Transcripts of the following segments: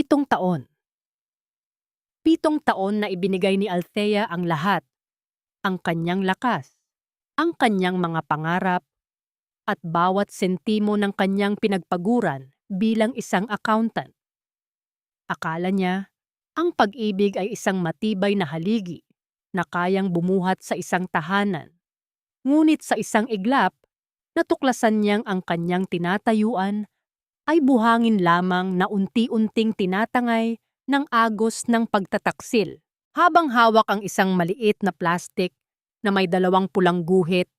7 taon. 7 taon na ibinigay ni Althea ang lahat, ang kanyang lakas, ang kanyang mga pangarap, at bawat sentimo ng kanyang pinagpaguran bilang isang accountant. Akala niya, ang pag-ibig ay isang matibay na haligi na kayang bumuhat sa isang tahanan. Ngunit sa isang iglap, natuklasan niyang ang kanyang tinatayuan ay buhangin lamang na unti-unting tinatangay ng agos ng pagtataksil. Habang hawak ang isang maliit na plastik na may 2 pulang guhit,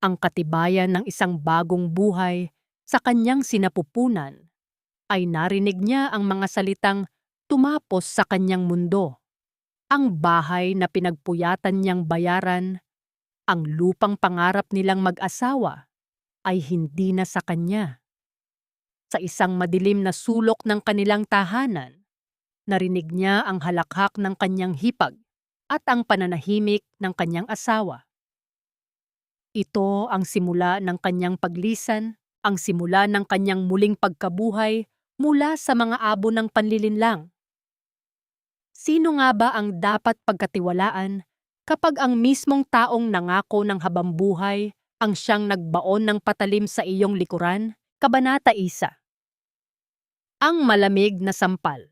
ang katibayan ng isang bagong buhay sa kanyang sinapupunan, ay narinig niya ang mga salitang tumapos sa kanyang mundo. Ang bahay na pinagpuyatan niyang bayaran, ang lupang pangarap nilang mag-asawa, ay hindi na sa kanya. Sa isang madilim na sulok ng kanilang tahanan, narinig niya ang halakhak ng kanyang hipag at ang pananahimik ng kanyang asawa. Ito ang simula ng kanyang paglisan, ang simula ng kanyang muling pagkabuhay mula sa mga abo ng panlilinlang. Sino nga ba ang dapat pagkatiwalaan kapag ang mismong taong nangako ng habambuhay ang siyang nagbaon ng patalim sa iyong likuran? Kabanata 1. Ang malamig na sampal.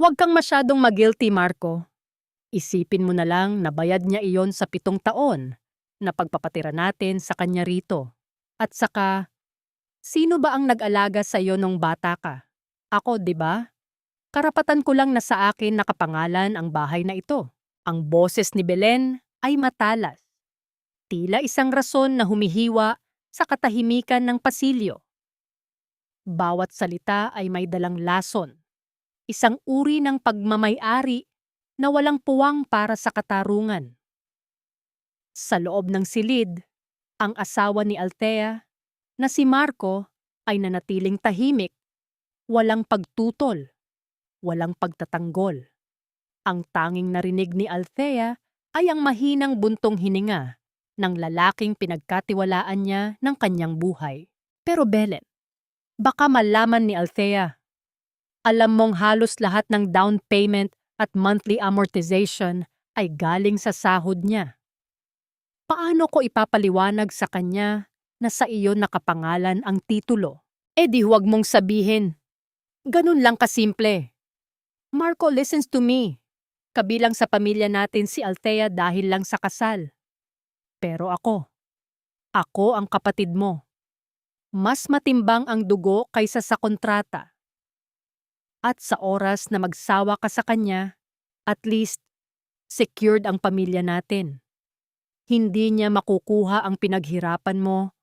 Huwag kang masyadong mag-guilty, Marco. Isipin mo na lang na bayad niya iyon sa 7 taon na pagpapatira natin sa kanya rito. At saka, sino ba ang nag-alaga sa iyo nung bata ka? Ako, di ba? Karapatan ko lang na sa akin nakapangalan ang bahay na ito. Ang boses ni Belen ay matalas. Tila isang rason na humihiwa sa katahimikan ng pasilyo. Bawat salita ay may dalang lason. Isang uri ng pagmamay-ari na walang puwang para sa katarungan. Sa loob ng silid, ang asawa ni Althea, na si Marco, ay nanatiling tahimik, walang pagtutol, walang pagtatanggol. Ang tanging narinig ni Althea ay ang mahinang buntong hininga ng lalaking pinagkatiwalaan niya ng kanyang buhay. Pero Belen, baka malaman ni Althea, alam mong halos lahat ng down payment at monthly amortization ay galing sa sahod niya. Paano ko ipapaliwanag sa kanya na sa iyo nakapangalan ang titulo? Di huwag mong sabihin. Ganun lang kasimple. Marco listens to me. Kabilang sa pamilya natin si Althea dahil lang sa kasal. Pero ako ang kapatid mo. Mas matimbang ang dugo kaysa sa kontrata. At sa oras na magsawa ka sa kanya, at least, secured ang pamilya natin. Hindi niya makukuha ang pinaghirapan mo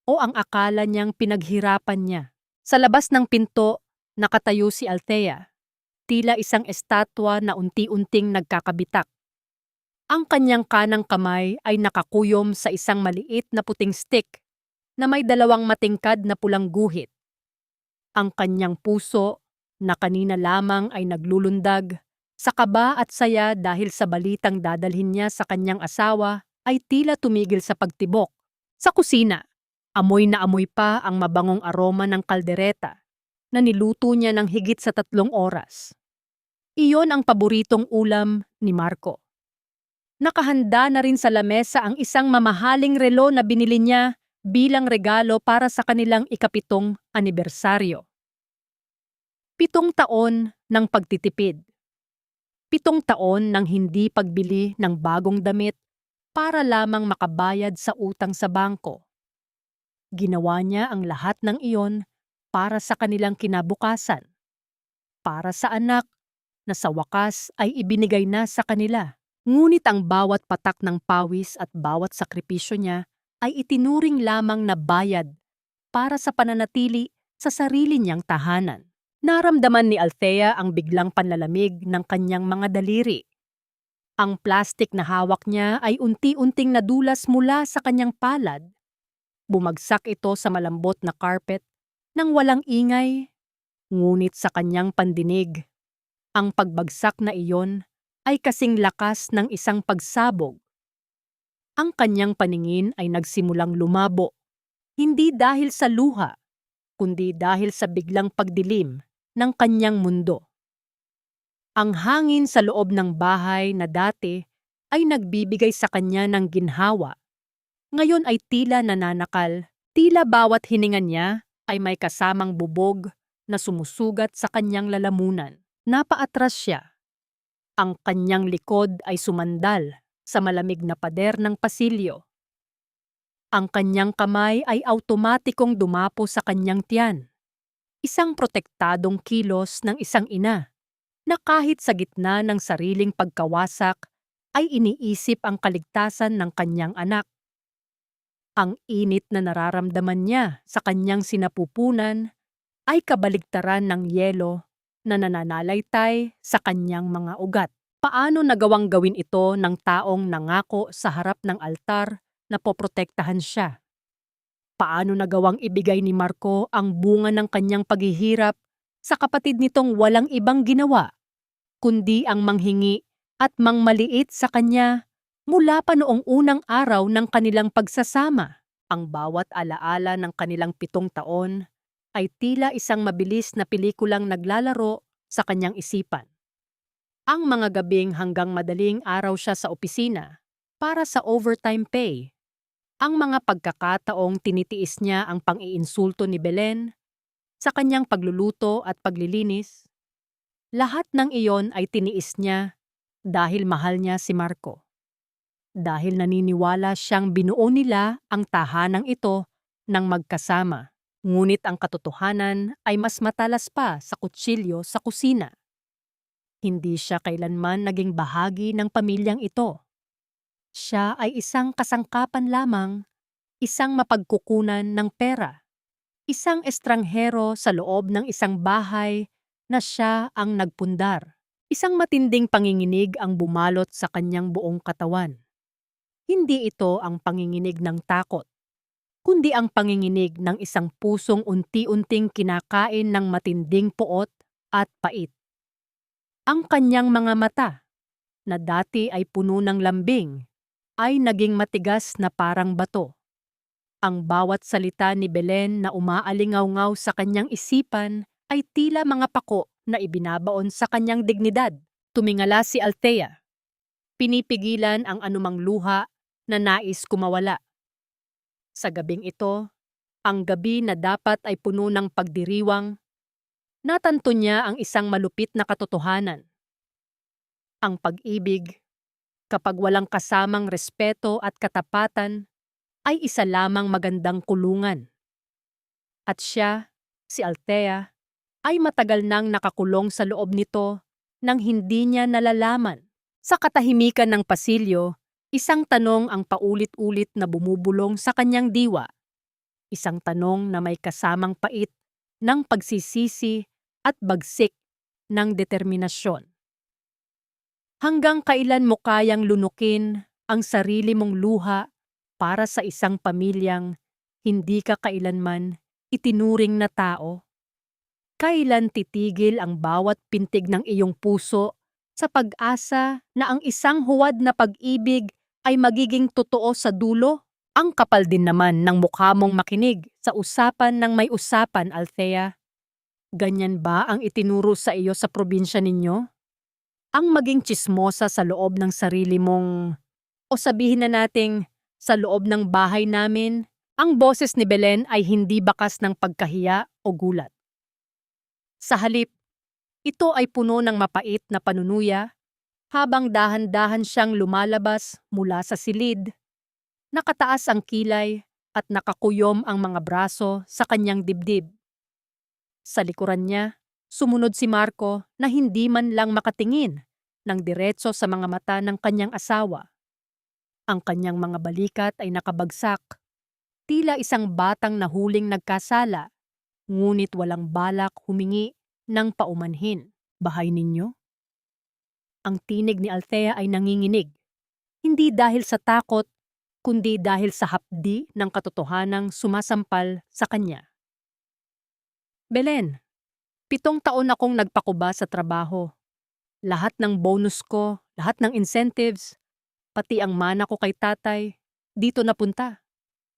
o ang akala niyang pinaghirapan niya. Sa labas ng pinto, nakatayo si Althea. Tila isang estatwa na unti-unting nagkakabitak. Ang kanyang kanang kamay ay nakakuyom sa isang maliit na puting stick na may 2 matingkad na pulang guhit. Ang kanyang puso, na kanina lamang ay naglulundag, sa kaba at saya dahil sa balitang dadalhin niya sa kanyang asawa, ay tila tumigil sa pagtibok. Sa kusina, amoy na amoy pa ang mabangong aroma ng kaldereta na niluto niya ng higit sa 3 oras. Iyon ang paboritong ulam ni Marco. Nakahanda na rin sa lamesa ang isang mamahaling relo na binili niya bilang regalo para sa kanilang ika-7 anibersaryo. 7 taon ng pagtitipid. 7 taon ng hindi pagbili ng bagong damit para lamang makabayad sa utang sa bangko. Ginawa niya ang lahat ng iyon para sa kanilang kinabukasan. Para sa anak na sa wakas ay ibinigay na sa kanila. Ngunit ang bawat patak ng pawis at bawat sakripisyo niya ay itinuring lamang na bayad para sa pananatili sa sarili niyang tahanan. Naramdaman ni Althea ang biglang panlalamig ng kanyang mga daliri. Ang plastik na hawak niya ay unti-unting nadulas mula sa kanyang palad. Bumagsak ito sa malambot na carpet nang walang ingay, ngunit sa kanyang pandinig, ang pagbagsak na iyon ay kasing lakas ng isang pagsabog. Ang kanyang paningin ay nagsimulang lumabo, hindi dahil sa luha, kundi dahil sa biglang pagdilim ng kanyang mundo. Ang hangin sa loob ng bahay na dati ay nagbibigay sa kanya ng ginhawa. Ngayon ay tila nananakal, tila bawat hininga niya ay may kasamang bubog na sumusugat sa kanyang lalamunan. Napaatras siya. Ang kanyang likod ay sumandal sa malamig na pader ng pasilyo. Ang kanyang kamay ay automatikong dumapo sa kanyang tiyan. Isang protektadong kilos ng isang ina na kahit sa gitna ng sariling pagkawasak ay iniisip ang kaligtasan ng kanyang anak. Ang init na nararamdaman niya sa kanyang sinapupunan ay kabaligtaran ng yelo na nananalaytay sa kanyang mga ugat. Paano nagawang gawin ito ng taong nangako sa harap ng altar na poprotektahan siya? Paano nagawang ibigay ni Marco ang bunga ng kanyang paghihirap sa kapatid nitong walang ibang ginawa, kundi ang manghingi at mangmaliit sa kanya mula pa noong unang araw ng kanilang pagsasama? Ang bawat alaala ng kanilang 7 taon ay tila isang mabilis na pelikulang naglalaro sa kanyang isipan. Ang mga gabing hanggang madaling araw siya sa opisina para sa overtime pay. Ang mga pagkakataong tinitiis niya ang pang-iinsulto ni Belen sa kanyang pagluluto at paglilinis. Lahat ng iyon ay tiniis niya dahil mahal niya si Marco. Dahil naniniwala siyang binuo nila ang tahanang ito ng magkasama. Ngunit ang katotohanan ay mas matalas pa sa kutsilyo sa kusina. Hindi siya kailanman naging bahagi ng pamilyang ito. Siya ay isang kasangkapan lamang, isang mapagkukunan ng pera, isang estranghero sa loob ng isang bahay na siya ang nagpundar. Isang matinding panginginig ang bumalot sa kanyang buong katawan. Hindi ito ang panginginig ng takot, kundi ang panginginig ng isang pusong unti-unting kinakain ng matinding puot at pait. Ang kanyang mga mata, na dati ay puno ng lambing, ay naging matigas na parang bato. Ang bawat salita ni Belen na umaalingaw-ngaw sa kanyang isipan ay tila mga pako na ibinabaon sa kanyang dignidad. Tumingala si Althea. Pinipigilan ang anumang luha na nais kumawala. Sa gabing ito, ang gabi na dapat ay puno ng pagdiriwang, natanto niya ang isang malupit na katotohanan. Ang pag-ibig, kapag walang kasamang respeto at katapatan, ay isa lamang magandang kulungan. At siya, si Althea, ay matagal nang nakakulong sa loob nito nang hindi niya nalalaman. Sa katahimikan ng pasilyo, isang tanong ang paulit-ulit na bumubulong sa kanyang diwa. Isang tanong na may kasamang pait ng pagsisisi at bagsik ng determinasyon. Hanggang kailan mo kayang lunukin ang sarili mong luha para sa isang pamilyang hindi ka kailanman itinuring na tao? Kailan titigil ang bawat pintig ng iyong puso sa pag-asa na ang isang huwad na pag-ibig ay magiging totoo sa dulo? Ang kapal din naman ng mukha mong makinig sa usapan ng may usapan, Althea. Ganyan ba ang itinuro sa iyo sa probinsya ninyo? Ang maging tsismosa sa loob ng sarili mong, o sabihin na nating sa loob ng bahay namin, ang boses ni Belen ay hindi bakas ng pagkahiya o gulat. Sa halip, ito ay puno ng mapait na panunuya habang dahan-dahan siyang lumalabas mula sa silid. Nakataas ang kilay at nakakuyom ang mga braso sa kanyang dibdib. Sa likuran niya, sumunod si Marco na hindi man lang makatingin ng diretso sa mga mata ng kanyang asawa. Ang kanyang mga balikat ay nakabagsak, tila isang batang nahuling nagkasala, ngunit walang balak humingi ng paumanhin. Bahay ninyo? Ang tinig ni Althea ay nanginginig, hindi dahil sa takot, kundi dahil sa hapdi ng katotohanang sumasampal sa kanya. Belen, 7 taon akong nagpakuba sa trabaho. Lahat ng bonus ko, lahat ng incentives, pati ang mana ko kay tatay, dito napunta.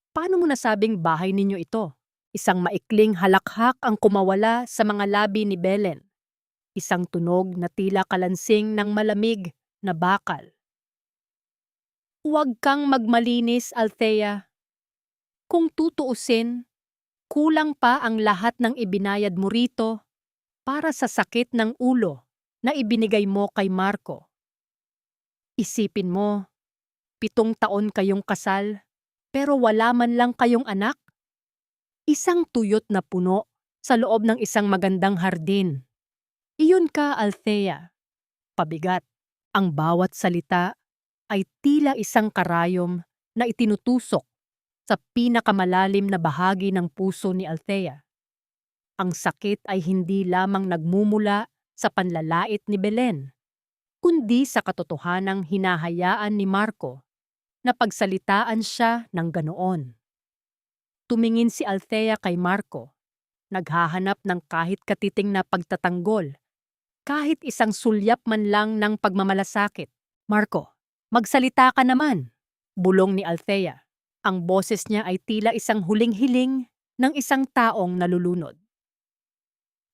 Paano mo nasabing bahay ninyo ito? Isang maikling halakhak ang kumawala sa mga labi ni Belen. Isang tunog na tila kalansing ng malamig na bakal. Huwag kang magmalinis, Althea. Kung tutuusin, kulang pa ang lahat ng ibinayad mo rito para sa sakit ng ulo na ibinigay mo kay Marco. Isipin mo, 7 taon kayong kasal, pero wala man lang kayong anak. Isang tuyot na puno sa loob ng isang magandang hardin. Iyon ka, Althea. Pabigat. Ang bawat salita ay tila isang karayom na itinutusok sa pinakamalalim na bahagi ng puso ni Althea. Ang sakit ay hindi lamang nagmumula sa panlalait ni Belen, kundi sa katotohanang hinahayaan ni Marco na pagsalitaan siya ng ganoon. Tumingin si Althea kay Marco, naghahanap ng kahit katiting na pagtatanggol, kahit isang sulyap man lang ng pagmamalasakit. Marco, magsalita ka naman, bulong ni Althea. Ang boses niya ay tila isang huling-hiling ng isang taong nalulunod.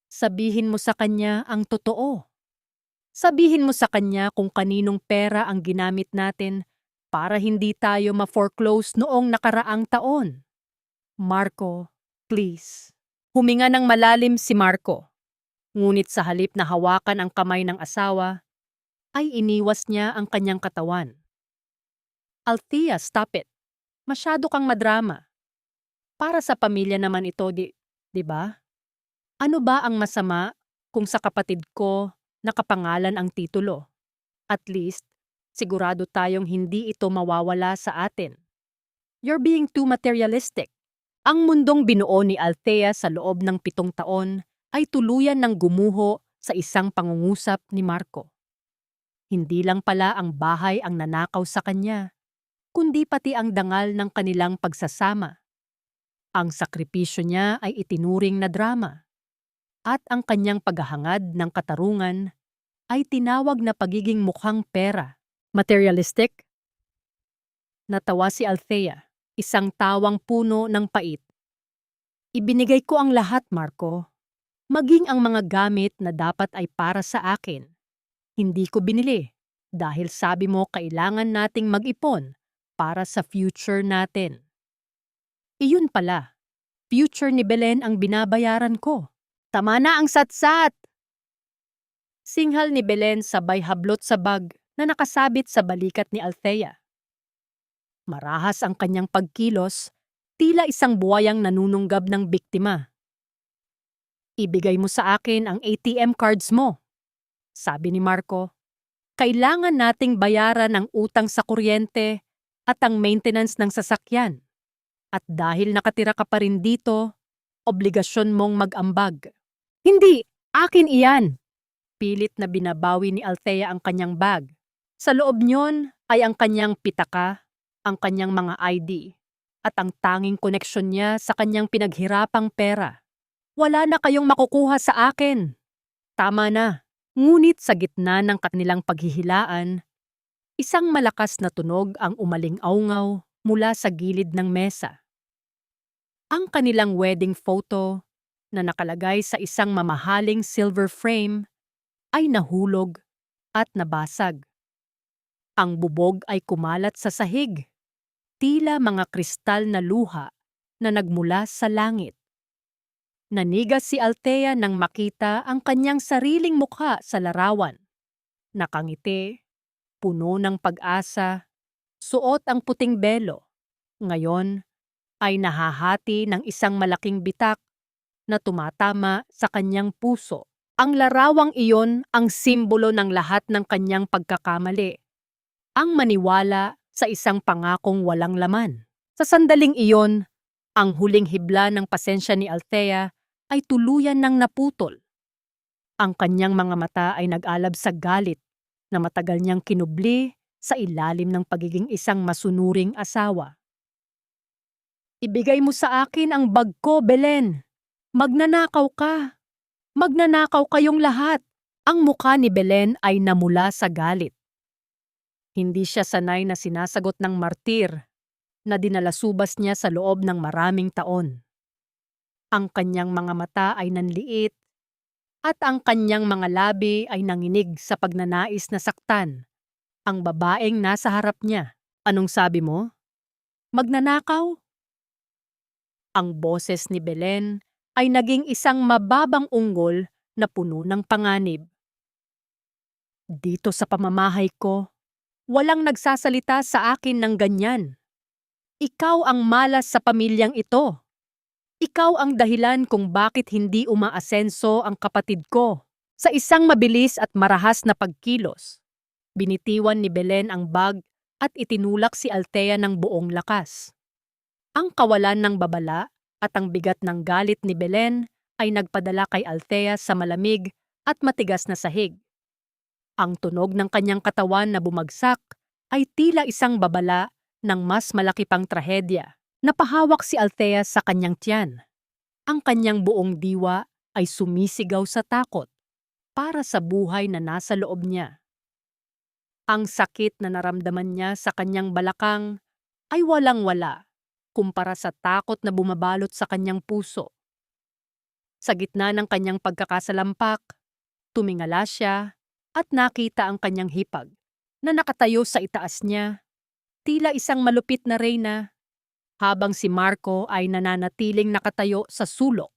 Sabihin mo sa kanya ang totoo. Sabihin mo sa kanya kung kaninong pera ang ginamit natin para hindi tayo ma-foreclose noong nakaraang taon. Marco, please. Huminga ng malalim si Marco. Ngunit sa halip na hawakan ang kamay ng asawa, ay iniwas niya ang kanyang katawan. Althea, stop it. Masyado kang madrama. Para sa pamilya naman ito, di ba? Ano ba ang masama kung sa kapatid ko nakapangalan ang titulo? At least, sigurado tayong hindi ito mawawala sa atin. You're being too materialistic. Ang mundong binuo ni Althea sa loob ng 7 taon ay tuluyan ng gumuho sa isang pangungusap ni Marco. Hindi lang pala ang bahay ang nanakaw sa kanya, kundi pati ang dangal ng kanilang pagsasama. Ang sakripisyo niya ay itinuring na drama, at ang kanyang paghahangad ng katarungan ay tinawag na pagiging mukhang pera. Materialistic? Natawa si Althea, isang tawang puno ng pait. Ibinigay ko ang lahat, Marco. Maging ang mga gamit na dapat ay para sa akin. Hindi ko binili dahil sabi mo kailangan nating mag-ipon para sa future natin. Iyon pala, future ni Belen ang binabayaran ko. Tama na ang satsat! Singhal ni Belen sabay hablot sa bag na nakasabit sa balikat ni Althea. Marahas ang kanyang pagkilos, tila isang buwayang nanununggab ng biktima. Ibigay mo sa akin ang ATM cards mo, sabi ni Marco. Kailangan nating bayaran ang utang sa kuryente at ang maintenance ng sasakyan. At dahil nakatira ka pa rin dito, obligasyon mong mag-ambag. Hindi! Akin iyan! Pilit na binabawi ni Althea ang kanyang bag. Sa loob niyon ay ang kanyang pitaka, ang kanyang mga ID, at ang tanging koneksyon niya sa kanyang pinaghirapang pera. Wala na kayong makukuha sa akin. Tama na. Ngunit sa gitna ng kanilang paghihilaan, isang malakas na tunog ang umaling-aungaw mula sa gilid ng mesa. Ang kanilang wedding photo na nakalagay sa isang mamahaling silver frame ay nahulog at nabasag. Ang bubog ay kumalat sa sahig, tila mga kristal na luha na nagmula sa langit. Nanigas si Althea nang makita ang kanyang sariling mukha sa larawan. Nakangiti, puno ng pag-asa, suot ang puting belo. Ngayon ay nahahati ng isang malaking bitak na tumatama sa kanyang puso. Ang larawang iyon ang simbolo ng lahat ng kanyang pagkakamali. Ang maniwala sa isang pangakong walang laman. Sa sandaling iyon, ang huling hibla ng pasensya ni Althea ay tuluyan ng naputol. Ang kanyang mga mata ay nag-alab sa galit na matagal niyang kinubli sa ilalim ng pagiging isang masunuring asawa. Ibigay mo sa akin ang bag ko, Belen. Magnanakaw ka. Magnanakaw kayong lahat. Ang mukha ni Belen ay namula sa galit. Hindi siya sanay na sinasagot ng martir na dinalasubas niya sa loob ng maraming taon. Ang kanyang mga mata ay nanliit at ang kanyang mga labi ay nanginig sa pagnanais na saktan ang babaeng nasa harap niya. Anong sabi mo? Magnanakaw? Ang boses ni Belen ay naging isang mababang unggol na puno ng panganib. Dito sa pamamahay ko, walang nagsasalita sa akin ng ganyan. Ikaw ang malas sa pamilyang ito. Ikaw ang dahilan kung bakit hindi umaasenso ang kapatid ko. Sa isang mabilis at marahas na pagkilos, binitiwan ni Belen ang bag at itinulak si Althea ng buong lakas. Ang kawalan ng babala at ang bigat ng galit ni Belen ay nagpadala kay Althea sa malamig at matigas na sahig. Ang tunog ng kanyang katawan na bumagsak ay tila isang babala ng mas malaki pang trahedya. Napahawak si Althea sa kanyang tiyan. Ang kanyang buong diwa ay sumisigaw sa takot para sa buhay na nasa loob niya. Ang sakit na naramdaman niya sa kanyang balakang ay walang-wala kumpara sa takot na bumabalot sa kanyang puso. Sa gitna ng kanyang pagkakasalampak, tumingala siya at nakita ang kanyang hipag na nakatayo sa itaas niya, tila isang malupit na reyna, habang si Marco ay nananatiling nakatayo sa sulok.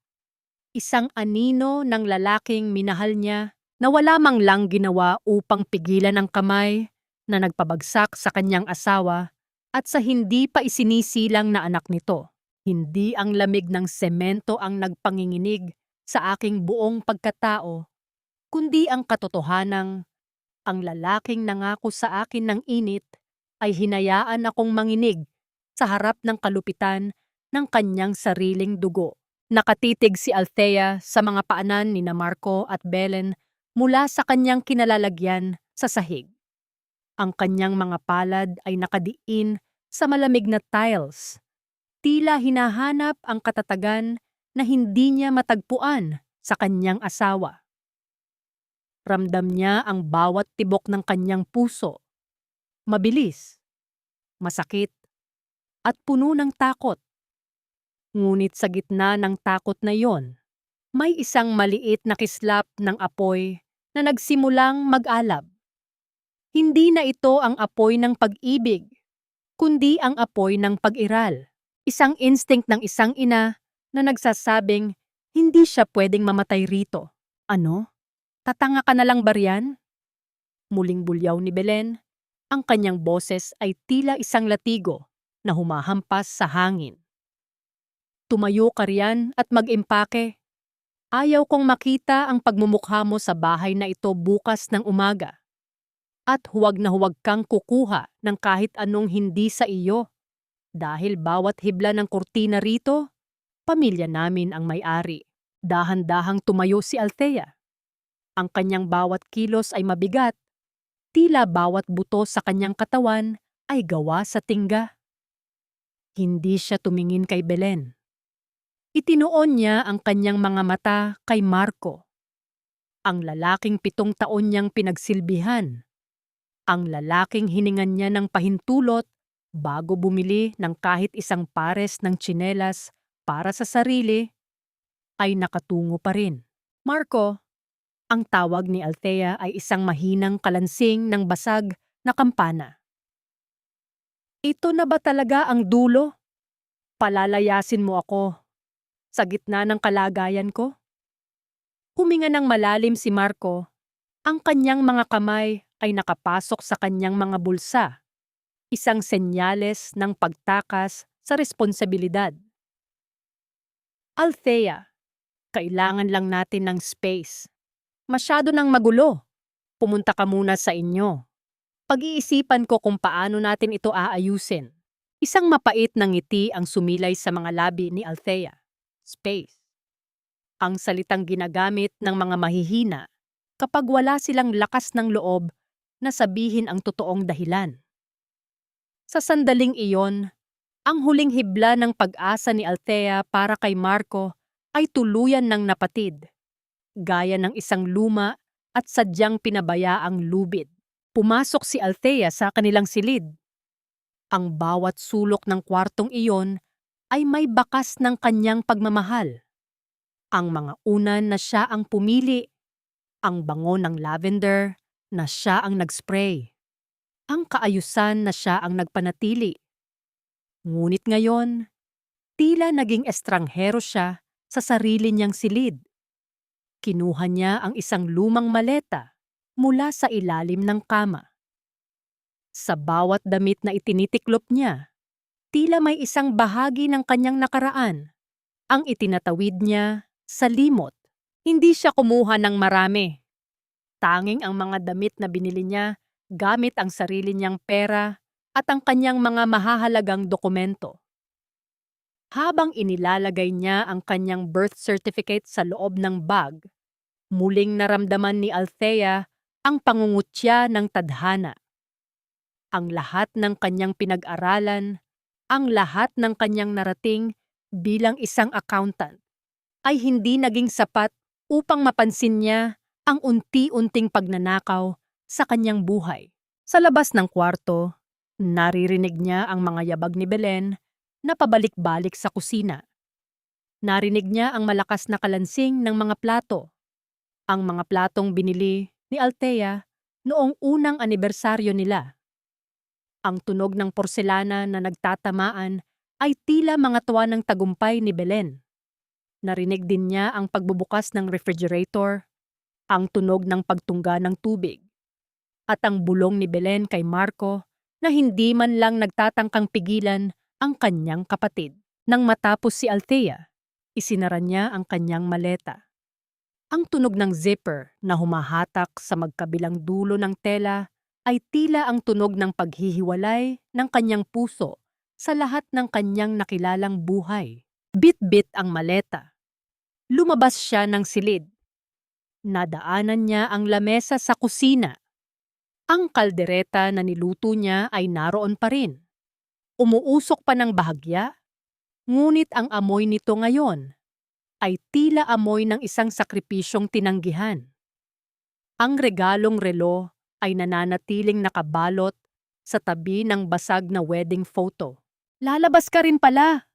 Isang anino ng lalaking minahal niya na wala mang lang ginawa upang pigilan ang kamay na nagpabagsak sa kanyang asawa at sa hindi pa isinisilang na anak nito. Hindi ang lamig ng semento ang nagpanginginig sa aking buong pagkatao, kundi ang katotohanang ang lalaking nangako sa akin ng init ay hinayaan akong manginig sa harap ng kalupitan ng kanyang sariling dugo. Nakatitig si Althea sa mga paanan ni Marco at Belen mula sa kanyang kinalalagyan sa sahig. Ang kanyang mga palad ay nakadiin sa malamig na tiles. Tila hinahanap ang katatagan na hindi niya matagpuan sa kanyang asawa. Ramdam niya ang bawat tibok ng kanyang puso. Mabilis, masakit, at puno ng takot. Ngunit sa gitna ng takot na iyon, may isang maliit na kislap ng apoy na nagsimulang mag-alab. Hindi na ito ang apoy ng pag-ibig, kundi ang apoy ng pag-iral. Isang instinct ng isang ina na nagsasabing hindi siya pwedeng mamatay rito. Ano? Tatanga ka na lang ba riyan? Muling bulyaw ni Belen. Ang kanyang boses ay tila isang latigo na humahampas sa hangin. Tumayo ka riyan at mag-impake. Ayaw kong makita ang pagmumukha mo sa bahay na ito bukas ng umaga. At huwag na huwag kang kukuha ng kahit anong hindi sa iyo. Dahil bawat hibla ng kurtina rito, pamilya namin ang may-ari. Dahan-dahang tumayo si Althea. Ang kanyang bawat kilos ay mabigat. Tila bawat buto sa kanyang katawan ay gawa sa tingga. Hindi siya tumingin kay Belen. Itinuon niya ang kanyang mga mata kay Marco. Ang lalaking 7 taon niyang pinagsilbihan. Ang lalaking hiningan niya ng pahintulot bago bumili ng kahit isang pares ng tsinelas para sa sarili, ay nakatungo pa rin. Marco, ang tawag ni Althea ay isang mahinang kalansing ng basag na kampana. Ito na ba talaga ang dulo? Palalayasin mo ako sa gitna ng kalagayan ko? Huminga ng malalim si Marco. Ang kanyang mga kamay ay nakapasok sa kanyang mga bulsa. Isang senyales ng pagtakas sa responsibilidad. Althea, kailangan lang natin ng space. Masyado nang magulo. Pumunta ka muna sa inyo. Pag-iisipan ko kung paano natin ito aayusin. Isang mapait na ngiti ang sumilay sa mga labi ni Althea. Space. Ang salitang ginagamit ng mga mahihina kapag wala silang lakas ng loob na sabihin ang totoong dahilan. Sa sandaling iyon, ang huling hibla ng pag-asa ni Althea para kay Marco ay tuluyan ng napatid, gaya ng isang luma at sadyang pinabayaang lubid. Pumasok si Althea sa kanilang silid. Ang bawat sulok ng kwartong iyon ay may bakas ng kanyang pagmamahal. Ang mga unan na siya ang pumili, ang bango ng lavender na siya ang nag-spray, ang kaayusan na siya ang nagpanatili. Ngunit ngayon, tila naging estranghero siya sa sarili niyang silid. Kinuha niya ang isang lumang maleta mula sa ilalim ng kama. Sa bawat damit na itinitiklop niya, tila may isang bahagi ng kanyang nakaraan ang itinatawid niya sa limot. Hindi siya kumuha ng marami. Tanging ang mga damit na binili niya gamit ang sarili niyang pera at ang kanyang mga mahahalagang dokumento. Habang inilalagay niya ang kanyang birth certificate sa loob ng bag, muling naramdaman ni Althea ang pangungutya ng tadhana. Ang lahat ng kanyang pinag-aralan, ang lahat ng kanyang narating bilang isang accountant, ay hindi naging sapat upang mapansin niya ang unti-unting pagnanakaw sa kanyang buhay. Sa labas ng kwarto, naririnig niya ang mga yabag ni Belen na pabalik-balik sa kusina. Narinig niya ang malakas na kalansing ng mga plato. Ang mga platong binili ni Althea noong unang anibersaryo nila. Ang tunog ng porselana na nagtatamaan ay tila mga tuwa ng tagumpay ni Belen. Narinig din niya ang pagbubukas ng refrigerator, ang tunog ng pagtungga ng tubig, at ang bulong ni Belen kay Marco na hindi man lang nagtatangkang pigilan ang kanyang kapatid. Nang matapos si Althea, isinara niya ang kanyang maleta. Ang tunog ng zipper na humahatak sa magkabilang dulo ng tela ay tila ang tunog ng paghihiwalay ng kanyang puso sa lahat ng kanyang nakilalang buhay. Bit-bit ang maleta. Lumabas siya ng silid. Nadaanan niya ang lamesa sa kusina. Ang kaldereta na niluto niya ay naroon pa rin. Umuusok pa ng bahagya, ngunit ang amoy nito ngayon ay tila amoy ng isang sakripisyong tinanggihan. Ang regalong relo ay nananatiling nakabalot sa tabi ng basag na wedding photo. "Lalabas ka rin pala,"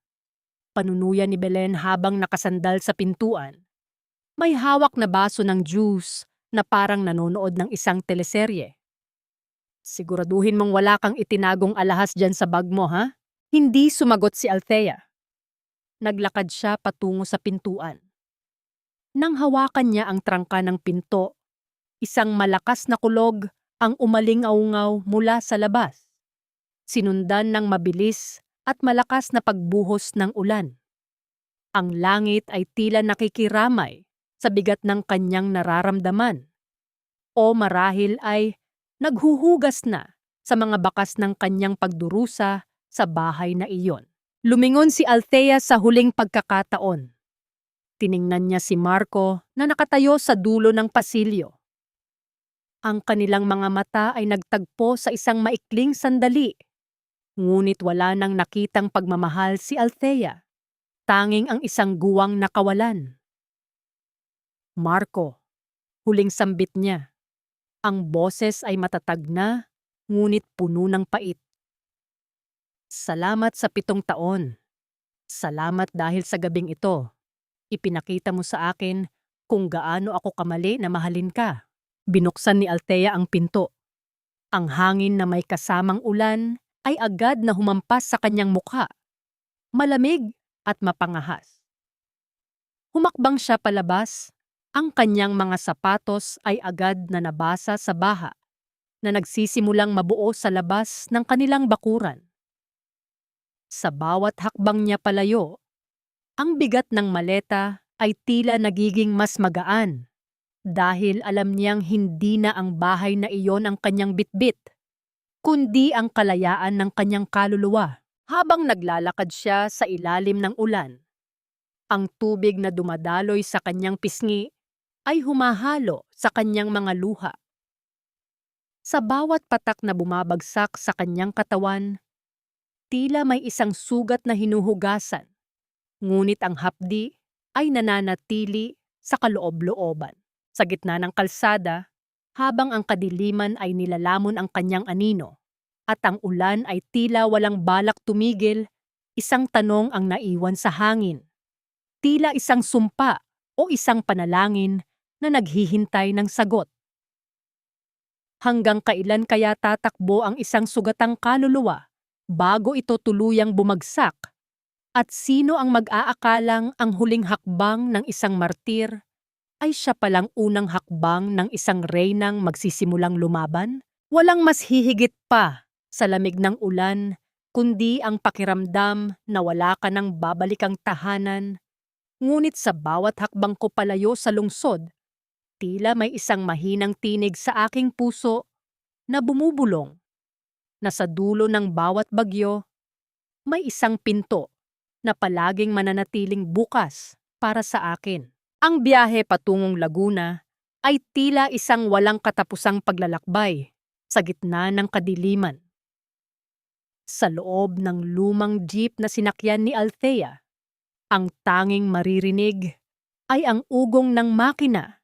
panunuya ni Belen habang nakasandal sa pintuan. May hawak na baso ng juice na parang nanonood ng isang teleserye. "Siguraduhin mong wala kang itinagong alahas dyan sa bag mo, ha?" Hindi sumagot si Althea. Naglakad siya patungo sa pintuan. Nang hawakan niya ang trangka ng pinto, isang malakas na kulog ang umaling-aungaw mula sa labas. Sinundan ng mabilis at malakas na pagbuhos ng ulan. Ang langit ay tila nakikiramay sa bigat ng kanyang nararamdaman. O marahil ay naghuhugas na sa mga bakas ng kanyang pagdurusa sa bahay na iyon. Lumingon si Althea sa huling pagkakataon. Tiningnan niya si Marco na nakatayo sa dulo ng pasilyo. Ang kanilang mga mata ay nagtagpo sa isang maikling sandali. Ngunit wala nang nakitang pagmamahal si Althea. Tanging ang isang guwang nakawalan. "Marco," huling sambit niya. Ang boses ay matatag na, ngunit puno ng pait. "Salamat sa 7 taon. Salamat dahil sa gabing ito. Ipinakita mo sa akin kung gaano ako kamali na mahalin ka." Binuksan ni Althea ang pinto. Ang hangin na may kasamang ulan ay agad na humampas sa kanyang mukha. Malamig at mapangahas. Humakbang siya palabas. Ang kanyang mga sapatos ay agad na nabasa sa baha na nagsisimulang mabuo sa labas ng kanilang bakuran. Sa bawat hakbang niya palayo, ang bigat ng maleta ay tila nagiging mas magaan dahil alam niyang hindi na ang bahay na iyon ang kanyang bitbit, kundi ang kalayaan ng kanyang kaluluwa. Habang naglalakad siya sa ilalim ng ulan, ang tubig na dumadaloy sa kanyang pisngi ay humahalo sa kanyang mga luha. Sa bawat patak na bumabagsak sa kanyang katawan, tila may isang sugat na hinuhugasan, ngunit ang hapdi ay nananatili sa kaloob-looban. Sa gitna ng kalsada, habang ang kadiliman ay nilalamon ang kanyang anino, at ang ulan ay tila walang balak tumigil, isang tanong ang naiwan sa hangin. Tila isang sumpa o isang panalangin na naghihintay ng sagot? Hanggang kailan kaya tatakbo ang isang sugatang kaluluwa bago ito tuluyang bumagsak? At sino ang mag-aakalang ang huling hakbang ng isang martir ay siya palang unang hakbang ng isang reynang magsisimulang lumaban? Walang mas hihigit pa sa lamig ng ulan, kundi ang pakiramdam na wala ka nang babalikang tahanan. Ngunit sa bawat hakbang ko palayo sa lungsod, tila may isang mahinang tinig sa aking puso na bumubulong, na sa dulo ng bawat bagyo, may isang pinto na palaging mananatiling bukas para sa akin. Ang biyahe patungong Laguna ay tila isang walang katapusang paglalakbay sa gitna ng kadiliman. Sa loob ng lumang jeep na sinakyan ni Althea, ang tanging maririnig ay ang ugong ng makina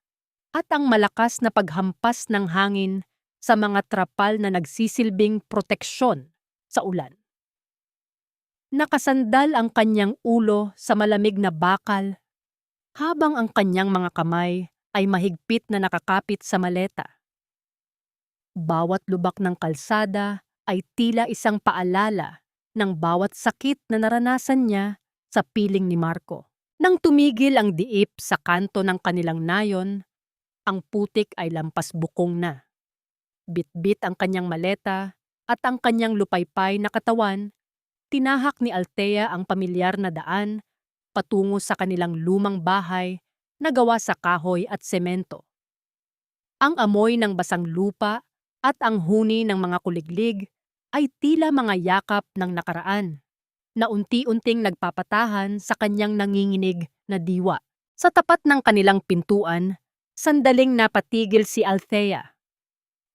at ang malakas na paghampas ng hangin sa mga trapal na nagsisilbing proteksyon sa ulan. Nakasandal ang kanyang ulo sa malamig na bakal habang ang kanyang mga kamay ay mahigpit na nakakapit sa maleta. Bawat lubak ng kalsada ay tila isang paalala ng bawat sakit na naranasan niya sa piling ni Marco. Nang tumigil ang diip sa kanto ng kanilang nayon, ang putik ay lampas bukong na. Bitbit ang kanyang maleta at ang kanyang lupaypay na katawan, tinahak ni Althea ang pamilyar na daan patungo sa kanilang lumang bahay na gawa sa kahoy at semento. Ang amoy ng basang lupa at ang huni ng mga kuliglig ay tila mga yakap ng nakaraan na unti-unting nagpapatahan sa kanyang nanginginig na diwa. Sa tapat ng kanilang pintuan, sandaling napatigil si Althea.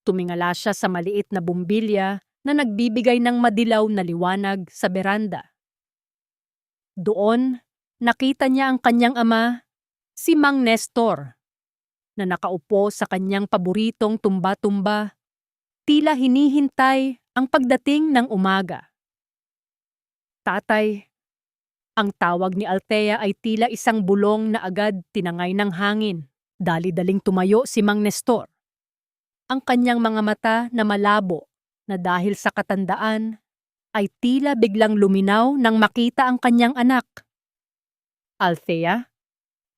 Tumingala siya sa maliit na bumbilya na nagbibigay ng madilaw na liwanag sa beranda. Doon, nakita niya ang kanyang ama, si Mang Nestor, na nakaupo sa kanyang paboritong tumba-tumba, tila hinihintay ang pagdating ng umaga. Tatay, ang tawag ni Althea ay tila isang bulong na agad tinangay ng hangin. Dali-daling tumayo si Mang Nestor. Ang kanyang mga mata na malabo na dahil sa katandaan ay tila biglang luminaw nang makita ang kanyang anak. Althea?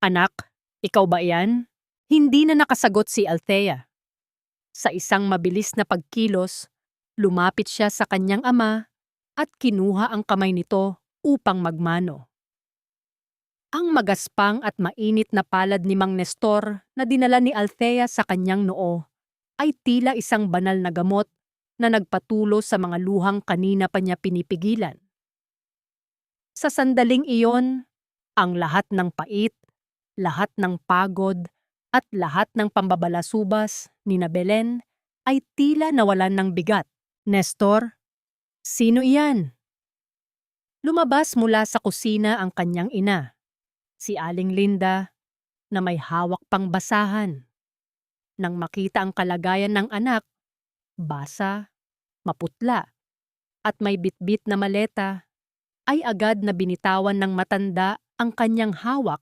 Anak, ikaw ba yan? Hindi na nakasagot si Althea. Sa isang mabilis na pagkilos, lumapit siya sa kanyang ama at kinuha ang kamay nito upang magmano. Ang magaspang at mainit na palad ni Mang Nestor na dinala ni Althea sa kanyang noo ay tila isang banal na gamot na nagpatulo sa mga luhang kanina pa niya pinipigilan. Sa sandaling iyon, ang lahat ng pait, lahat ng pagod, at lahat ng pambabalasubas ni na Belen ay tila nawalan ng bigat. Nestor, sino iyan? Lumabas mula sa kusina ang kanyang ina, si Aling Linda, na may hawak pang basahan. Nang makita ang kalagayan ng anak, basa, maputla, at may bitbit na maleta, ay agad na binitawan ng matanda ang kanyang hawak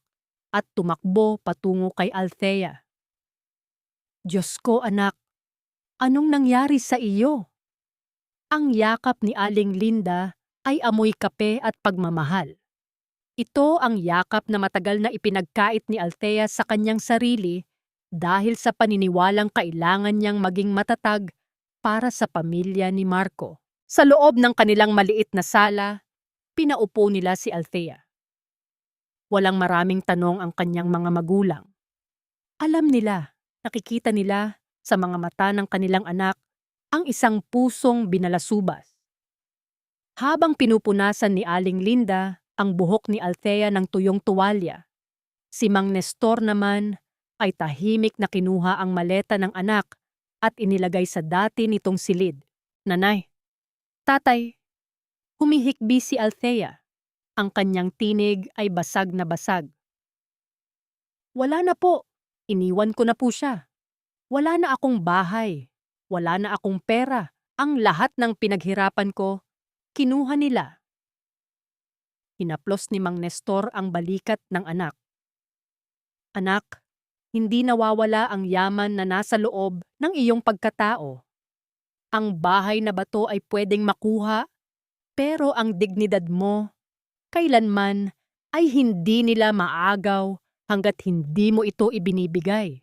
at tumakbo patungo kay Althea. Diyos ko anak, anong nangyari sa iyo? Ang yakap ni Aling Linda ay amoy kape at pagmamahal. Ito ang yakap na matagal na ipinagkait ni Althea sa kanyang sarili dahil sa paniniwalang kailangan niyang maging matatag para sa pamilya ni Marco. Sa loob ng kanilang maliit na sala, pinaupo nila si Althea. Walang maraming tanong ang kanyang mga magulang. Alam nila, nakikita nila sa mga mata ng kanilang anak ang isang pusong binalasubas. Habang pinupunasan ni Aling Linda ang buhok ni Althea ng tuyong tuwalya, si Mang Nestor naman ay tahimik na kinuha ang maleta ng anak at inilagay sa dati nitong silid. Nanay, tatay, humihikbi si Althea. Ang kanyang tinig ay basag na basag. Wala na po, iniwan ko na po siya. Wala na akong bahay, wala na akong pera. Ang lahat ng pinaghirapan ko, kinuha nila. Hinaplos ni Mang Nestor ang balikat ng anak. Anak, hindi nawawala ang yaman na nasa loob ng iyong pagkatao. Ang bahay na bato ay pwedeng makuha, pero ang dignidad mo, kailanman, ay hindi nila maagaw hanggat hindi mo ito ibinibigay.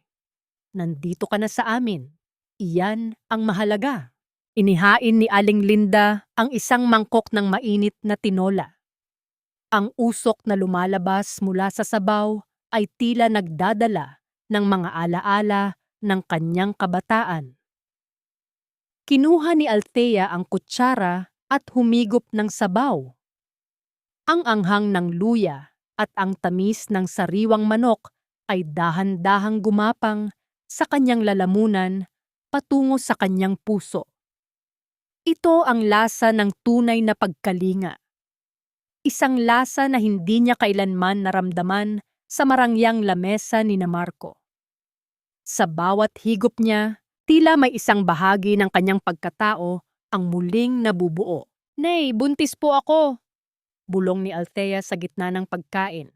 Nandito ka na sa amin. Iyan ang mahalaga. Inihain ni Aling Linda ang isang mangkok ng mainit na tinola. Ang usok na lumalabas mula sa sabaw ay tila nagdadala ng mga alaala ng kanyang kabataan. Kinuha ni Althea ang kutsara at humigop ng sabaw. Ang anghang ng luya at ang tamis ng sariwang manok ay dahan-dahang gumapang sa kanyang lalamunan patungo sa kanyang puso. Ito ang lasa ng tunay na pagkalinga. Isang lasa na hindi niya kailanman naramdaman sa marangyang lamesa ni na Marco. Sa bawat higop niya, tila may isang bahagi ng kanyang pagkatao ang muling nabubuo. "Nay, buntis po ako!" Bulong ni Althea sa gitna ng pagkain.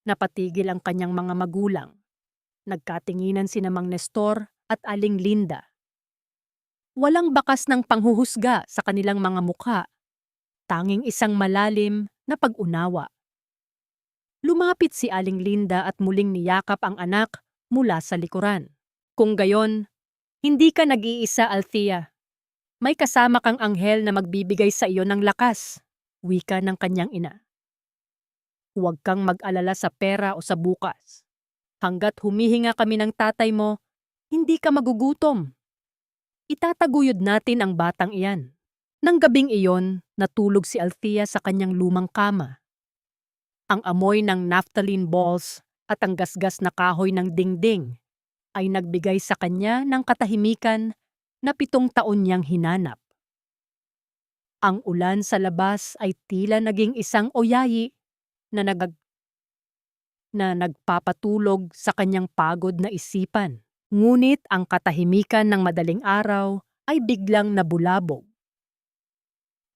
Napatigil ang kanyang mga magulang. Nagkatinginan sina Mang Nestor at Aling Linda. Walang bakas ng panghuhusga sa kanilang mga mukha. Tanging isang malalim na pag-unawa. Lumapit si Aling Linda at muling niyakap ang anak mula sa likuran. "Kung gayon, hindi ka nag-iisa, Althea. May kasama kang anghel na magbibigay sa iyo ng lakas," wika ng kanyang ina. "Huwag kang mag-alala sa pera o sa bukas. Hanggat humihinga kami ng tatay mo, hindi ka magugutom. Itataguyod natin ang batang iyan." Nang gabing iyon, natulog si Althea sa kanyang lumang kama. Ang amoy ng naphthalene balls at ang gasgas na kahoy ng dingding ay nagbigay sa kanya ng katahimikan na 7 taon niyang hinanap. Ang ulan sa labas ay tila naging isang oyayi na nagpapatulog sa kanyang pagod na isipan. Ngunit ang katahimikan ng madaling araw ay biglang nabulabog.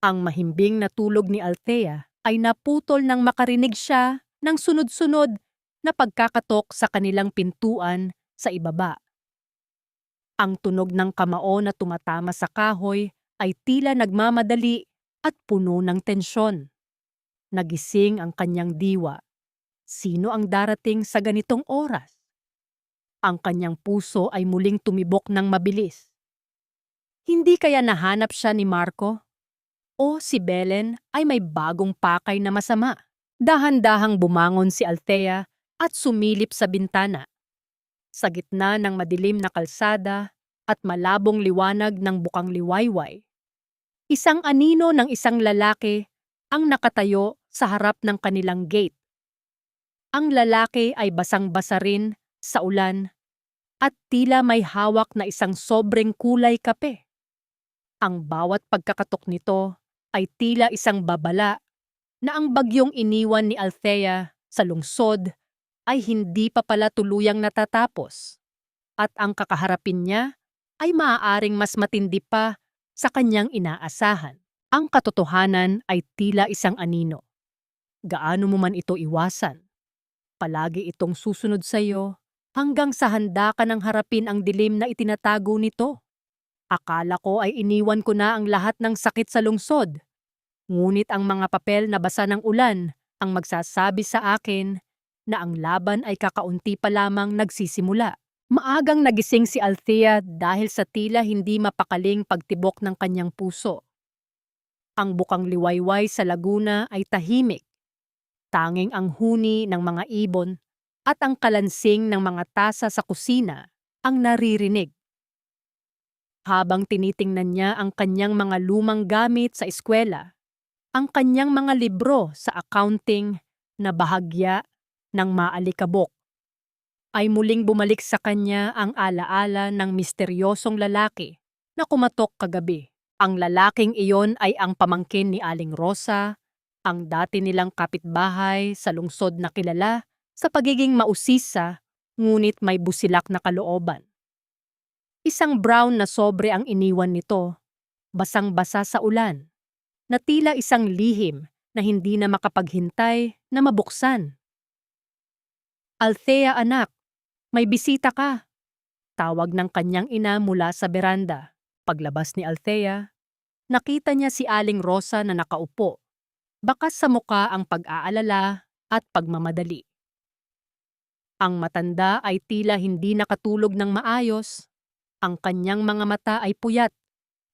Ang mahimbing na tulog ni Althea ay naputol nang makarinig siya ng sunod-sunod na pagkakatok sa kanilang pintuan sa ibaba. Ang tunog ng kamao na tumatama sa kahoy ay tila nagmamadali at puno ng tensyon. Nagising ang kanyang diwa. Sino ang darating sa ganitong oras? Ang kanyang puso ay muling tumibok ng mabilis. Hindi kaya nahanap siya ni Marco? O si Belen ay may bagong pakay na masama? Dahan-dahang bumangon si Althea at sumilip sa bintana. Sa gitna ng madilim na kalsada at malabong liwanag ng bukang liwayway, isang anino ng isang lalaki ang nakatayo sa harap ng kanilang gate. Ang lalaki ay basang-basa rin sa ulan at tila may hawak na isang sobreng kulay kape. Ang bawat pagkakatok nito ay tila isang babala na ang bagyong iniwan ni Althea sa lungsod ay hindi pa pala tuluyang natatapos at ang kakaharapin niya ay maaaring mas matindi pa sa kanyang inaasahan. Ang katotohanan ay tila isang anino. Gaano mo man ito iwasan, palagi itong susunod sa iyo hanggang sa handa ka ng harapin ang dilim na itinatago nito. Akala ko ay iniwan ko na ang lahat ng sakit sa lungsod. Ngunit ang mga papel na basa ng ulan ang magsasabi sa akin na ang laban ay kakaunti pa lamang nagsisimula. Maagang nagising si Althea dahil sa tila hindi mapakaling pagtibok ng kanyang puso. Ang bukang liwayway sa laguna ay tahimik. Tanging ang huni ng mga ibon at ang kalansing ng mga tasa sa kusina ang naririnig. Habang tinitingnan niya ang kanyang mga lumang gamit sa eskwela, ang kanyang mga libro sa accounting na bahagya ng maalikabok, ay muling bumalik sa kanya ang alaala ng misteryosong lalaki na kumatok kagabi. Ang lalaking iyon ay ang pamangkin ni Aling Rosa, ang dati nilang kapitbahay sa lungsod na kilala sa pagiging mausisa ngunit may busilak na kalooban. Isang brown na sobre ang iniwan nito, basang-basa sa ulan, na tila isang lihim na hindi na makapaghintay na mabuksan. "Althea anak, may bisita ka." Tawag ng kanyang ina mula sa beranda. Paglabas ni Althea, nakita niya si Aling Rosa na nakaupo. Bakas sa muka ang pag-aalala at pagmamadali. Ang matanda ay tila hindi nakatulog ng maayos. Ang kanyang mga mata ay puyat,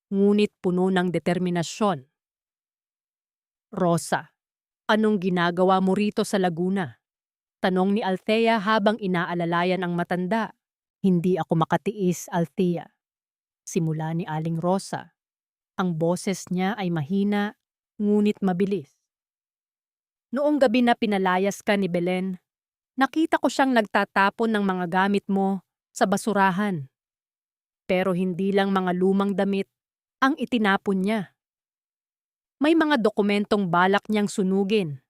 ngunit puno ng determinasyon. "Rosa, anong ginagawa mo rito sa Laguna?" Tanong ni Althea habang inaalalayan ang matanda. "Hindi ako makatiis, Althea." Simula ni Aling Rosa. Ang boses niya ay mahina, ngunit mabilis. "Noong gabi na pinalayas ka ni Belen, nakita ko siyang nagtatapon ng mga gamit mo sa basurahan. Pero hindi lang mga lumang damit ang itinapon niya. May mga dokumentong balak niyang sunugin.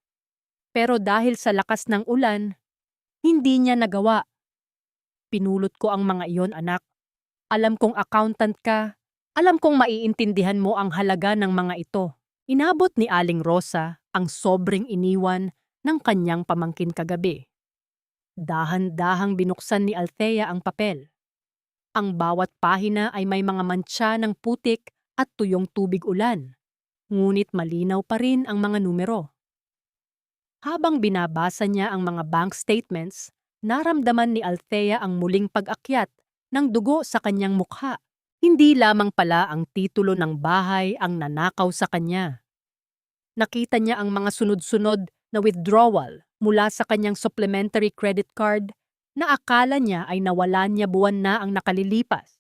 Pero dahil sa lakas ng ulan, hindi niya nagawa. Pinulot ko ang mga iyon, anak. Alam kong accountant ka. Alam kong maiintindihan mo ang halaga ng mga ito." Inabot ni Aling Rosa ang sobrang iniwan ng kanyang pamangkin kagabi. Dahan-dahang binuksan ni Althea ang papel. Ang bawat pahina ay may mga mantsa ng putik at tuyong tubig ulan, ngunit malinaw pa rin ang mga numero. Habang binabasa niya ang mga bank statements, naramdaman ni Althea ang muling pag-akyat ng dugo sa kanyang mukha. Hindi lamang pala ang titulo ng bahay ang nanakaw sa kanya. Nakita niya ang mga sunod-sunod na withdrawal mula sa kanyang supplementary credit card na akala niya ay nawalan niya buwan na ang nakalilipas.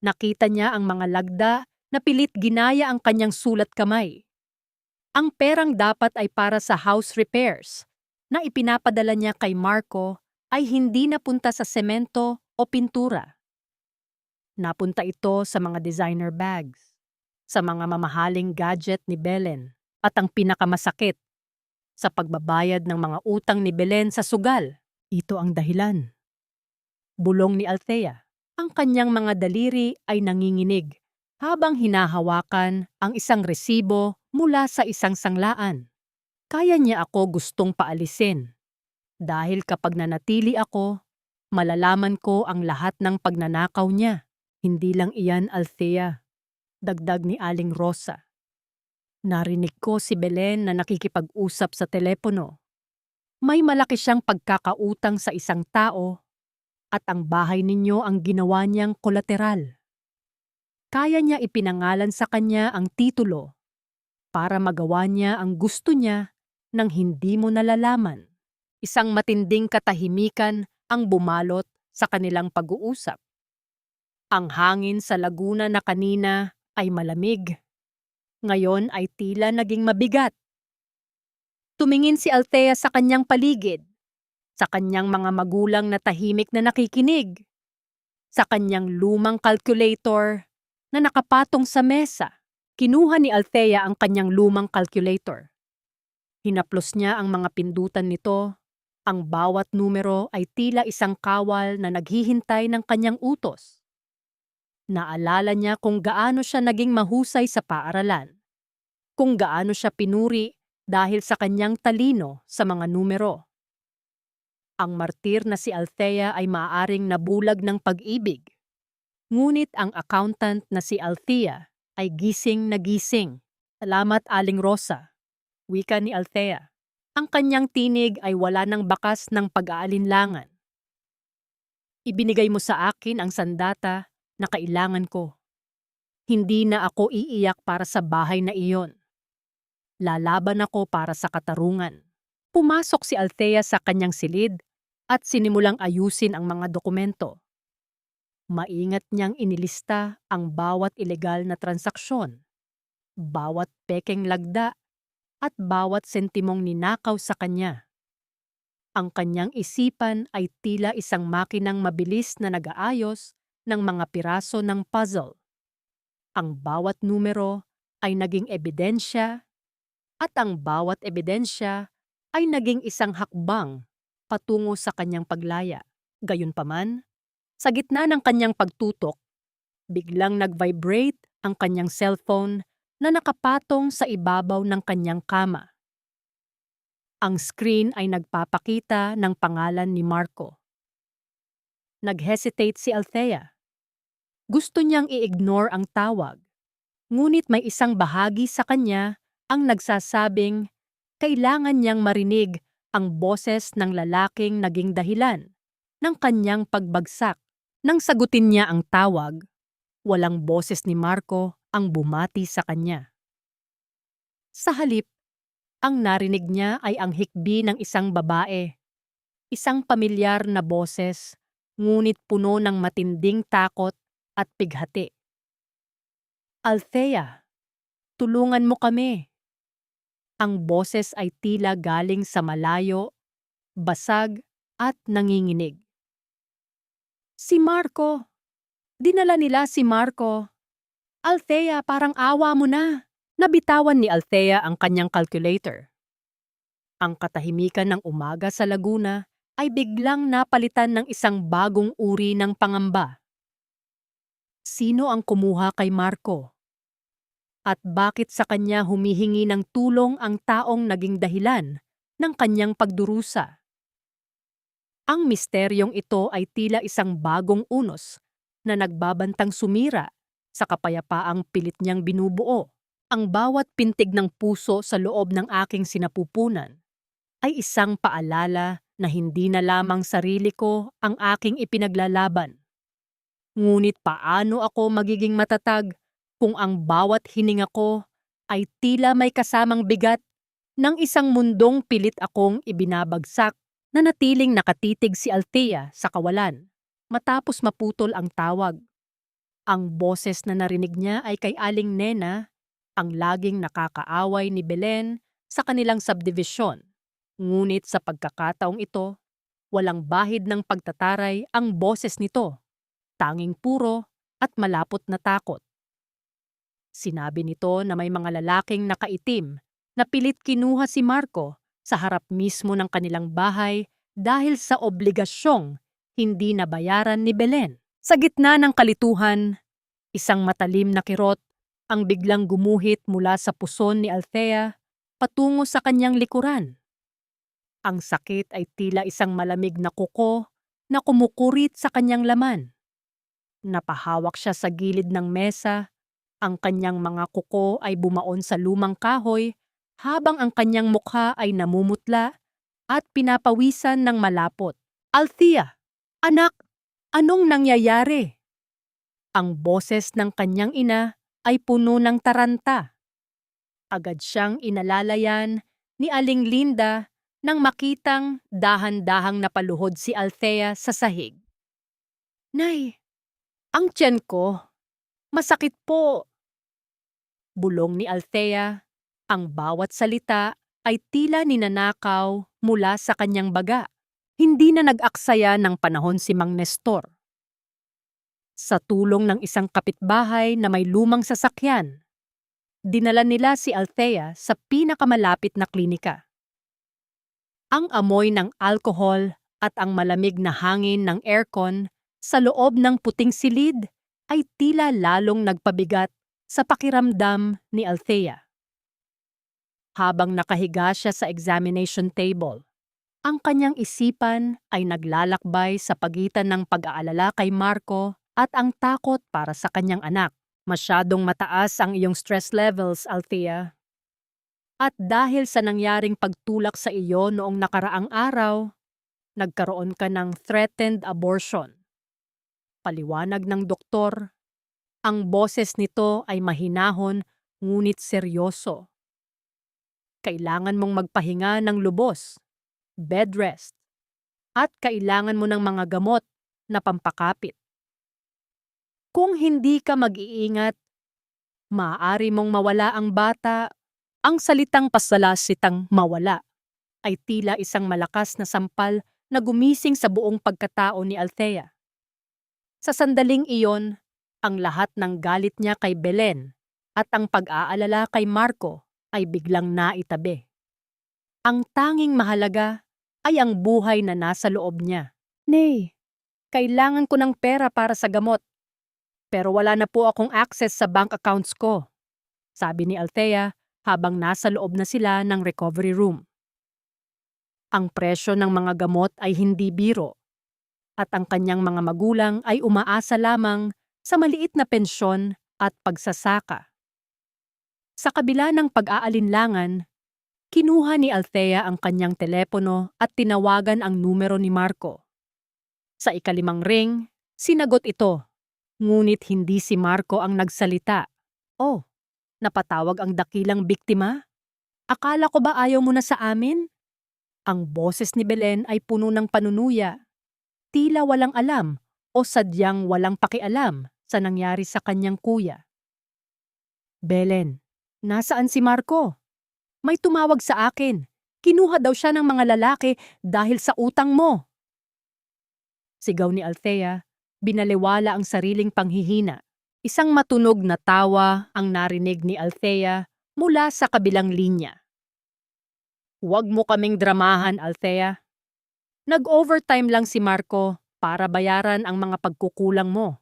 Nakita niya ang mga lagda na pilit ginaya ang kanyang sulat kamay. Ang perang dapat ay para sa house repairs na ipinapadala niya kay Marco ay hindi napunta sa semento o pintura. Napunta ito sa mga designer bags, sa mga mamahaling gadget ni Belen, at ang pinakamasakit, sa pagbabayad ng mga utang ni Belen sa sugal. Ito ang dahilan. Bulong ni Althea. Ang kanyang mga daliri ay nanginginig habang hinahawakan ang isang resibo mula sa isang sanglaan. Kaya niya ako gustong paalisin. Dahil kapag nanatili ako, malalaman ko ang lahat ng pagnanakaw niya. Hindi lang iyan, Althea. Dagdag ni Aling Rosa. Narinig ko si Belen na nakikipag-usap sa telepono. May malaki siyang pagkakautang sa isang tao at ang bahay ninyo ang ginawa niyang kolateral. Kaya niya ipinangalan sa kanya ang titulo para magawa niya ang gusto niya nang hindi mo nalalaman. Isang matinding katahimikan ang bumalot sa kanilang pag-uusap. Ang hangin sa Laguna na kanina ay malamig. Ngayon ay tila naging mabigat. Tumingin si Althea sa kanyang paligid, sa kanyang mga magulang na tahimik na nakikinig, sa kanyang lumang calculator na nakapatong sa mesa. Kinuha ni Althea ang kanyang lumang calculator. Hinaplos niya ang mga pindutan nito. Ang bawat numero ay tila isang kawal na naghihintay ng kanyang utos. Naalala niya kung gaano siya naging mahusay sa paaralan, kung gaano siya pinuri dahil sa kanyang talino sa mga numero. Ang martir na si Althea ay maaaring nabulag ng pag-ibig, ngunit ang accountant na si Althea ay gising na gising. "Salamat, Aling Rosa," wika ni Althea. Ang kanyang tinig ay wala ng bakas ng pag-aalinlangan. "Ibinigay mo sa akin ang sandata na kailangan ko. Hindi na ako iiyak para sa bahay na iyon. Lalaban ako para sa katarungan." Pumasok si Althea sa kanyang silid at sinimulang ayusin ang mga dokumento. Maingat niyang inilista ang bawat ilegal na transaksyon, bawat pekeng lagda, at bawat sentimong ninakaw sa kanya. Ang kanyang isipan ay tila isang makinang mabilis na nag-aayos ng mga piraso ng puzzle. Ang bawat numero ay naging ebidensya at ang bawat ebidensya ay naging isang hakbang patungo sa kanyang paglaya. Gayunpaman, sa gitna ng kanyang pagtutok, biglang nag-vibrate ang kanyang cellphone na nakapatong sa ibabaw ng kanyang kama. Ang screen ay nagpapakita ng pangalan ni Marco. Nag-hesitate si Althea. Gusto niyang i-ignore ang tawag. Ngunit may isang bahagi sa kanya ang nagsasabing kailangan niyang marinig ang boses ng lalaking naging dahilan ng kanyang pagbagsak. Nang sagutin niya ang tawag, walang boses ni Marco ang bumati sa kanya. Sa halip, ang narinig niya ay ang hikbi ng isang babae. Isang pamilyar na boses, ngunit puno ng matinding takot at pighati. Althea, tulungan mo kami. Ang boses ay tila galing sa malayo, basag at nanginginig. Si Marco. Dinala nila si Marco. Althea, parang awa mo na. Nabitawan ni Althea ang kanyang calculator. Ang katahimikan ng umaga sa Laguna ay biglang napalitan ng isang bagong uri ng pangamba. Sino ang kumuha kay Marco? At bakit sa kanya humihingi ng tulong ang taong naging dahilan ng kanyang pagdurusa? Ang misteryong ito ay tila isang bagong unos na nagbabantang sumira sa kapayapaang pilit niyang binubuo. Ang bawat pintig ng puso sa loob ng aking sinapupunan ay isang paalala na hindi na lamang sarili ko ang aking ipinaglalaban. Ngunit paano ako magiging matatag kung ang bawat hininga ko ay tila may kasamang bigat ng isang mundong pilit akong ibinabagsak? Nanatiling nakatitig si Althea sa kawalan matapos maputol ang tawag. Ang boses na narinig niya ay kay Aling Nena, ang laging nakakaaway ni Belen sa kanilang subdivision. Ngunit sa pagkakataong ito, walang bahid ng pagtataray ang boses nito, tanging puro at malapot na takot. Sinabi nito na may mga lalaking nakaitim na pilit kinuha si Marco sa harap mismo ng kanilang bahay dahil sa obligasyong hindi nabayaran ni Belen. Sa gitna ng kalituhan, isang matalim na kirot ang biglang gumuhit mula sa puson ni Althea patungo sa kanyang likuran. Ang sakit ay tila isang malamig na kuko na kumukurit sa kanyang laman. Napahawak siya sa gilid ng mesa, ang kanyang mga kuko ay bumaon sa lumang kahoy habang ang kanyang mukha ay namumutla at pinapawisan ng malapot. Althea, anak, anong nangyayari? Ang boses ng kanyang ina ay puno ng taranta. Agad siyang inalalayan ni Aling Linda nang makitang dahan-dahang napaluhod si Althea sa sahig. Nay, ang tiyan ko, masakit po. Bulong ni Althea. Ang bawat salita ay tila ninanakaw mula sa kanyang baga. Hindi na nag-aksaya ng panahon si Mang Nestor. Sa tulong ng isang kapitbahay na may lumang sasakyan, dinala nila si Althea sa pinakamalapit na klinika. Ang amoy ng alkohol at ang malamig na hangin ng aircon sa loob ng puting silid ay tila lalong nagpabigat sa pakiramdam ni Althea. Habang nakahiga siya sa examination table, ang kanyang isipan ay naglalakbay sa pagitan ng pag-aalala kay Marco at ang takot para sa kanyang anak. Masyadong mataas ang iyong stress levels, Althea. At dahil sa nangyaring pagtulak sa iyo noong nakaraang araw, nagkaroon ka ng threatened abortion. Paliwanag ng doktor, ang boses nito ay mahinahon ngunit seryoso. Kailangan mong magpahinga ng lubos, bed rest, at kailangan mo ng mga gamot na pampakapit. Kung hindi ka mag-iingat, maaari mong mawala ang bata. Ang salitang pasalasitang mawala ay tila isang malakas na sampal na gumising sa buong pagkatao ni Althea. Sa sandaling iyon, ang lahat ng galit niya kay Belen at ang pag-aalala kay Marco ay biglang naitabi. Ang tanging mahalaga ay ang buhay na nasa loob niya. Nay, kailangan ko ng pera para sa gamot. Pero wala na po akong access sa bank accounts ko, sabi ni Althea habang nasa loob na sila ng recovery room. Ang presyo ng mga gamot ay hindi biro at ang kanyang mga magulang ay umaasa lamang sa maliit na pensyon at pagsasaka. Sa kabila ng pag-aalinlangan, kinuha ni Althea ang kanyang telepono at tinawagan ang numero ni Marco. Sa ikalimang ring, sinagot ito, ngunit hindi si Marco ang nagsalita. Oh, napatawag ang dakilang biktima? Akala ko ba ayaw mo na sa amin? Ang boses ni Belen ay puno ng panunuya. Tila walang alam o sadyang walang pakialam sa nangyari sa kanyang kuya. Belen, nasaan si Marco? May tumawag sa akin. Kinuha daw siya ng mga lalaki dahil sa utang mo. Sigaw ni Althea, binaliwala ang sariling panghihina. Isang matunog na tawa ang narinig ni Althea mula sa kabilang linya. Huwag mo kaming dramahan, Althea. Nag-overtime lang si Marco para bayaran ang mga pagkukulang mo.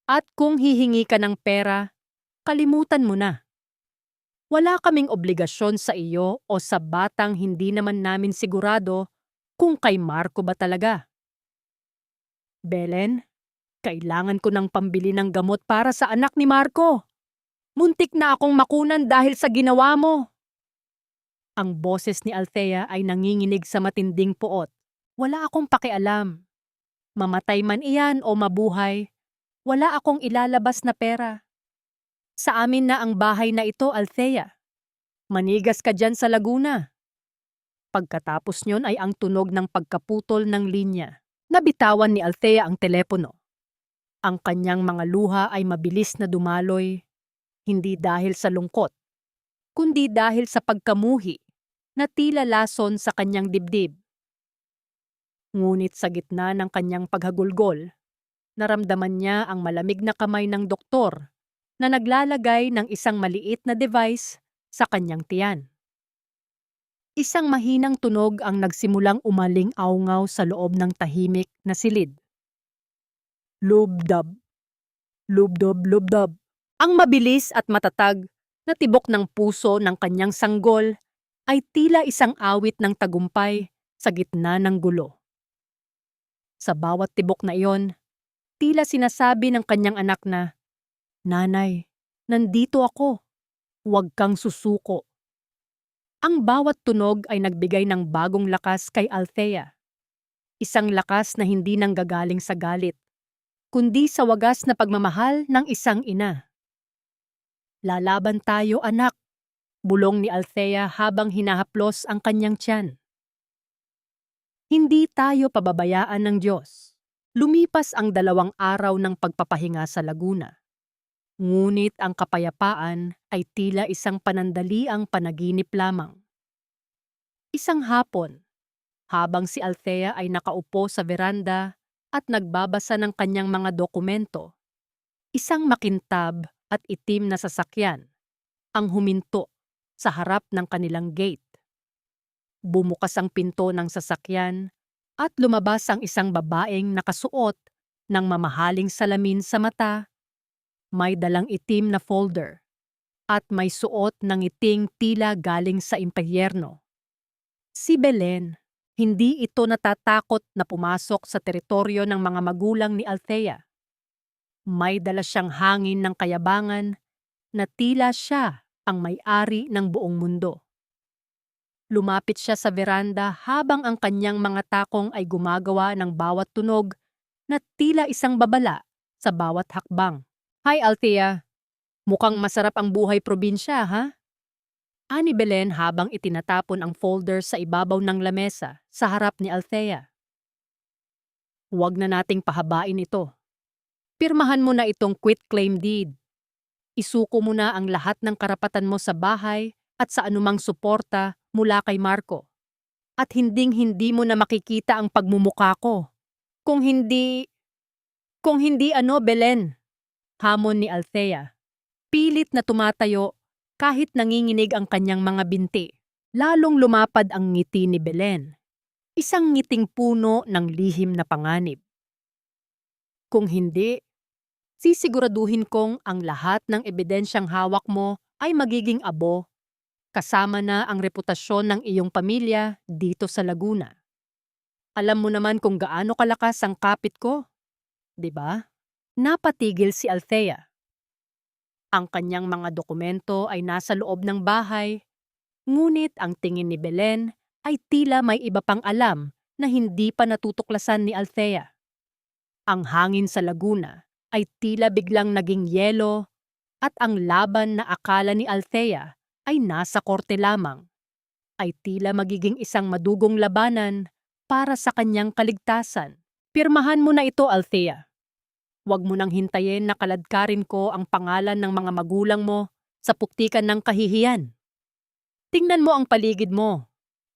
At kung hihingi ka ng pera, kalimutan mo na. Wala kaming obligasyon sa iyo o sa batang hindi naman namin sigurado kung kay Marco ba talaga. Belen, kailangan ko ng pambili ng gamot para sa anak ni Marco. Muntik na akong makunan dahil sa ginawa mo. Ang boses ni Althea ay nanginginig sa matinding puot. Wala akong pakialam. Mamatay man iyan o mabuhay, wala akong ilalabas na pera. Sa amin na ang bahay na ito, Althea. Manigas ka dyan sa Laguna. Pagkatapos nyon ay ang tunog ng pagkaputol ng linya. Nabitawan ni Althea ang telepono. Ang kanyang mga luha ay mabilis na dumaloy, hindi dahil sa lungkot, kundi dahil sa pagkamuhi na tila lason sa kanyang dibdib. Ngunit sa gitna ng kanyang paghagulgol, naramdaman niya ang malamig na kamay ng doktor na naglalagay ng isang maliit na device sa kanyang tiyan. Isang mahinang tunog ang nagsimulang umaling-aungaw sa loob ng tahimik na silid. Lubdab, lubdob, lubdab. Ang mabilis at matatag na tibok ng puso ng kanyang sanggol ay tila isang awit ng tagumpay sa gitna ng gulo. Sa bawat tibok na iyon, tila sinasabi ng kanyang anak na, "Nanay, nandito ako. Huwag kang susuko." Ang bawat tunog ay nagbigay ng bagong lakas kay Althea. Isang lakas na hindi nanggagaling sa galit, kundi sa wagas na pagmamahal ng isang ina. "Lalaban tayo, anak," bulong ni Althea habang hinahaplos ang kanyang tiyan. Hindi tayo pababayaan ng Diyos. Lumipas ang 2 araw ng pagpapahinga sa Laguna. Ngunit ang kapayapaan ay tila isang panandaliang panaginip lamang. Isang hapon, habang si Althea ay nakaupo sa veranda at nagbabasa ng kanyang mga dokumento, isang makintab at itim na sasakyan ang huminto sa harap ng kanilang gate. Bumukas ang pinto ng sasakyan at lumabas ang isang babaeng nakasuot ng mamahaling salamin sa mata, may dalang itim na folder, at may suot ng ngiting tila galing sa impyerno. Si Belen, hindi ito natatakot na pumasok sa teritoryo ng mga magulang ni Althea. May dala siyang hangin ng kayabangan na tila siya ang may-ari ng buong mundo. Lumapit siya sa veranda habang ang kanyang mga takong ay gumagawa ng bawat tunog na tila isang babala sa bawat hakbang. "Hi, Althea. Mukhang masarap ang buhay probinsya, ha?" Ani Belen habang itinatapon ang folder sa ibabaw ng lamesa sa harap ni Althea. "Huwag na nating pahabain ito. Pirmahan mo na itong quitclaim deed. Isuko mo na ang lahat ng karapatan mo sa bahay at sa anumang suporta mula kay Marco. At hinding-hindi mo na makikita ang pagmumuka ko. Kung hindi ano, Belen?" Hamon ni Althea. Pilit na tumatayo kahit nanginginig ang kanyang mga binti. Lalong lumapad ang ngiti ni Belen. Isang ngiting puno ng lihim na panganib. "Kung hindi, sisiguraduhin kong ang lahat ng ebidensyang hawak mo ay magiging abo kasama na ang reputasyon ng iyong pamilya dito sa Laguna. Alam mo naman kung gaano kalakas ang kapit ko, di ba? Napatigil si Althea. Ang kanyang mga dokumento ay nasa loob ng bahay, ngunit ang tingin ni Belen ay tila may iba pang alam na hindi pa natutuklasan ni Althea. Ang hangin sa Laguna ay tila biglang naging yelo at ang laban na akala ni Althea ay nasa korte lamang ay tila magiging isang madugong labanan para sa kanyang kaligtasan. Pirmahan mo na ito, Althea. Huwag mo nang hintayin na kaladkarin ko ang pangalan ng mga magulang mo sa puktikan ng kahihiyan. Tingnan mo ang paligid mo.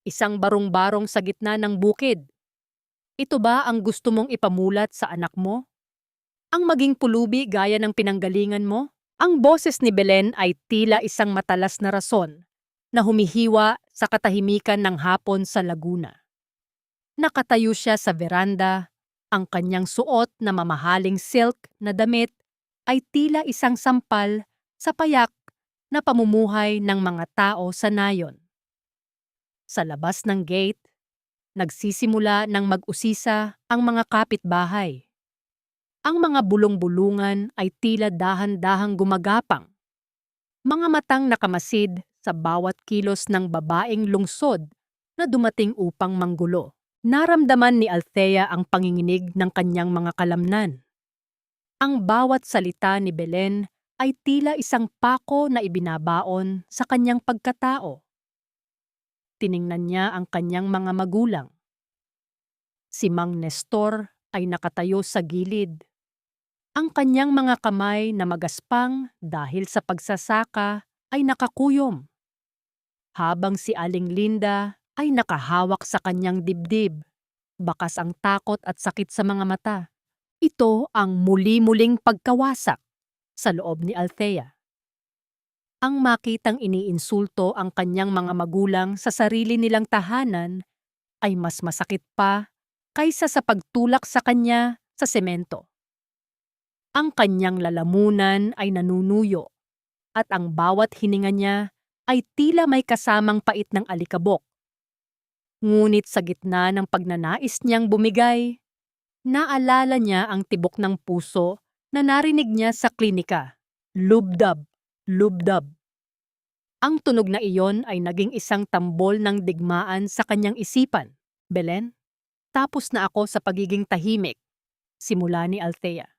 Isang barong-barong sa gitna ng bukid. Ito ba ang gusto mong ipamulat sa anak mo? Ang maging pulubi gaya ng pinanggalingan mo? Ang boses ni Belen ay tila isang matalas na rason na humihiwa sa katahimikan ng hapon sa Laguna. Nakatayo siya sa veranda, ang kanyang suot na mamahaling silk na damit ay tila isang sampal sa payak na pamumuhay ng mga tao sa nayon. Sa labas ng gate, nagsisimula ng mag-usisa ang mga kapitbahay. Ang mga bulong-bulungan ay tila dahan-dahang gumagapang. Mga matang nakamasid sa bawat kilos ng babaeng lungsod na dumating upang manggulo. Naramdaman ni Althea ang panginginig ng kanyang mga kalamnan. Ang bawat salita ni Belen ay tila isang pako na ibinabaon sa kanyang pagkatao. Tiningnan niya ang kanyang mga magulang. Si Mang Nestor ay nakatayo sa gilid. Ang kanyang mga kamay na magaspang dahil sa pagsasaka ay nakakuyom. Habang si Aling Linda ay nakahawak sa kanyang dibdib. Bakas ang takot at sakit sa mga mata. Ito ang muli-muling pagkawasak sa loob ni Althea. Ang makitang iniinsulto ang kanyang mga magulang sa sarili nilang tahanan ay mas masakit pa kaysa sa pagtulak sa kanya sa semento. Ang kanyang lalamunan ay nanunuyo at ang bawat hininga niya ay tila may kasamang pait ng alikabok. Ngunit sa gitna ng pagnanais niyang bumigay, naalala niya ang tibok ng puso na narinig niya sa klinika. Lubdab, lubdab. Ang tunog na iyon ay naging isang tambol ng digmaan sa kanyang isipan. Belen, tapos na ako sa pagiging tahimik, simula ni Althea.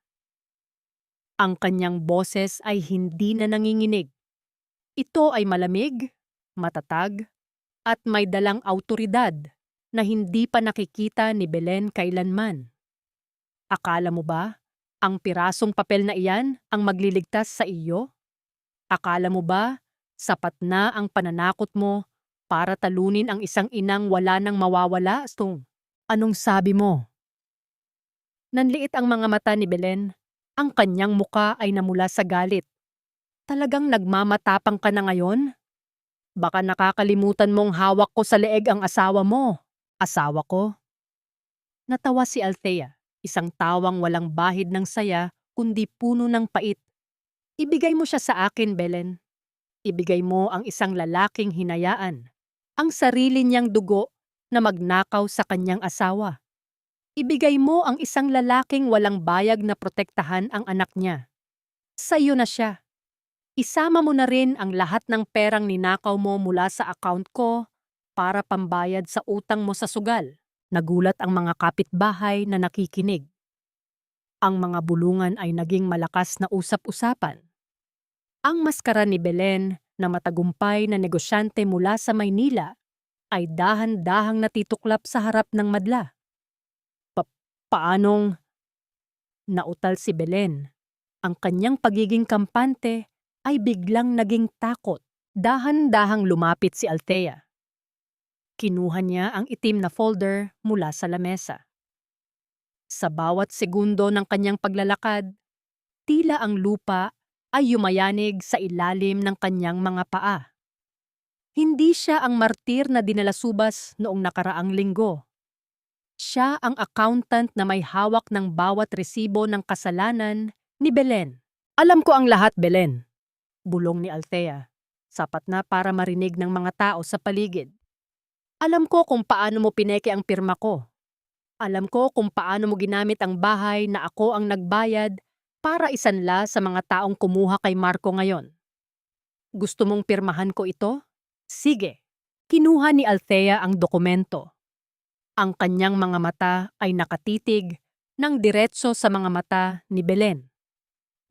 Ang kanyang boses ay hindi na nanginginig. Ito ay malamig, matatag, at may dalang awtoridad na hindi pa nakikita ni Belen kailanman. Akala mo ba, ang pirasong papel na iyan ang magliligtas sa iyo? Akala mo ba, sapat na ang pananakot mo para talunin ang isang inang wala nang mawawala? Anong sabi mo? Nanliit ang mga mata ni Belen. Ang kanyang muka ay namula sa galit. Talagang nagmamatapang ka na ngayon? Baka nakakalimutan mong hawak ko sa leeg ang asawa mo. Asawa ko? Natawa si Althea, isang tawang walang bahid ng saya kundi puno ng pait. Ibigay mo siya sa akin, Belen. Ibigay mo ang isang lalaking hinayaan, ang sarili niyang dugo na magnakaw sa kanyang asawa. Ibigay mo ang isang lalaking walang bayag na protektahan ang anak niya. Sa iyo na siya. Isama mo na rin ang lahat ng perang ninakaw mo mula sa account ko para pambayad sa utang mo sa sugal. Nagulat ang mga kapitbahay na nakikinig. Ang mga bulungan ay naging malakas na usap-usapan. Ang maskara ni Belen na matagumpay na negosyante mula sa Maynila ay dahan-dahang natituklap sa harap ng madla. Paanong? Nautal si Belen. Ang kanyang pagiging kampante ay biglang naging takot. Dahan-dahang lumapit si Althea. Kinuha niya ang itim na folder mula sa lamesa. Sa bawat segundo ng kanyang paglalakad, tila ang lupa ay yumayanig sa ilalim ng kanyang mga paa. Hindi siya ang martir na dinalasubas noong nakaraang linggo. Siya ang accountant na may hawak ng bawat resibo ng kasalanan ni Belen. Alam ko ang lahat, Belen, bulong ni Althea. sapat na para marinig ng mga tao sa paligid. Alam ko kung paano mo pineke ang pirma ko. Alam ko kung paano mo ginamit ang bahay na ako ang nagbayad para isanla sa mga taong kumuha kay Marco ngayon. Gusto mong pirmahan ko ito? Sige. Kinuha ni Althea ang dokumento. Ang kanyang mga mata ay nakatitig ng diretso sa mga mata ni Belen.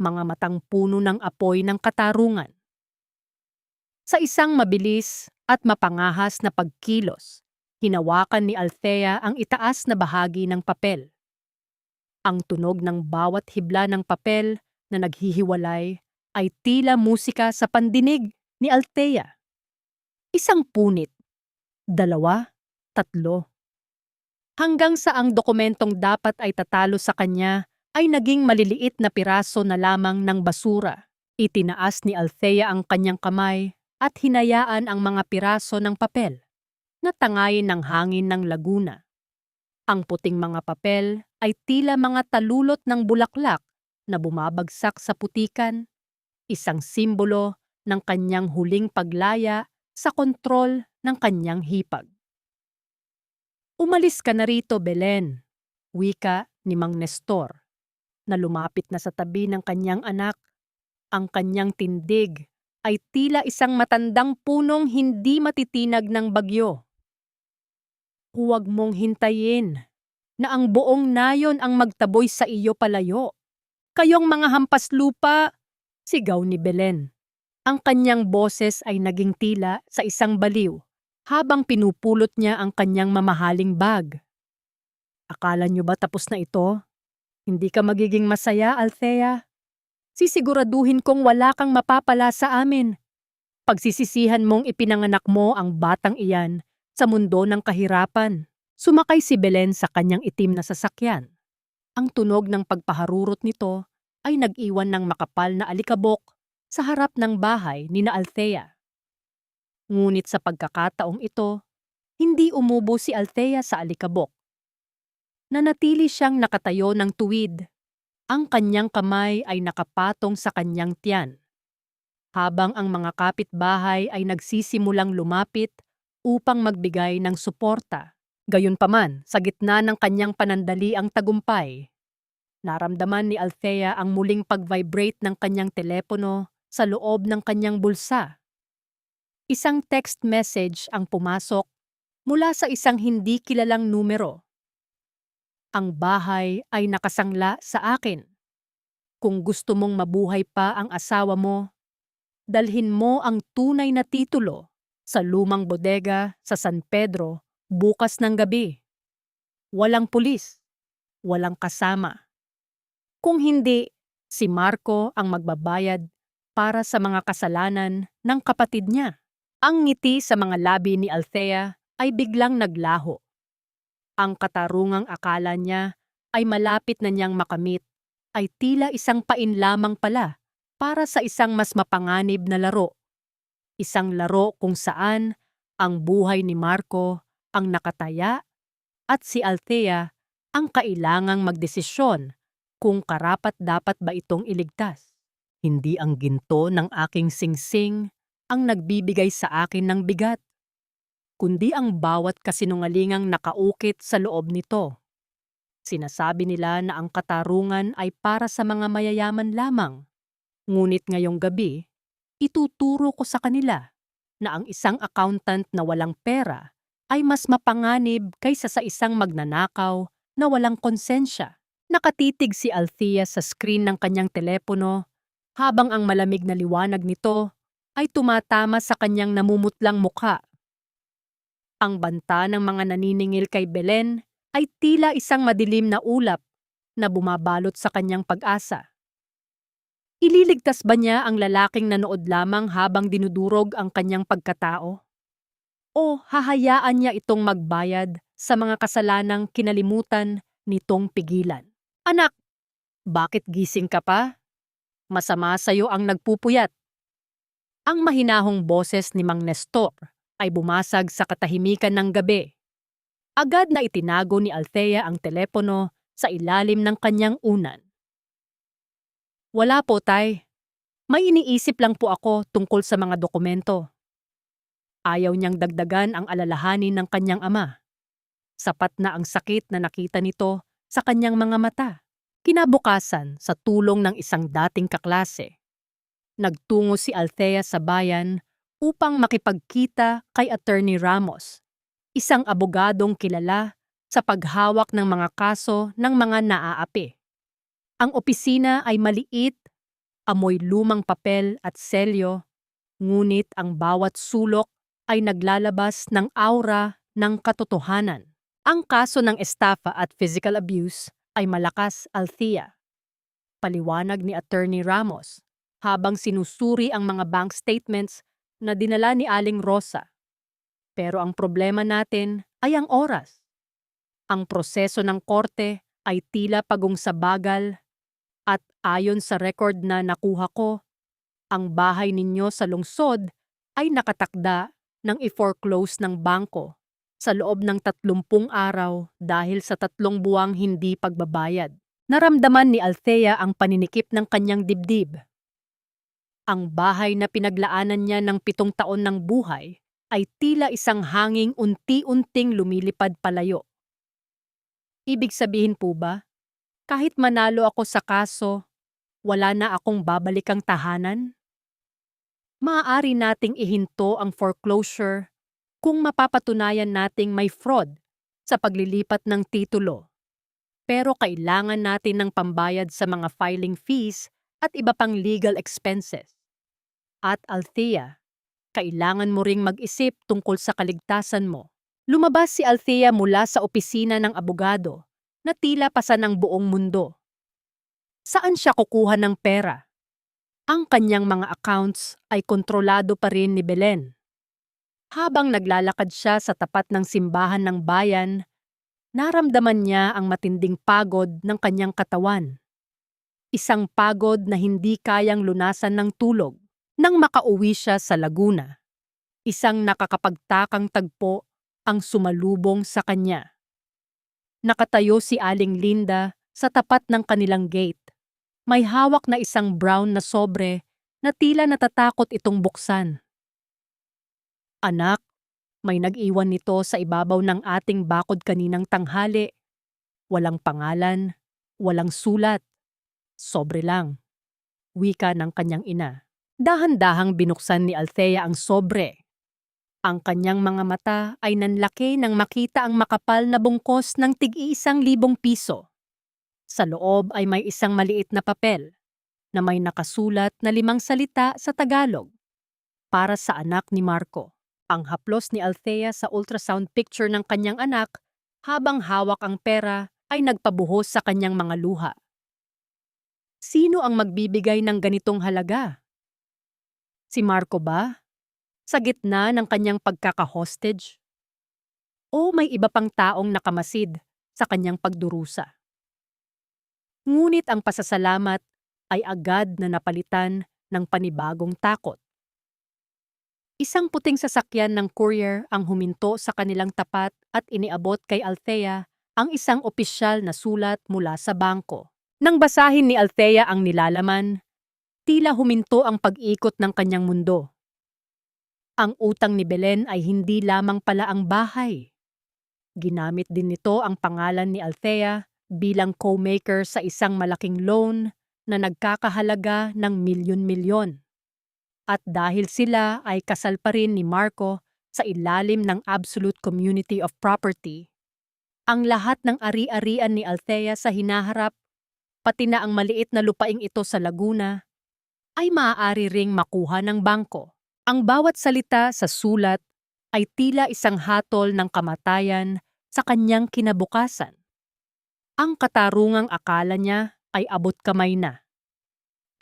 Mga matang puno ng apoy ng katarungan. Sa isang mabilis at mapangahas na pagkilos, hinawakan ni Althea ang itaas na bahagi ng papel. Ang tunog ng bawat hibla ng papel na naghihiwalay ay tila musika sa pandinig ni Althea. Isang punit, 2, 3. Hanggang sa ang dokumentong dapat ay tatalo sa kanya ay naging maliliit na piraso na lamang ng basura. Itinaas ni Althea ang kanyang kamay at hinayaan ang mga piraso ng papel na tangayin ng hangin ng laguna. Ang puting mga papel ay tila mga talulot ng bulaklak na bumabagsak sa putikan, isang simbolo ng kanyang huling paglaya sa kontrol ng kanyang hipag. Umalis ka na rito, Belen, wika ni Mang Nestor, na lumapit na sa tabi ng kanyang anak. Ang kanyang tindig ay tila isang matandang punong hindi matitinag ng bagyo. Huwag mong hintayin na ang buong nayon ang magtaboy sa iyo palayo. Kayong mga hampas lupa, sigaw ni Belen. Ang kanyang boses ay naging tila sa isang baliw habang pinupulot niya ang kanyang mamahaling bag. Akala niyo ba tapos na ito? Hindi ka magiging masaya, Althea. Sisiguraduhin kong wala kang mapapala sa amin. Pagsisisihan mong ipinanganak mo ang batang iyan sa mundo ng kahirapan. Sumakay si Belen sa kanyang itim na sasakyan. Ang tunog ng pagpaharurot nito ay nag-iwan ng makapal na alikabok sa harap ng bahay ni na Althea. Ngunit sa pagkakataong ito, hindi umubo si Althea sa alikabok. Nanatili siyang nakatayo ng tuwid. Ang kanyang kamay ay nakapatong sa kanyang tiyan. Habang ang mga kapitbahay ay nagsisimulang lumapit upang magbigay ng suporta. Gayunpaman, sa gitna ng kanyang panandaliang tagumpay, naramdaman ni Althea ang muling pag-vibrate ng kanyang telepono sa loob ng kanyang bulsa. Isang text message ang pumasok mula sa isang hindi kilalang numero. Ang bahay ay nakasangla sa akin. Kung gusto mong mabuhay pa ang asawa mo, dalhin mo ang tunay na titulo sa lumang bodega sa San Pedro bukas ng gabi. Walang pulis, walang kasama. Kung hindi, si Marco ang magbabayad para sa mga kasalanan ng kapatid niya. Ang ngiti sa mga labi ni Althea ay biglang naglaho. Ang katarungang akala niya ay malapit na niyang makamit ay tila isang pain lamang pala para sa isang mas mapanganib na laro. Isang laro kung saan ang buhay ni Marco ang nakataya at si Althea ang kailangang magdesisyon kung karapat-dapat ba itong iligtas. Hindi ang ginto ng aking singsing ang nagbibigay sa akin ng bigat, kundi ang bawat kasinungalingang nakaukit sa loob nito. Sinasabi nila na ang katarungan ay para sa mga mayayaman lamang. Ngunit ngayong gabi, ituturo ko sa kanila na ang isang accountant na walang pera ay mas mapanganib kaysa sa isang magnanakaw na walang konsensya. Nakatitig si Althea sa screen ng kanyang telepono habang ang malamig na liwanag nito ay tumatama sa kanyang namumutlang mukha. Ang banta ng mga naniningil kay Belen ay tila isang madilim na ulap na bumabalot sa kanyang pag-asa. Ililigtas ba niya ang lalaking nanood lamang habang dinudurog ang kanyang pagkatao? O hahayaan niya itong magbayad sa mga kasalanang kinalimutan nitong pigilan? Anak, bakit gising ka pa? Masama sa'yo ang nagpupuyat. Ang mahinahong boses ni Mang Nestor ay bumasag sa katahimikan ng gabi. Agad na itinago ni Althea ang telepono sa ilalim ng kanyang unan. Wala po, tay. May iniisip lang po ako tungkol sa mga dokumento. Ayaw niyang dagdagan ang alalahanin ng kanyang ama. Sapat na ang sakit na nakita nito sa kanyang mga mata. Kinabukasan, sa tulong ng isang dating kaklase, nagtungo si Althea sa bayan upang makipagkita kay Attorney Ramos, isang abogadong kilala sa paghawak ng mga kaso ng mga naaapi. Ang opisina ay maliit, amoy lumang papel at selyo, ngunit ang bawat sulok ay naglalabas ng aura ng katotohanan. Ang kaso ng estafa at physical abuse ay malakas, Althea. Paliwanag ni Attorney Ramos habang sinusuri ang mga bank statements na dinala ni Aling Rosa. Pero ang problema natin ay ang oras. Ang proseso ng korte ay tila pagungsabagal at ayon sa record na nakuha ko, ang bahay ninyo sa lungsod ay nakatakda ng i-foreclose ng bangko sa loob ng 30 araw dahil sa 3 buwang hindi pagbabayad. Naramdaman ni Althea ang paninikip ng kanyang dibdib. Ang bahay na pinaglaanan niya ng 7 taon ng buhay ay tila isang hanging unti-unting lumilipad palayo. Ibig sabihin po ba, kahit manalo ako sa kaso, wala na akong babalikang tahanan? Maaari nating ihinto ang foreclosure kung mapapatunayan nating may fraud sa paglilipat ng titulo. Pero kailangan natin ng pambayad sa mga filing fees at iba pang legal expenses. At Althea, kailangan mo ring mag-isip tungkol sa kaligtasan mo. Lumabas si Althea mula sa opisina ng abogado na tila pasan ng buong mundo. Saan siya kukuha ng pera? Ang kanyang mga accounts ay kontrolado pa rin ni Belen. Habang naglalakad siya sa tapat ng simbahan ng bayan, naramdaman niya ang matinding pagod ng kanyang katawan. Isang pagod na hindi kayang lunasan ng tulog nang makauwi siya sa Laguna. Isang nakakapagtakang tagpo ang sumalubong sa kanya. Nakatayo si Aling Linda sa tapat ng kanilang gate. May hawak na isang brown na sobre na tila natatakot itong buksan. Anak, may nag-iwan nito sa ibabaw ng ating bakod kaninang tanghali. Walang pangalan, walang sulat. Sobre lang. Wika ng kanyang ina. Dahan-dahang binuksan ni Althea ang sobre. Ang kanyang mga mata ay nanlaki nang makita ang makapal na bungkos ng tig-1,000 piso. Sa loob ay may isang maliit na papel na may nakasulat na 5 salita sa Tagalog. Para sa anak ni Marco. Ang haplos ni Althea sa ultrasound picture ng kanyang anak habang hawak ang pera ay nagpabuhos sa kanyang mga luha. Sino ang magbibigay ng ganitong halaga? Si Marco ba? Sa gitna ng kanyang pagkaka-hostage? O may iba pang taong nakamasid sa kanyang pagdurusa? Ngunit ang pasasalamat ay agad na napalitan ng panibagong takot. Isang puting sasakyan ng courier ang huminto sa kanilang tapat at iniabot kay Althea ang isang opisyal na sulat mula sa bangko. Nang basahin ni Althea ang nilalaman, tila huminto ang pag-ikot ng kanyang mundo. Ang utang ni Belen ay hindi lamang pala ang bahay. Ginamit din nito ang pangalan ni Althea bilang co-maker sa isang malaking loan na nagkakahalaga ng milyon-milyon. At dahil sila ay kasal pa rin ni Marco sa ilalim ng Absolute Community of Property, ang lahat ng ari-arian ni Althea sa hinaharap, pati na ang maliit na lupaing ito sa Laguna, ay maaari ring makuha ng bangko. Ang bawat salita sa sulat ay tila isang hatol ng kamatayan sa kanyang kinabukasan. Ang katarungang akala niya ay abot kamay na.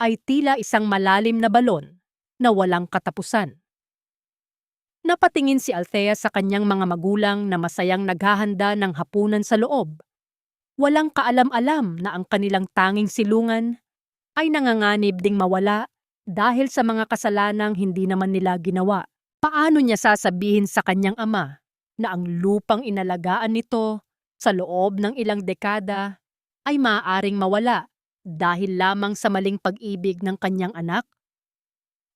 Ay tila isang malalim na balon na walang katapusan. Napatingin si Althea sa kanyang mga magulang na masayang naghahanda ng hapunan sa loob. Walang kaalam-alam na ang kanilang tanging silungan ay nanganganib ding mawala dahil sa mga kasalanang hindi naman nila ginawa. Paano niya sasabihin sa kanyang ama na ang lupang inalagaan nito sa loob ng ilang dekada ay maaaring mawala dahil lamang sa maling pag-ibig ng kanyang anak?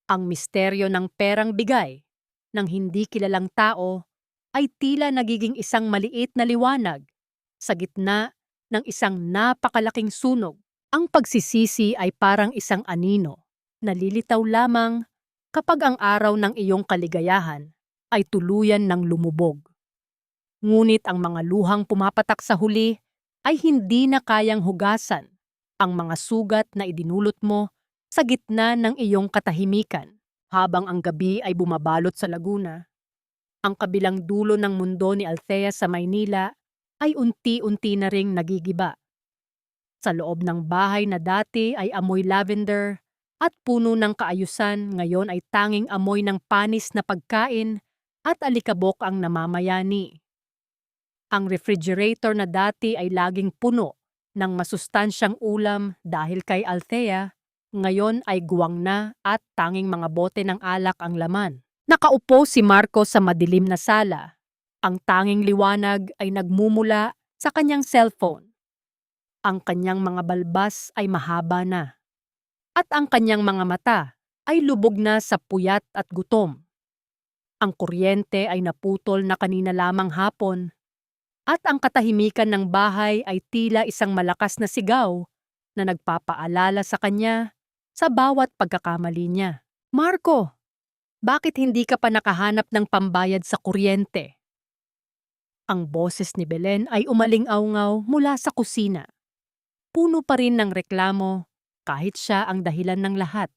Ang misteryo ng perang bigay ng hindi kilalang tao ay tila nagiging isang maliit na liwanag sa gitna ng isang napakalaking sunog. Ang pagsisisi ay parang isang anino, nalilitaw lamang kapag ang araw ng iyong kaligayahan ay tuluyan ng lumubog. Ngunit ang mga luhang pumapatak sa huli ay hindi na kayang hugasan ang mga sugat na idinulot mo sa gitna ng iyong katahimikan. Habang ang gabi ay bumabalot sa Laguna, ang kabilang dulo ng mundo ni Althea sa Maynila ay unti-unti na ring nagigiba. Sa loob ng bahay na dati ay amoy lavender at puno ng kaayusan, ngayon ay tanging amoy ng panis na pagkain at alikabok ang namamayani. Ang refrigerator na dati ay laging puno ng masustansyang ulam dahil kay Althea, ngayon ay guwang na at tanging mga bote ng alak ang laman. Nakaupo si Marco sa madilim na sala. Ang tanging liwanag ay nagmumula sa kanyang cellphone. Ang kanyang mga balbas ay mahaba na. At ang kanyang mga mata ay lubog na sa puyat at gutom. Ang kuryente ay naputol na kanina lamang hapon. At ang katahimikan ng bahay ay tila isang malakas na sigaw na nagpapaalala sa kanya sa bawat pagkakamali niya. Marco, bakit hindi ka pa nakahanap ng pambayad sa kuryente? Ang boses ni Belen ay umaling-awngaw mula sa kusina. Puno pa rin ng reklamo kahit siya ang dahilan ng lahat.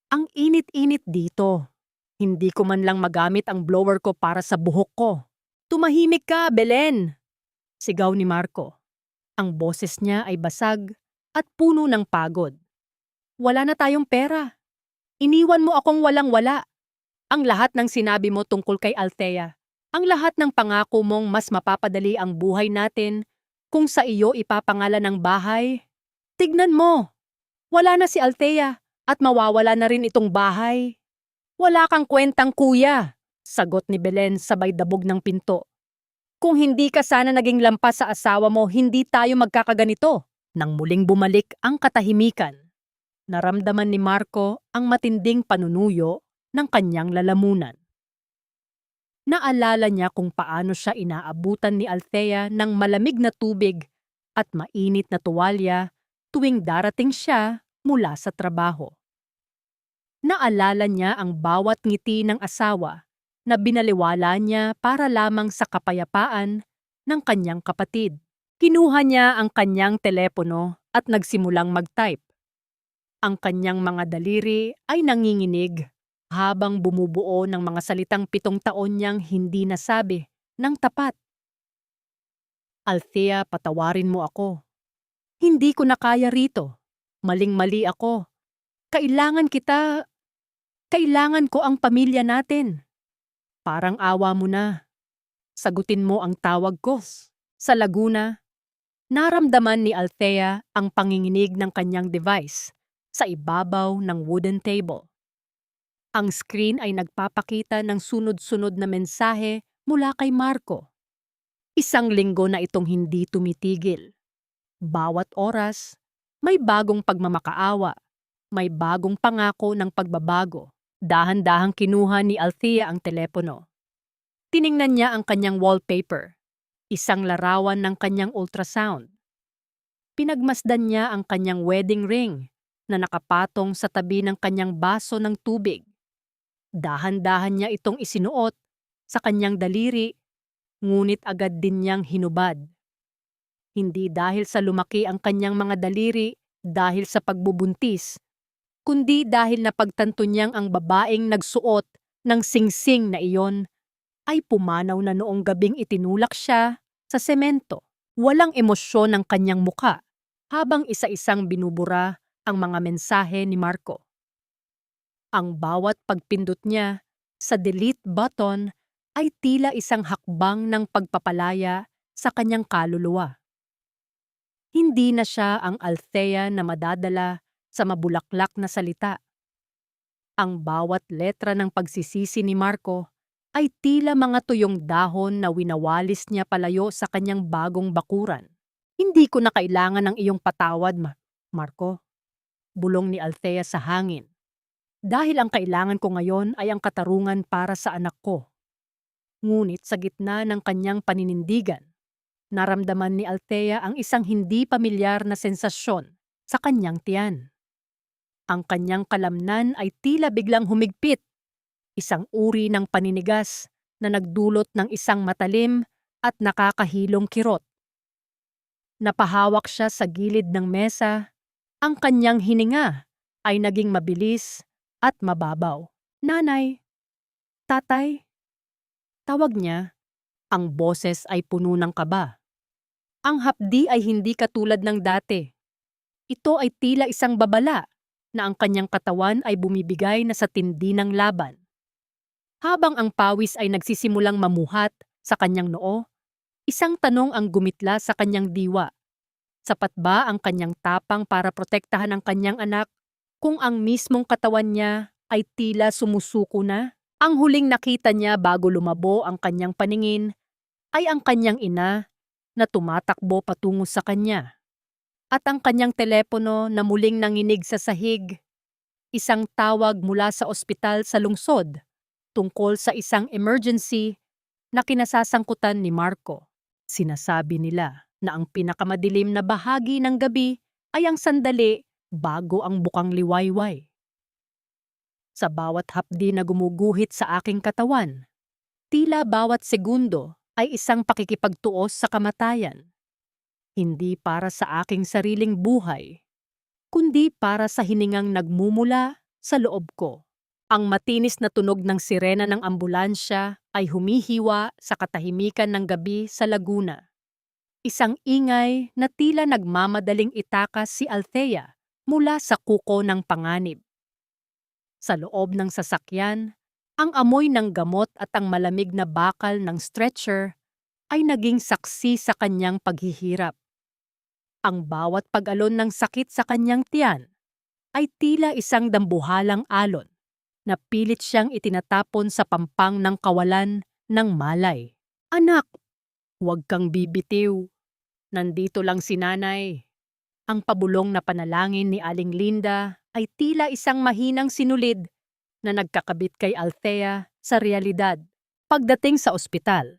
Ang init-init dito. Hindi ko man lang magamit ang blower ko para sa buhok ko. Tumahimik ka, Belen! Sigaw ni Marco. Ang boses niya ay basag at puno ng pagod. Wala na tayong pera. Iniwan mo akong walang-wala. Ang lahat ng sinabi mo tungkol kay Althea, ang lahat ng pangako mong mas mapapadali ang buhay natin kung sa iyo ipapangalan ng bahay. Tignan mo, wala na si Althea at mawawala na rin itong bahay. Wala kang kwentang kuya, sagot ni Belen sabay dabog ng pinto. Kung hindi ka sana naging lampas sa asawa mo, hindi tayo magkakaganito. Nang muling bumalik ang katahimikan, naramdaman ni Marco ang matinding panunuyo ng kanyang lalamunan. Naalala niya kung paano siya inaabutan ni Althea ng malamig na tubig at mainit na tuwalya tuwing darating siya mula sa trabaho. Naalala niya ang bawat ngiti ng asawa na binaliwala niya para lamang sa kapayapaan ng kanyang kapatid. Kinuha niya ang kanyang telepono at nagsimulang mag-type. Ang kanyang mga daliri ay nanginginig habang bumubuo ng mga salitang 7 taon niyang hindi nasabi ng tapat. Althea, patawarin mo ako. Hindi ko na kaya rito. Maling-mali ako. Kailangan kita. Kailangan ko ang pamilya natin. Parang awa mo na. Sagutin mo ang tawag ko. Sa Laguna, naramdaman ni Althea ang panginginig ng kanyang device sa ibabaw ng wooden table. Ang screen ay nagpapakita ng sunod-sunod na mensahe mula kay Marco. Isang linggo na itong hindi tumitigil. Bawat oras, may bagong pagmamakaawa, may bagong pangako ng pagbabago. Dahan-dahang kinuha ni Althea ang telepono. Tiningnan niya ang kanyang wallpaper, isang larawan ng kanyang ultrasound. Pinagmasdan niya ang kanyang wedding ring na nakapatong sa tabi ng kanyang baso ng tubig. Dahan-dahan niya itong isinuot sa kanyang daliri, ngunit agad din niyang hinubad. Hindi dahil sa lumaki ang kanyang mga daliri dahil sa pagbubuntis, kundi dahil napagtanto niyang ang babaeng nagsuot ng singsing na iyon ay pumanaw na noong gabing itinulak siya sa semento. Walang emosyon ang kanyang muka habang isa-isang binubura ang mga mensahe ni Marco. Ang bawat pagpindot niya sa delete button ay tila isang hakbang ng pagpapalaya sa kanyang kaluluwa. Hindi na siya ang Althea na madadala sa mabulaklak na salita. Ang bawat letra ng pagsisisi ni Marco ay tila mga tuyong dahon na winawalis niya palayo sa kanyang bagong bakuran. Hindi ko na kailangan ng iyong patawad, Marco. Bulong ni Althea sa hangin. Dahil ang kailangan ko ngayon ay ang katarungan para sa anak ko. Ngunit sa gitna ng kanyang paninindigan, naramdaman ni Althea ang isang hindi pamilyar na sensasyon sa kanyang tiyan. Ang kanyang kalamnan ay tila biglang humigpit, isang uri ng paninigas na nagdulot ng isang matalim at nakakahilong kirot. Napahawak siya sa gilid ng mesa, ang kanyang hininga ay naging mabilis at mababaw. Nanay, tatay, tawag niya. Ang boses ay puno ng kaba. Ang hapdi ay hindi katulad ng dati. Ito ay tila isang babala na ang kanyang katawan ay bumibigay na sa tindi ng laban. Habang ang pawis ay nagsisimulang mamuhat sa kanyang noo, isang tanong ang gumitla sa kanyang diwa. Sapat ba ang kanyang tapang para protektahan ang kanyang anak kung ang mismong katawan niya ay tila sumusuko na? Ang huling nakita niya bago lumabo ang kanyang paningin ay ang kanyang ina na tumatakbo patungo sa kanya. At ang kanyang telepono na muling nanginig sa sahig, isang tawag mula sa ospital sa lungsod tungkol sa isang emergency na kinasasangkutan ni Marco. Sinasabi nila na ang pinakamadilim na bahagi ng gabi ay ang sandali bago ang bukang liwayway. Sa bawat hapdi na gumuguhit sa aking katawan, tila bawat segundo ay isang pakikipagtuos sa kamatayan. Hindi para sa aking sariling buhay, kundi para sa hiningang nagmumula sa loob ko. Ang matinis na tunog ng sirena ng ambulansya ay humihiwa sa katahimikan ng gabi sa Laguna. Isang ingay na tila nagmamadaling itakas si Althea mula sa kuko ng panganib. Sa loob ng sasakyan, ang amoy ng gamot at ang malamig na bakal ng stretcher ay naging saksi sa kanyang paghihirap. Ang bawat pag-alon ng sakit sa kanyang tiyan ay tila isang dambuhalang alon na pilit siyang itinatapon sa pampang ng kawalan ng malay. Anak, huwag kang bibitiw. Nandito lang si nanay. Ang pabulong na panalangin ni Aling Linda ay tila isang mahinang sinulid na nagkakabit kay Althea sa realidad. Pagdating sa ospital,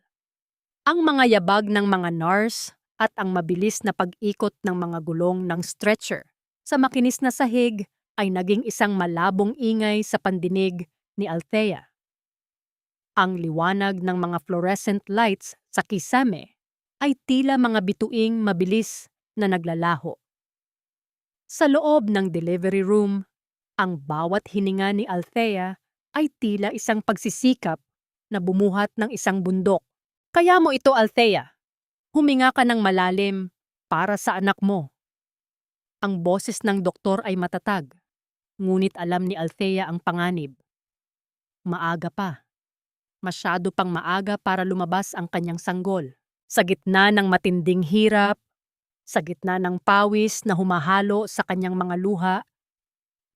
ang mga yabag ng mga nurse at ang mabilis na pag-ikot ng mga gulong ng stretcher sa makinis na sahig ay naging isang malabong ingay sa pandinig ni Althea. Ang liwanag ng mga fluorescent lights sa kisame ay tila mga bituing mabilis na naglalaho. Sa loob ng delivery room, ang bawat hininga ni Althea ay tila isang pagsisikap na bumuhat ng isang bundok. Kaya mo ito, Althea. Huminga ka ng malalim para sa anak mo. Ang boses ng doktor ay matatag, ngunit alam ni Althea ang panganib. Maaga pa. Masyado pang maaga para lumabas ang kanyang sanggol. Sa gitna ng matinding hirap, sa gitna ng pawis na humahalo sa kanyang mga luha,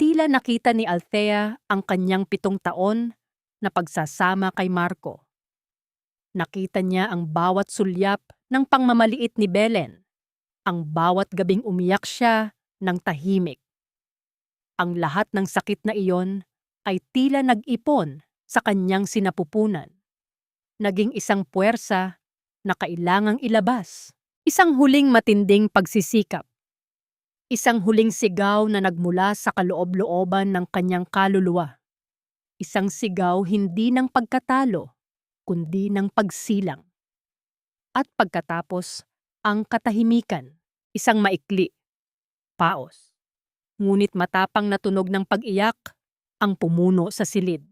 tila nakita ni Althea ang kanyang 7 taon na pagsasama kay Marco. Nakita niya ang bawat sulyap ng pangmamaliit ni Belen, ang bawat gabing umiyak siya ng tahimik. Ang lahat ng sakit na iyon ay tila nag-ipon sa kanyang sinapupunan. Naging isang puwersa na kailangang ilabas. Isang huling matinding pagsisikap. Isang huling sigaw na nagmula sa kaloob-looban ng kanyang kaluluwa. Isang sigaw hindi ng pagkatalo, kundi ng pagsilang. At pagkatapos, ang katahimikan, isang maikli, paos. Ngunit matapang na tunog ng pag-iyak ang pumuno sa silid.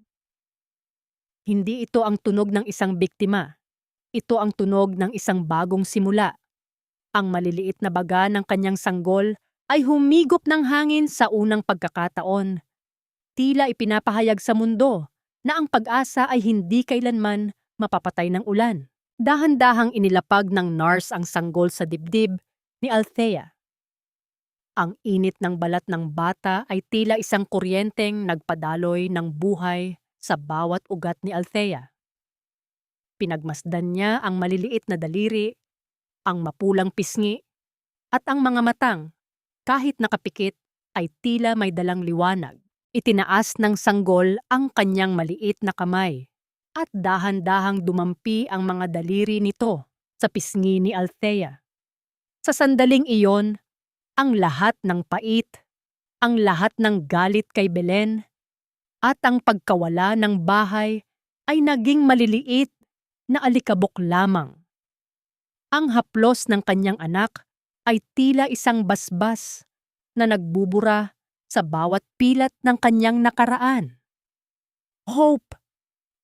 Hindi ito ang tunog ng isang biktima. Ito ang tunog ng isang bagong simula. Ang maliliit na baga ng kanyang sanggol ay humigop ng hangin sa unang pagkakataon. Tila ipinapahayag sa mundo na ang pag-asa ay hindi kailanman mapapatay ng ulan. Dahan-dahang inilapag ng nurse ang sanggol sa dibdib ni Althea. Ang init ng balat ng bata ay tila isang kuryenteng nagpadaloy ng buhay sa bawat ugat ni Althea. Pinagmasdan niya ang maliliit na daliri, ang mapulang pisngi, at ang mga matang, kahit nakapikit, ay tila may dalang liwanag. Itinaas ng sanggol ang kanyang maliit na kamay at dahan-dahang dumampi ang mga daliri nito sa pisngi ni Althea. Sa sandaling iyon, ang lahat ng pait, ang lahat ng galit kay Belen, at ang pagkawala ng bahay ay naging maliliit na alikabok lamang. Ang haplos ng kanyang anak ay tila isang basbas na nagbubura sa bawat pilat ng kanyang nakaraan. Hope!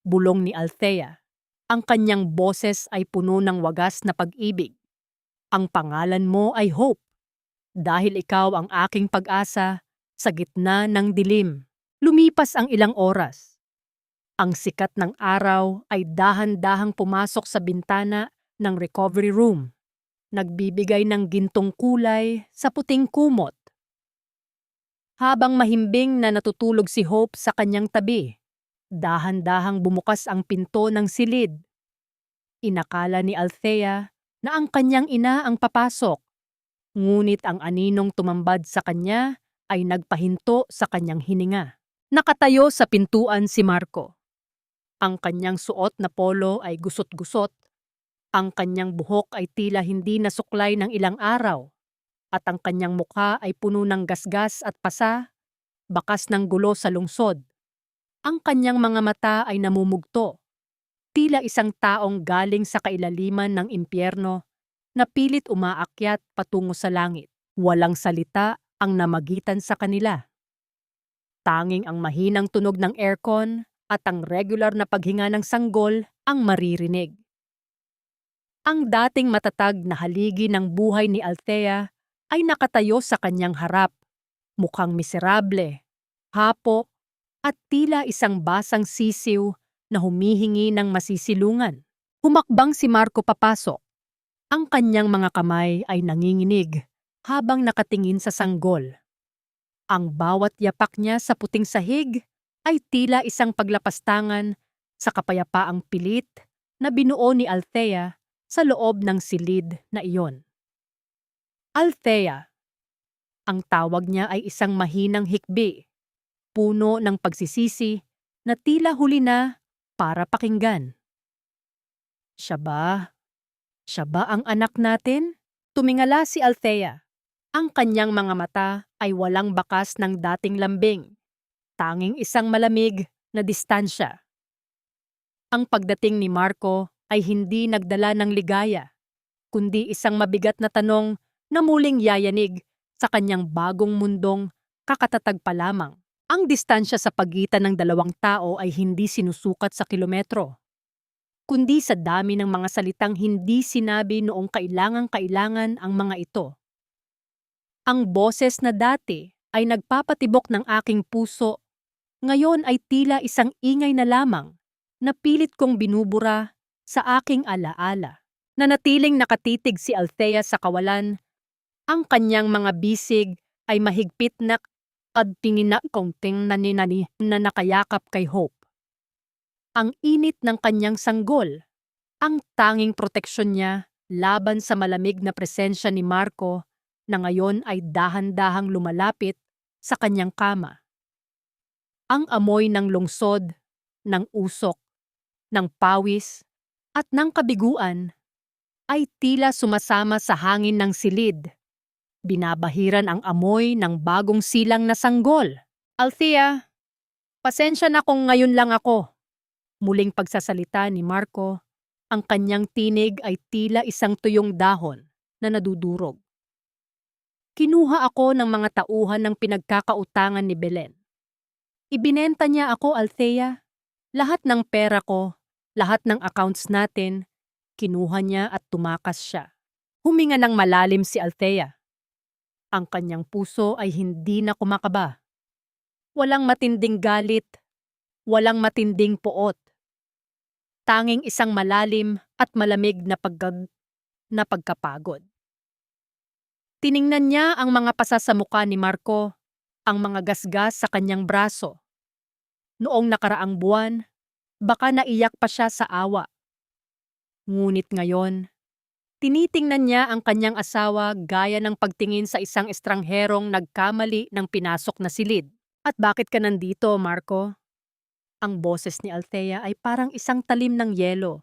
Bulong ni Althea. Ang kanyang boses ay puno ng wagas na pag-ibig. Ang pangalan mo ay Hope, dahil ikaw ang aking pag-asa sa gitna ng dilim. Lumipas ang ilang oras. Ang sikat ng araw ay dahan-dahang pumasok sa bintana ng recovery room, nagbibigay ng gintong kulay sa puting kumot. Habang mahimbing na natutulog si Hope sa kanyang tabi, dahan-dahang bumukas ang pinto ng silid. Inakala ni Althea na ang kanyang ina ang papasok, ngunit ang aninong tumambad sa kanya ay nagpahinto sa kanyang hininga. Nakatayo sa pintuan si Marco. Ang kanyang suot na polo ay gusot-gusot, ang kanyang buhok ay tila hindi nasuklay ng ilang araw, at ang kanyang mukha ay puno ng gasgas at pasa, bakas ng gulo sa lungsod. Ang kanyang mga mata ay namumugto, tila isang taong galing sa kailaliman ng impyerno na pilit umaakyat patungo sa langit. Walang salita ang namagitan sa kanila. Tanging ang mahinang tunog ng aircon at ang regular na paghinga ng sanggol ang maririnig. Ang dating matatag na haligi ng buhay ni Althea ay nakatayo sa kanyang harap, mukhang miserable, hapo, at tila isang basang sisiw na humihingi ng masisilungan. Humakbang si Marco papasok. Ang kanyang mga kamay ay nanginginig habang nakatingin sa sanggol. Ang bawat yapak niya sa puting sahig ay tila isang paglapastangan sa kapayapaang pilit na binuo ni Althea sa loob ng silid na iyon. Althea. Ang tawag niya ay isang mahinang hikbi, puno ng pagsisisi na tila huli na para pakinggan. Siya ba? Siya ba ang anak natin? Tumingala si Althea. Ang kanyang mga mata ay walang bakas ng dating lambing, tanging isang malamig na distansya. Ang pagdating ni Marco ay hindi nagdala ng ligaya, kundi isang mabigat na tanong na muling yayanig sa kanyang bagong mundong kakatatag pa lamang. Ang distansya sa pagitan ng dalawang tao ay hindi sinusukat sa kilometro, kundi sa dami ng mga salitang hindi sinabi noong kailangang-kailangan ang mga ito. Ang boses na dati ay nagpapatibok ng aking puso, ngayon ay tila isang ingay na lamang na pilit kong binubura sa aking alaala. Nanatiling nakatitig si Althea sa kawalan, ang kanyang mga bisig ay mahigpit na tingin na konting naninani na nakayakap kay Hope. Ang init ng kanyang sanggol, ang tanging proteksyon niya laban sa malamig na presensya ni Marco na ngayon ay dahan-dahang lumalapit sa kanyang kama. Ang amoy ng lungsod, ng usok, ng pawis, at ng kabiguan ay tila sumasama sa hangin ng silid. Binabahiran ang amoy ng bagong silang na sanggol. Althea, pasensya na kung ngayon lang ako. Muling pagsasalita ni Marco, ang kanyang tinig ay tila isang tuyong dahon na nadudurog. Kinuha ako ng mga tauhan ng pinagkakautangan ni Belen. Ibinenta niya ako, Althea. Lahat ng pera ko, lahat ng accounts natin, kinuha niya at tumakas siya. Huminga ng malalim si Althea. Ang kanyang puso ay hindi na kumakaba. Walang matinding galit, walang matinding poot. Tanging isang malalim at malamig na pagkapagod. Tiningnan niya ang mga pasa sa mukha ni Marco, ang mga gasgas sa kanyang braso. Noong nakaraang buwan, baka naiyak pa siya sa awa. Ngunit ngayon, tinitingnan niya ang kanyang asawa gaya ng pagtingin sa isang estrangherong nagkamali ng pinasok na silid. At bakit ka nandito, Marco? Ang boses ni Althea ay parang isang talim ng yelo,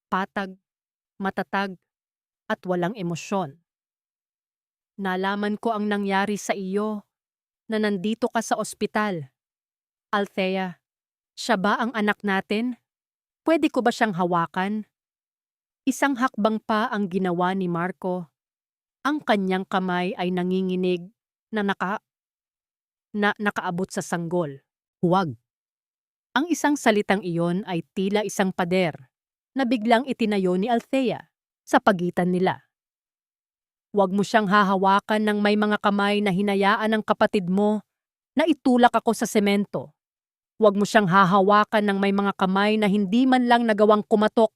patag, matatag, at walang emosyon. Nalaman ko ang nangyari sa iyo, na nandito ka sa ospital. Althea, siya ba ang anak natin? Pwede ko ba siyang hawakan? Isang hakbang pa ang ginawa ni Marco. Ang kanyang kamay ay nanginginig na nakaabot sa sanggol. Huwag. Ang isang salitang iyon ay tila isang pader na biglang itinayo ni Althea sa pagitan nila. Huwag mo siyang hahawakan ng may mga kamay na hinayaan ng kapatid mo na itulak ako sa semento. Huwag mo siyang hahawakan ng may mga kamay na hindi man lang nagawang kumatok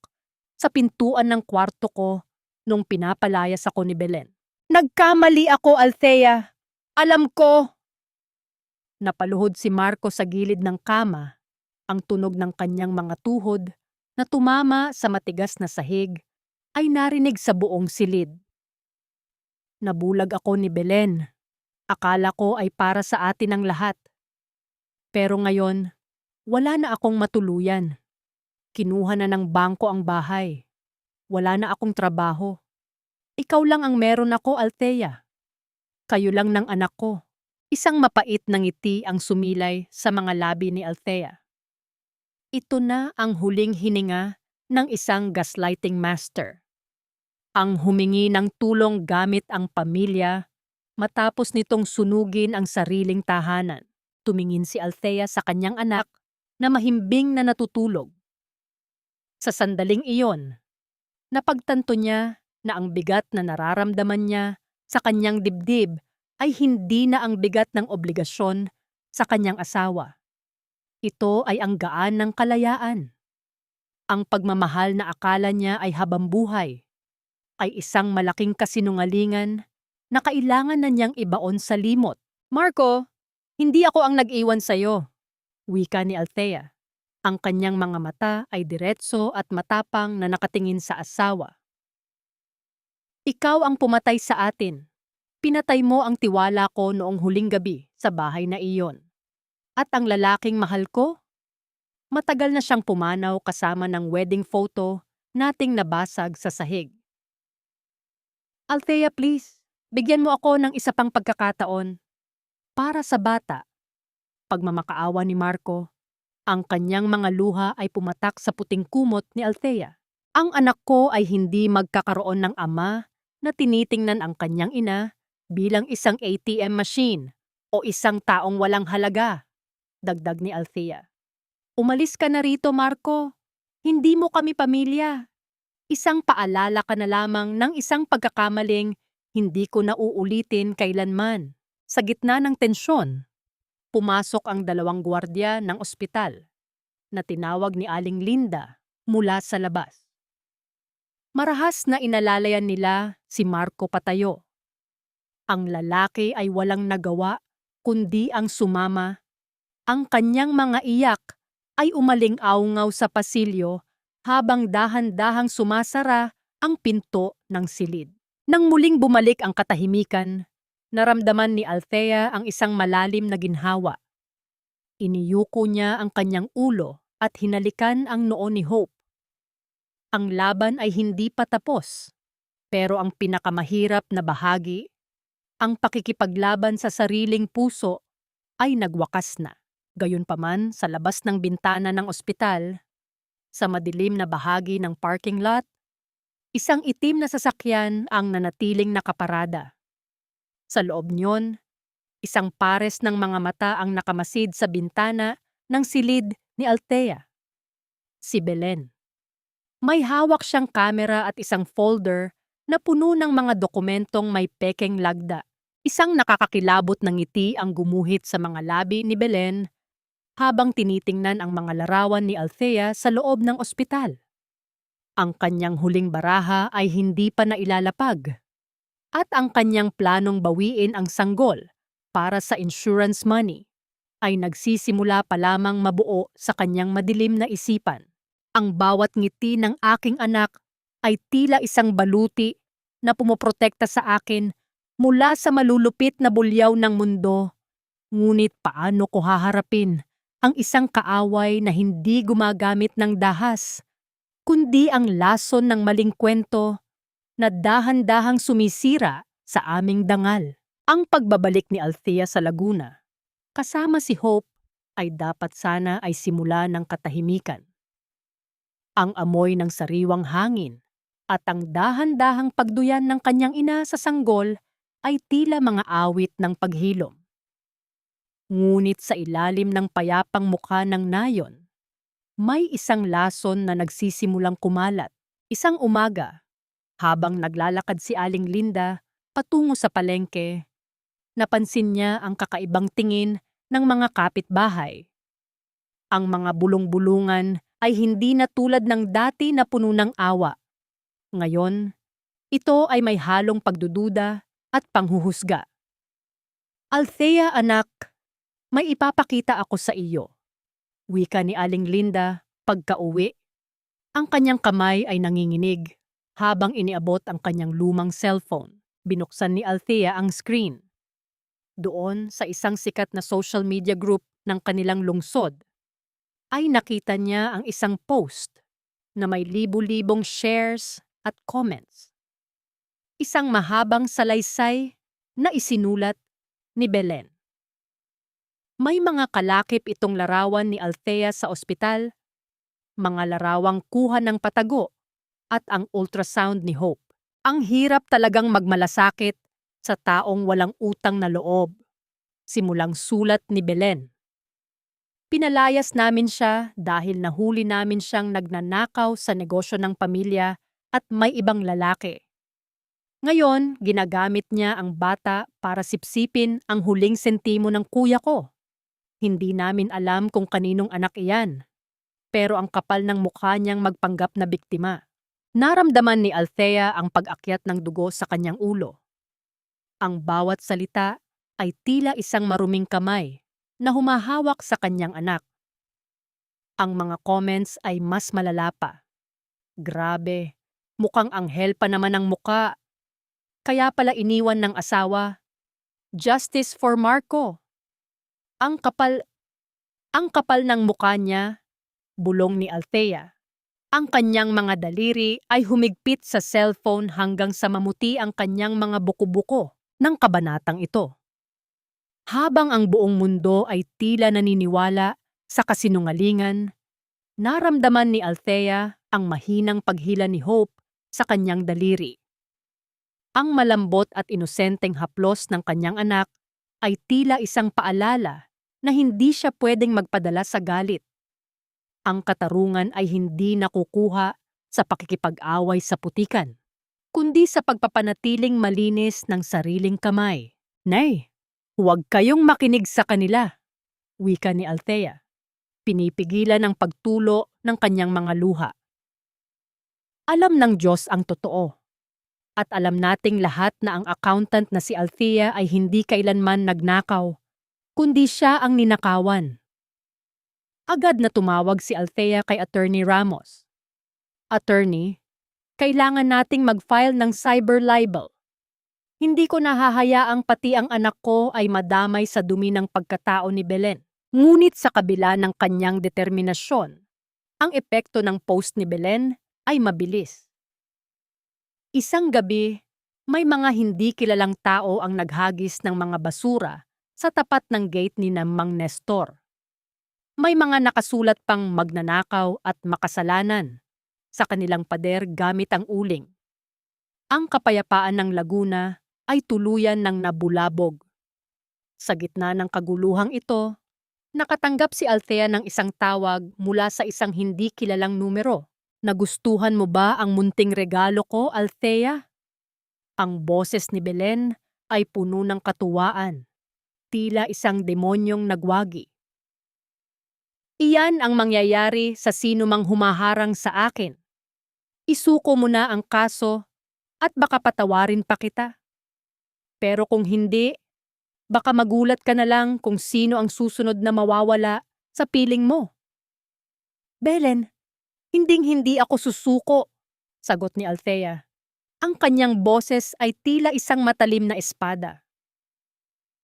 sa pintuan ng kwarto ko nung pinapalayas ako ni Belen. Nagkamali ako, Althea. Alam ko. Napaluhod si Marco sa gilid ng kama. Ang tunog ng kanyang mga tuhod na tumama sa matigas na sahig ay narinig sa buong silid. Nabulag ako ni Belen. Akala ko ay para sa atin ang lahat. Pero ngayon, wala na akong matuluyan. Kinuha na ng bangko ang bahay. Wala na akong trabaho. Ikaw lang ang meron ako, Althea. Kayo lang ng anak ko. Isang mapait na ngiti ang sumilay sa mga labi ni Althea. Ito na ang huling hininga ng isang gaslighting master. Ang humingi ng tulong gamit ang pamilya matapos nitong sunugin ang sariling tahanan. Tumingin si Althea sa kanyang anak na mahimbing na natutulog. Sa sandaling iyon, napagtanto niya na ang bigat na nararamdaman niya sa kanyang dibdib ay hindi na ang bigat ng obligasyon sa kanyang asawa. Ito ay ang gaan ng kalayaan. Ang pagmamahal na akala niya ay habambuhay ay isang malaking kasinungalingan na kailangan na niyang ibaon sa limot. Marco, hindi ako ang nag-iwan sa'yo, wika ni Althea. Ang kanyang mga mata ay diretso at matapang na nakatingin sa asawa. Ikaw ang pumatay sa atin. Pinatay mo ang tiwala ko noong huling gabi sa bahay na iyon. At ang lalaking mahal ko? Matagal na siyang pumanaw kasama ng wedding photo nating nabasag sa sahig. Althea, please, bigyan mo ako ng isa pang pagkakataon. Para sa bata. Pagmamakaawa ni Marco, ang kanyang mga luha ay pumatak sa puting kumot ni Althea. Ang anak ko ay hindi magkakaroon ng ama na tinitingnan ang kanyang ina bilang isang ATM machine o isang taong walang halaga. Dagdag ni Althea. Umalis ka na rito, Marco. Hindi mo kami pamilya. Isang paalala ka na lamang ng isang pagkakamaling hindi ko na uulitin kailanman. Sa gitna ng tensyon, pumasok ang dalawang gwardiya ng ospital na tinawag ni Aling Linda mula sa labas. Marahas na inalalayan nila si Marco patayo. Ang lalaki ay walang nagawa kundi ang sumama. Ang kanyang mga iyak ay umaling-aungaw sa pasilyo habang dahan-dahang sumasara ang pinto ng silid. Nang muling bumalik ang katahimikan, naramdaman ni Althea ang isang malalim na ginhawa. Iniyuko niya ang kanyang ulo at hinalikan ang noo ni Hope. Ang laban ay hindi pa tapos, pero ang pinakamahirap na bahagi, ang pakikipaglaban sa sariling puso, ay nagwakas na. Gayunpaman, sa labas ng bintana ng ospital, sa madilim na bahagi ng parking lot, isang itim na sasakyan ang nanatiling nakaparada. Sa loob niyon, isang pares ng mga mata ang nakamasid sa bintana ng silid ni Althea. Si Belen. May hawak siyang kamera at isang folder na puno ng mga dokumentong may pekeng lagda. Isang nakakakilabot na ngiti ang gumuhit sa mga labi ni Belen habang tinitingnan ang mga larawan ni Althea sa loob ng ospital. Ang kanyang huling baraha ay hindi pa nailalapag at ang kanyang planong bawiin ang sanggol para sa insurance money ay nagsisimula pa lamang mabuo sa kanyang madilim na isipan. Ang bawat ngiti ng aking anak ay tila isang baluti na pumoprotekta sa akin mula sa malulupit na bulyaw ng mundo Ngunit paano ko haharapin ang isang kaaway na hindi gumagamit ng dahas, kundi ang lason ng maling kwento na dahan-dahang sumisira sa aming dangal? Ang pagbabalik ni Althea sa Laguna, kasama si Hope, ay dapat sana ay simula ng katahimikan. Ang amoy ng sariwang hangin at ang dahan-dahang pagduyan ng kanyang ina sa sanggol ay tila mga awit ng paghilom. Ngunit sa ilalim ng payapang mukha ng nayon, may isang lason na nagsisimulang kumalat. Isang umaga, habang naglalakad si Aling Linda patungo sa palengke, napansin niya ang kakaibang tingin ng mga kapitbahay. Ang mga bulong-bulungan ay hindi na tulad ng dati na puno ng awa. Ngayon, ito ay may halong pagdududa at panghuhusga. "Althea, anak, may ipapakita ako sa iyo," wika ni Aling Linda pagka-uwi. Ang kanyang kamay ay nanginginig habang iniabot ang kanyang lumang cellphone. Binuksan ni Althea ang screen. Doon sa isang sikat na social media group ng kanilang lungsod, ay nakita niya ang isang post na may libu-libong shares at comments. Isang mahabang salaysay na isinulat ni Belen. May mga kalakip itong larawan ni Althea sa ospital, mga larawang kuha ng patago, at ang ultrasound ni Hope. Ang hirap talagang magmalasakit sa taong walang utang na loob. Simulang sulat ni Belen. "Pinalayas namin siya dahil nahuli namin siyang nagnanakaw sa negosyo ng pamilya at may ibang lalaki. Ngayon, ginagamit niya ang bata para sipsipin ang huling sentimo ng kuya ko. Hindi namin alam kung kaninong anak iyan, pero ang kapal ng mukha niyang magpanggap na biktima." Naramdaman ni Althea ang pag-akyat ng dugo sa kanyang ulo. Ang bawat salita ay tila isang maruming kamay na humahawak sa kanyang anak. Ang mga comments ay mas malala pa. "Grabe, mukhang anghel pa naman ang muka. Kaya pala iniwan ng asawa. Justice for Marco. Ang kapal ng mukha niya," bulong ni Althea. Ang kanyang mga daliri ay humigpit sa cellphone hanggang sa mamuti ang kanyang mga buko-buko ng kabanatang ito. Habang ang buong mundo ay tila naniniwala sa kasinungalingan, naramdaman ni Althea ang mahinang paghila ni Hope sa kanyang daliri. Ang malambot at inosenteng haplos ng kanyang anak ay tila isang paalala na hindi siya pwedeng magpadala sa galit. Ang katarungan ay hindi nakukuha sa pakikipag-away sa putikan, kundi sa pagpapanatiling malinis ng sariling kamay. "Nay, huwag kayong makinig sa kanila," wika ni Althea, pinipigilan ang pagtulo ng kanyang mga luha. Alam ng Diyos ang totoo, at alam nating lahat na ang accountant na si Althea ay hindi kailanman nagnakaw, kundi siya ang ninakawan. Agad na tumawag si Althea kay Attorney Ramos. "Attorney, kailangan nating mag-file ng cyber libel. Hindi ko nahahayaang pati ang anak ko ay madamay sa dumi ng pagkatao ni Belen." Ngunit sa kabila ng kanyang determinasyon, ang epekto ng post ni Belen ay mabilis. Isang gabi, may mga hindi kilalang tao ang naghagis ng mga basura sa tapat ng gate ni Mang Nestor. May mga nakasulat pang magnanakaw at makasalanan sa kanilang pader gamit ang uling. Ang kapayapaan ng Laguna ay tuluyan ng nabulabog. Sa gitna ng kaguluhang ito, nakatanggap si Althea ng isang tawag mula sa isang hindi kilalang numero. "Nagustuhan mo ba ang munting regalo ko, Althea?" Ang boses ni Belen ay puno ng katuwaan, tila isang demonyong nagwagi. "Iyan ang mangyayari sa sino mang humaharang sa akin. Isuko mo na ang kaso at baka patawarin pa kita. Pero kung hindi, baka magulat ka na lang kung sino ang susunod na mawawala sa piling mo." "Belen, hinding-hindi ako susuko," sagot ni Althea. Ang kanyang boses ay tila isang matalim na espada.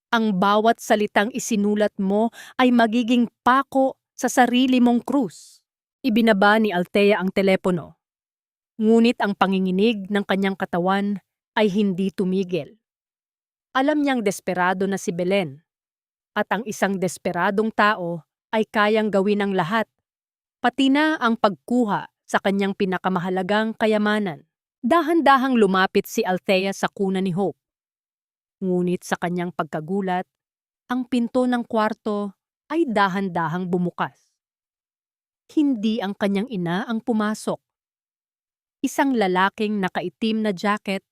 Ang bawat salitang isinulat mo ay magiging pako sa sarili mong krus. Ibinaba ni Althea ang telepono. Ngunit ang panginginig ng kanyang katawan ay hindi tumigil. Alam niyang desperado na si Belen, at ang isang desperadong tao ay kayang gawin ang lahat, pati na ang pagkuha sa kanyang pinakamahalagang kayamanan. Dahan-dahang lumapit si Althea sa kuna ni Hope. Ngunit sa kanyang pagkagulat, ang pinto ng kwarto ay dahan-dahang bumukas. Hindi ang kanyang ina ang pumasok. Isang lalaking nakaitim na jacket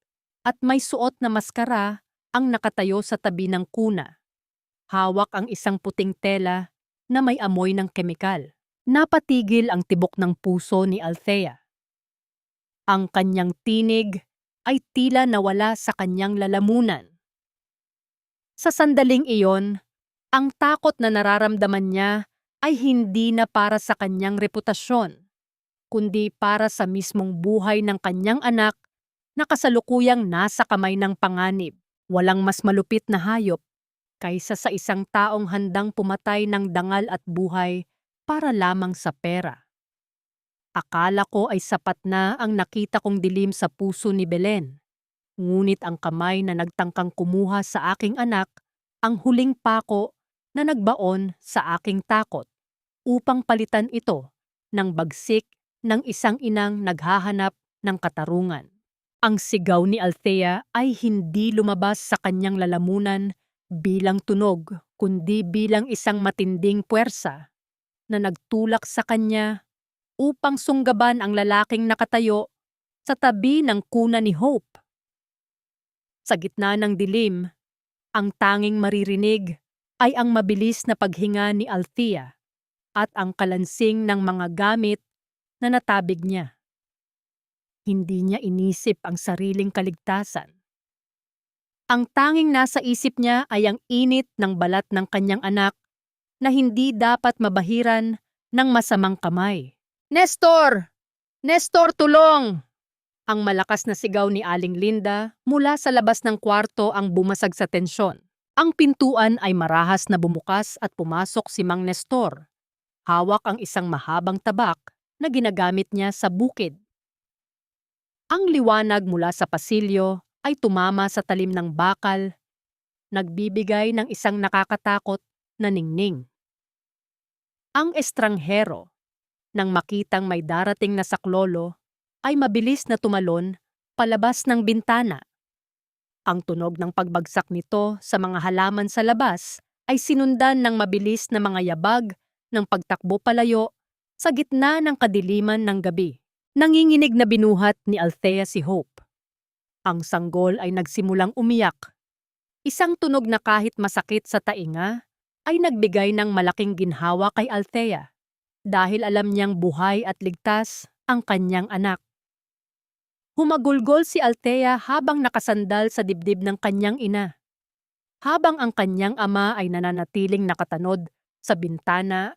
at may suot na maskara ang nakatayo sa tabi ng kuna. Hawak ang isang puting tela na may amoy ng kemikal. Napatigil ang tibok ng puso ni Althea. Ang kanyang tinig ay tila nawala sa kanyang lalamunan. Sa sandaling iyon, ang takot na nararamdaman niya ay hindi na para sa kanyang reputasyon, kundi para sa mismong buhay ng kanyang anak na kasalukuyang nasa kamay ng panganib. Walang mas malupit na hayop kaysa sa isang taong handang pumatay ng dangal at buhay para lamang sa pera. Akala ko ay sapat na ang nakita kong dilim sa puso ni Belen. Ngunit ang kamay na nagtangkang kumuha sa aking anak, ang huling pako na nagbaon sa aking takot upang palitan ito ng bagsik ng isang inang naghahanap ng katarungan. Ang sigaw ni Althea ay hindi lumabas sa kanyang lalamunan bilang tunog, kundi bilang isang matinding puwersa na nagtulak sa kanya upang sunggaban ang lalaking nakatayo sa tabi ng kuna ni Hope. Sa gitna ng dilim, ang tanging maririnig ay ang mabilis na paghinga ni Althea at ang kalansing ng mga gamit na natabig niya. Hindi niya inisip ang sariling kaligtasan. Ang tanging nasa isip niya ay ang init ng balat ng kanyang anak na hindi dapat mabahiran ng masamang kamay. "Nestor! Nestor, tulong!" Ang malakas na sigaw ni Aling Linda mula sa labas ng kwarto ang bumasag sa tensyon. Ang pintuan ay marahas na bumukas at pumasok si Mang Nestor. Hawak ang isang mahabang tabak na ginagamit niya sa bukid. Ang liwanag mula sa pasilyo ay tumama sa talim ng bakal, nagbibigay ng isang nakakatakot na ningning. Ang estranghero, nang makitang may darating na saklolo, ay mabilis na tumalon palabas ng bintana. Ang tunog ng pagbagsak nito sa mga halaman sa labas ay sinundan ng mabilis na mga yabag ng pagtakbo palayo sa gitna ng kadiliman ng gabi. Nanginginig na binuhat ni Althea si Hope. Ang sanggol ay nagsimulang umiyak. Isang tunog na kahit masakit sa tainga ay nagbigay ng malaking ginhawa kay Althea dahil alam niyang buhay at ligtas ang kanyang anak. Humagulgol si Althea habang nakasandal sa dibdib ng kanyang ina. Habang ang kanyang ama ay nananatiling nakatanod sa bintana,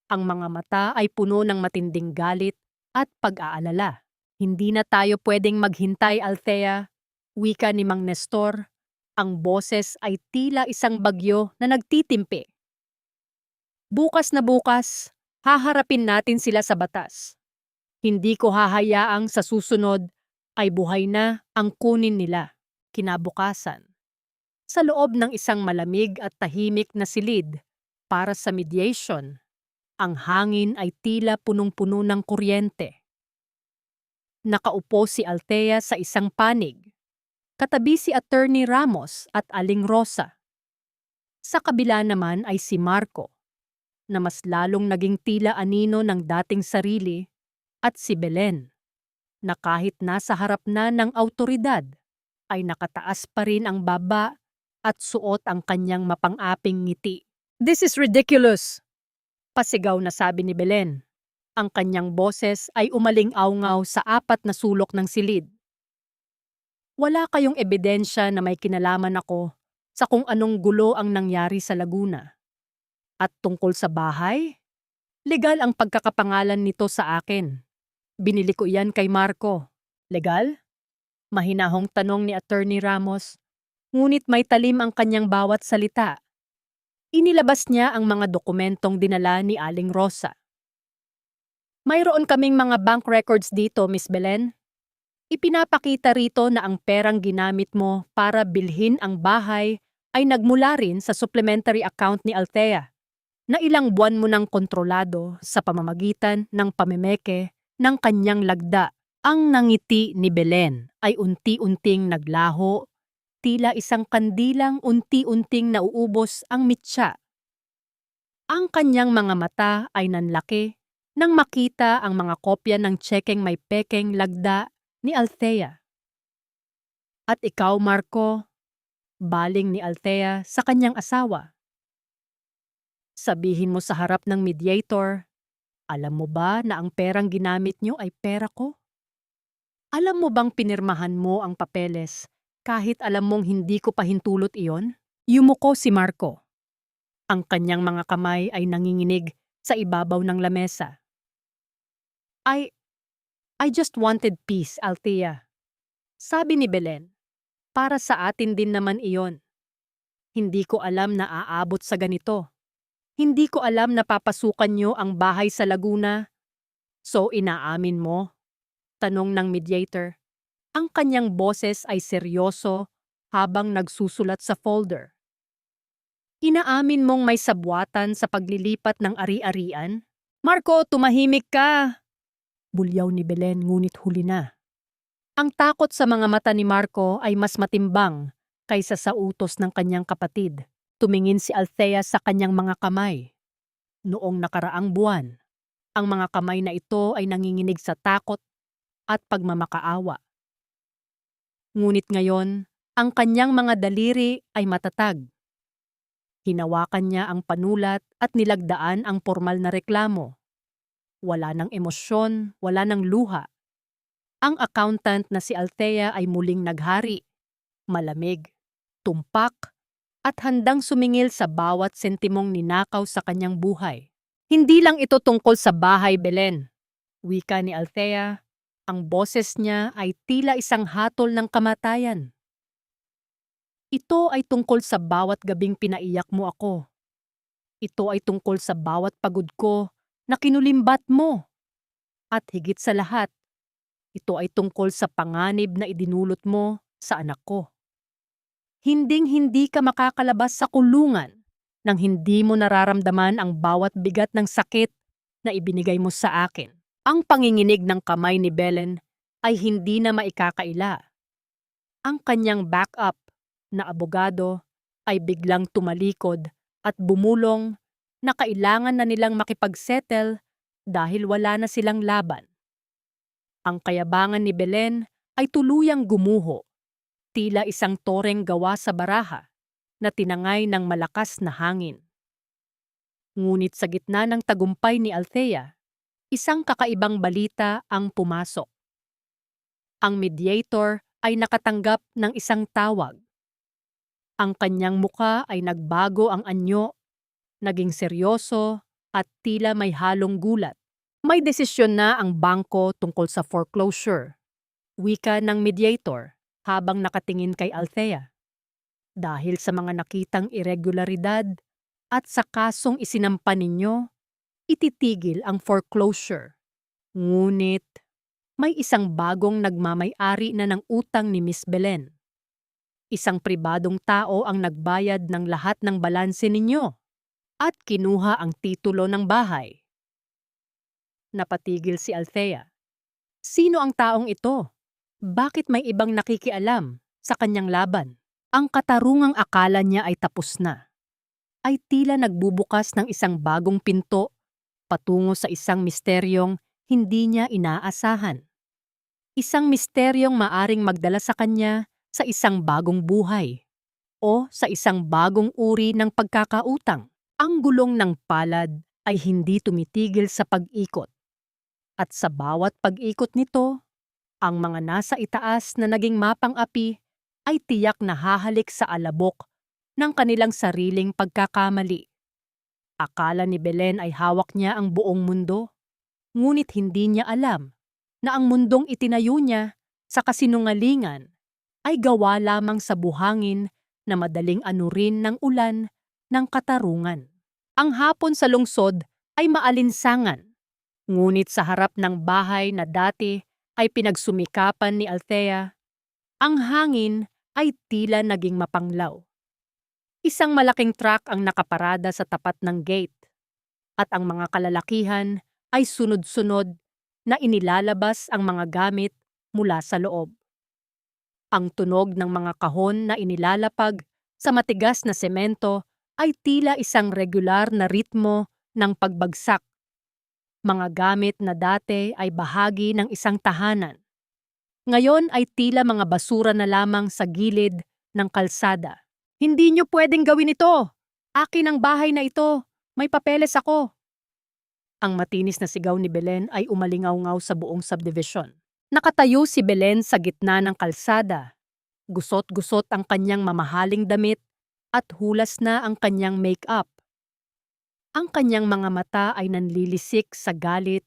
ang mga mata ay puno ng matinding galit at pag-aalala. "Hindi na tayo pwedeng maghintay, Althea," wika ni Mang Nestor. Ang boses ay tila isang bagyo na nagtitimpi. "Bukas na bukas, haharapin natin sila sa batas. Hindi ko hahayaang sa susunod ay buhay na ang kunin nila." Kinabukasan, sa loob ng isang malamig at tahimik na silid para sa mediation, ang hangin ay tila punong-puno ng kuryente. Nakaupo si Althea sa isang panig, katabi si Attorney Ramos at Aling Rosa. Sa kabila naman ay si Marco, na mas lalong naging tila anino ng dating sarili, at si Belen, na kahit nasa harap na ng awtoridad, ay nakataas pa rin ang baba at suot ang kanyang mapang-aping ngiti. "This is ridiculous!" pasigaw na sabi ni Belen. Ang kanyang boses ay umaling-awngaw sa apat na sulok ng silid. "Wala kayong ebidensya na may kinalaman ako sa kung anong gulo ang nangyari sa Laguna. At tungkol sa bahay, legal ang pagkakapangalan nito sa akin. Binili ko iyan kay Marco. Legal?" Mahinahong tanong ni Attorney Ramos. Ngunit may talim ang kanyang bawat salita. Inilabas niya ang mga dokumentong dinala ni Aling Rosa. Mayroon kaming mga bank records dito, Miss Belen. Ipinapakita rito na ang perang ginamit mo para bilhin ang bahay ay nagmula rin sa supplementary account ni Althea na ilang buwan mo nang kontrolado sa pamamagitan ng pamemeke ng kanyang lagda. Ang nangiti ni Belen ay unti-unting naglaho, tila isang kandilang unti-unting nauubos ang mitya. Ang kanyang mga mata ay nanlaki nang makita ang mga kopya ng tsekeng may pekeng lagda ni Althea. At ikaw, Marco, baling ni Althea sa kanyang asawa. Sabihin mo sa harap ng mediator, alam mo ba na ang perang ginamit niyo ay pera ko? Alam mo bang pinirmahan mo ang papeles kahit alam mong hindi ko pahintulot iyon? Yumuko si Marco. Ang kanyang mga kamay ay nanginginig sa ibabaw ng lamesa. I just wanted peace, Althea. Sabi ni Belen, para sa atin din naman iyon. Hindi ko alam na aabot sa ganito. Hindi ko alam na papasukan niyo ang bahay sa Laguna. So inaamin mo? Tanong ng mediator. Ang kanyang boses ay seryoso habang nagsusulat sa folder. Inaamin mong may sabwatan sa paglilipat ng ari-arian? Marco, tumahimik ka! Bulyaw ni Belen ngunit huli na. Ang takot sa mga mata ni Marco ay mas matimbang kaysa sa utos ng kanyang kapatid. Tumingin si Althea sa kanyang mga kamay. Noong nakaraang buwan, ang mga kamay na ito ay nanginginig sa takot at pagmamakaawa. Ngunit ngayon, ang kanyang mga daliri ay matatag. Hinawakan niya ang panulat at nilagdaan ang formal na reklamo. Wala ng emosyon, wala ng luha. Ang accountant na si Althea ay muling naghari, malamig, tumpak, at handang sumingil sa bawat sentimong ninakaw sa kanyang buhay. Hindi lang ito tungkol sa bahay, Belen. Wika ni Althea, ang boses niya ay tila isang hatol ng kamatayan. Ito ay tungkol sa bawat gabing pinaiyak mo ako. Ito ay tungkol sa bawat pagod ko na kinulimbat mo. At higit sa lahat, ito ay tungkol sa panganib na idinulot mo sa anak ko. Hinding-hindi ka makakalabas sa kulungan nang hindi mo nararamdaman ang bawat bigat ng sakit na ibinigay mo sa akin. Ang panginginig ng kamay ni Belen ay hindi na maikakaila. Ang kanyang backup na abogado ay biglang tumalikod at bumulong na kailangan na nilang makipagsettle dahil wala na silang laban. Ang kayabangan ni Belen ay tuluyang gumuho, tila isang toreng gawa sa baraha na tinangay ng malakas na hangin. Ngunit sa gitna ng tagumpay ni Althea, isang kakaibang balita ang pumasok. Ang mediator ay nakatanggap ng isang tawag. Ang kanyang muka ay nagbago ang anyo, naging seryoso at tila may halong gulat. May desisyon na ang bangko tungkol sa foreclosure. Wika ng mediator habang nakatingin kay Althea. Dahil sa mga nakitang irregularidad at sa kasong isinampa ninyo, ititigil ang foreclosure. Ngunit may isang bagong nagmamay-ari na ng utang ni Miss Belen. Isang pribadong tao ang nagbayad ng lahat ng balanse ninyo at kinuha ang titulo ng bahay. Napatigil si Althea. Sino ang taong ito? Bakit may ibang nakikialam sa kanyang laban? Ang katarungang akala niya ay tapos na. Ay tila nagbubukas ng isang bagong pinto patungo sa isang misteryong hindi niya inaasahan. Isang misteryong maaring magdala sa kanya sa isang bagong buhay o sa isang bagong uri ng pagkakautang. Ang gulong ng palad ay hindi tumitigil sa pag-ikot. At sa bawat pag-ikot nito, ang mga nasa itaas na naging mapang-api ay tiyak na hahalik sa alabok ng kanilang sariling pagkakamali. Akala ni Belen ay hawak niya ang buong mundo, ngunit hindi niya alam na ang mundong itinayo niya sa kasinungalingan ay gawa lamang sa buhangin na madaling anurin ng ulan ng katarungan. Ang hapon sa lungsod ay maalinsangan, ngunit sa harap ng bahay na dati ay pinagsumikapan ni Althea, ang hangin ay tila naging mapanglaw. Isang malaking truck ang nakaparada sa tapat ng gate at ang mga kalalakihan ay sunod-sunod na inilalabas ang mga gamit mula sa loob. Ang tunog ng mga kahon na inilalapag sa matigas na semento ay tila isang regular na ritmo ng pagbagsak. Mga gamit na dati ay bahagi ng isang tahanan. Ngayon ay tila mga basura na lamang sa gilid ng kalsada. Hindi niyo pwedeng gawin ito! Akin ang bahay na ito! May papeles ako! Ang matinis na sigaw ni Belen ay umalingaw-ngaw sa buong subdivision. Nakatayo si Belen sa gitna ng kalsada. Gusot-gusot ang kanyang mamahaling damit at hulas na ang kanyang make-up. Ang kanyang mga mata ay nanlilisik sa galit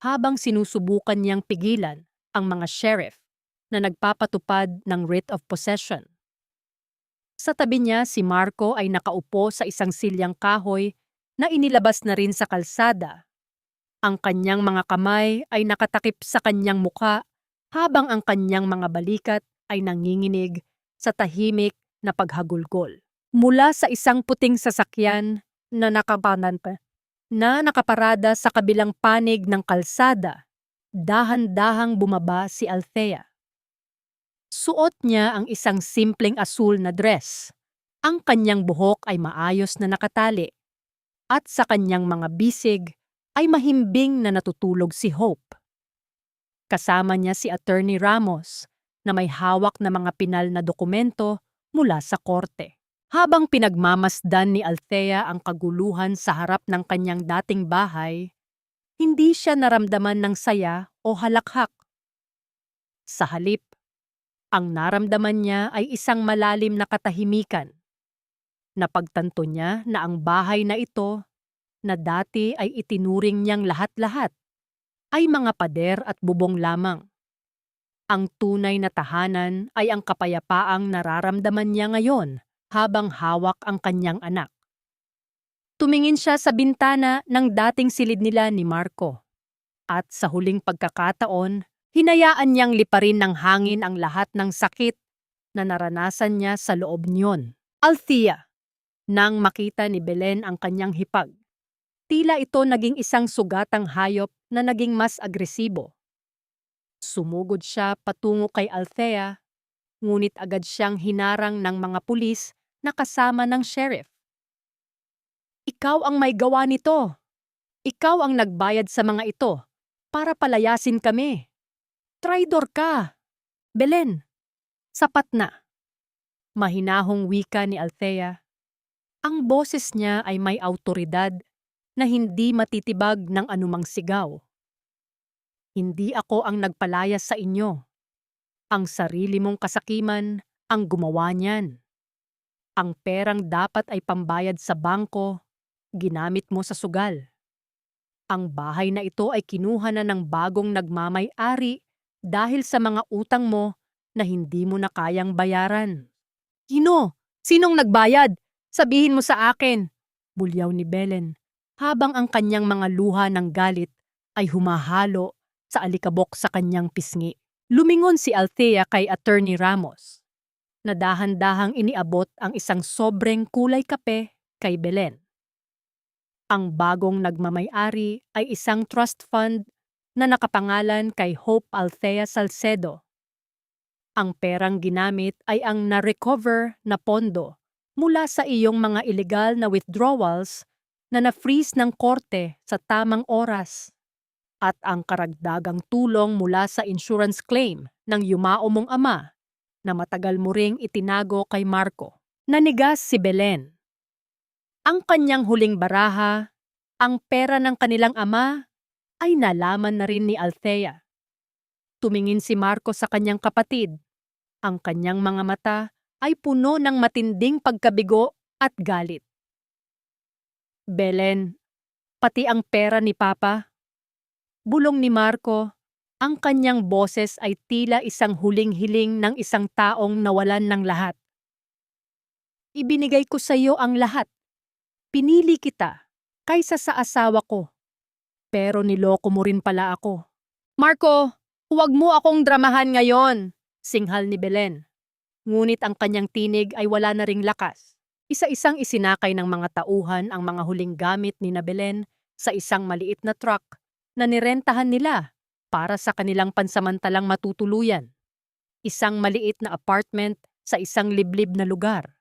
habang sinusubukan niyang pigilan ang mga sheriff na nagpapatupad ng writ of possession. Sa tabi niya si Marco ay nakaupo sa isang silyang kahoy na inilabas na rin sa kalsada. Ang kanyang mga kamay ay nakatakip sa kanyang muka habang ang kanyang mga balikat ay nanginginig sa tahimik na paghagulgol. Mula sa isang puting sasakyan na nakaparada sa kabilang panig ng kalsada, dahan-dahang bumaba si Althea. Suot niya ang isang simpleng asul na dress. Ang kanyang buhok ay maayos na nakatali at sa kanyang mga bisig ay mahimbing na natutulog si Hope. Kasama niya si Attorney Ramos na may hawak na mga pinal na dokumento mula sa korte. Habang pinagmamasdan ni Althea ang kaguluhan sa harap ng kanyang dating bahay, hindi siya naramdaman ng saya o halakhak. Sa halip, ang naramdaman niya ay isang malalim na katahimikan. Napagtanto niya na ang bahay na ito, na dati ay itinuring niyang lahat-lahat, ay mga pader at bubong lamang. Ang tunay na tahanan ay ang kapayapaang nararamdaman niya ngayon habang hawak ang kanyang anak. Tumingin siya sa bintana ng dating silid nila ni Marco. At sa huling pagkakataon, hinayaan niyang liparin ng hangin ang lahat ng sakit na naranasan niya sa loob niyon. Althea, nang makita ni Belen ang kanyang hipag, tila ito naging isang sugatang hayop na naging mas agresibo. Sumugod siya patungo kay Althea, ngunit agad siyang hinarang ng mga pulis na kasama ng sheriff. Ikaw ang may gawa nito. Ikaw ang nagbayad sa mga ito para palayasin kami. Traidor ka! Belen, sapat na. Mahinahong wika ni Althea. Ang boses niya ay may awtoridad na hindi matitibag ng anumang sigaw. Hindi ako ang nagpalayas sa inyo. Ang sarili mong kasakiman ang gumawa niyan. Ang perang dapat ay pambayad sa bangko, ginamit mo sa sugal. Ang bahay na ito ay kinuha na ng bagong nagmamay-ari dahil sa mga utang mo na hindi mo na kayang bayaran. Sino? Sinong nagbayad? Sabihin mo sa akin, bulyaw ni Belen, habang ang kanyang mga luha ng galit ay humahalo sa alikabok sa kanyang pisngi. Lumingon si Althea kay Attorney Ramos, na dahan-dahang iniabot ang isang sobreng kulay kape kay Belen. Ang bagong nagmamay-ari ay isang trust fund na nakapangalan kay Hope Althea Salcedo. Ang perang ginamit ay ang na-recover na pondo mula sa iyong mga illegal na withdrawals na na-freeze ng korte sa tamang oras at ang karagdagang tulong mula sa insurance claim ng yumao mong ama na matagal mo ring itinago kay Marco. Nanigas si Belen. Ang kanyang huling baraha, ang pera ng kanilang ama, ay nalaman na rin ni Althea. Tumingin si Marco sa kanyang kapatid. Ang kanyang mga mata ay puno ng matinding pagkabigo at galit. Belen, pati ang pera ni Papa. Bulong ni Marco, ang kanyang boses ay tila isang huling hiling ng isang taong nawalan ng lahat. Ibinigay ko sa iyo ang lahat. Pinili kita kaysa sa asawa ko. Pero niloko mo rin pala ako. Marco, huwag mo akong dramahan ngayon, singhal ni Belen. Ngunit ang kanyang tinig ay wala na ring lakas. Isa-isang isinakay ng mga tauhan ang mga huling gamit ni Belen sa isang maliit na truck na nirentahan nila para sa kanilang pansamantalang matutuluyan. Isang maliit na apartment sa isang liblib na lugar.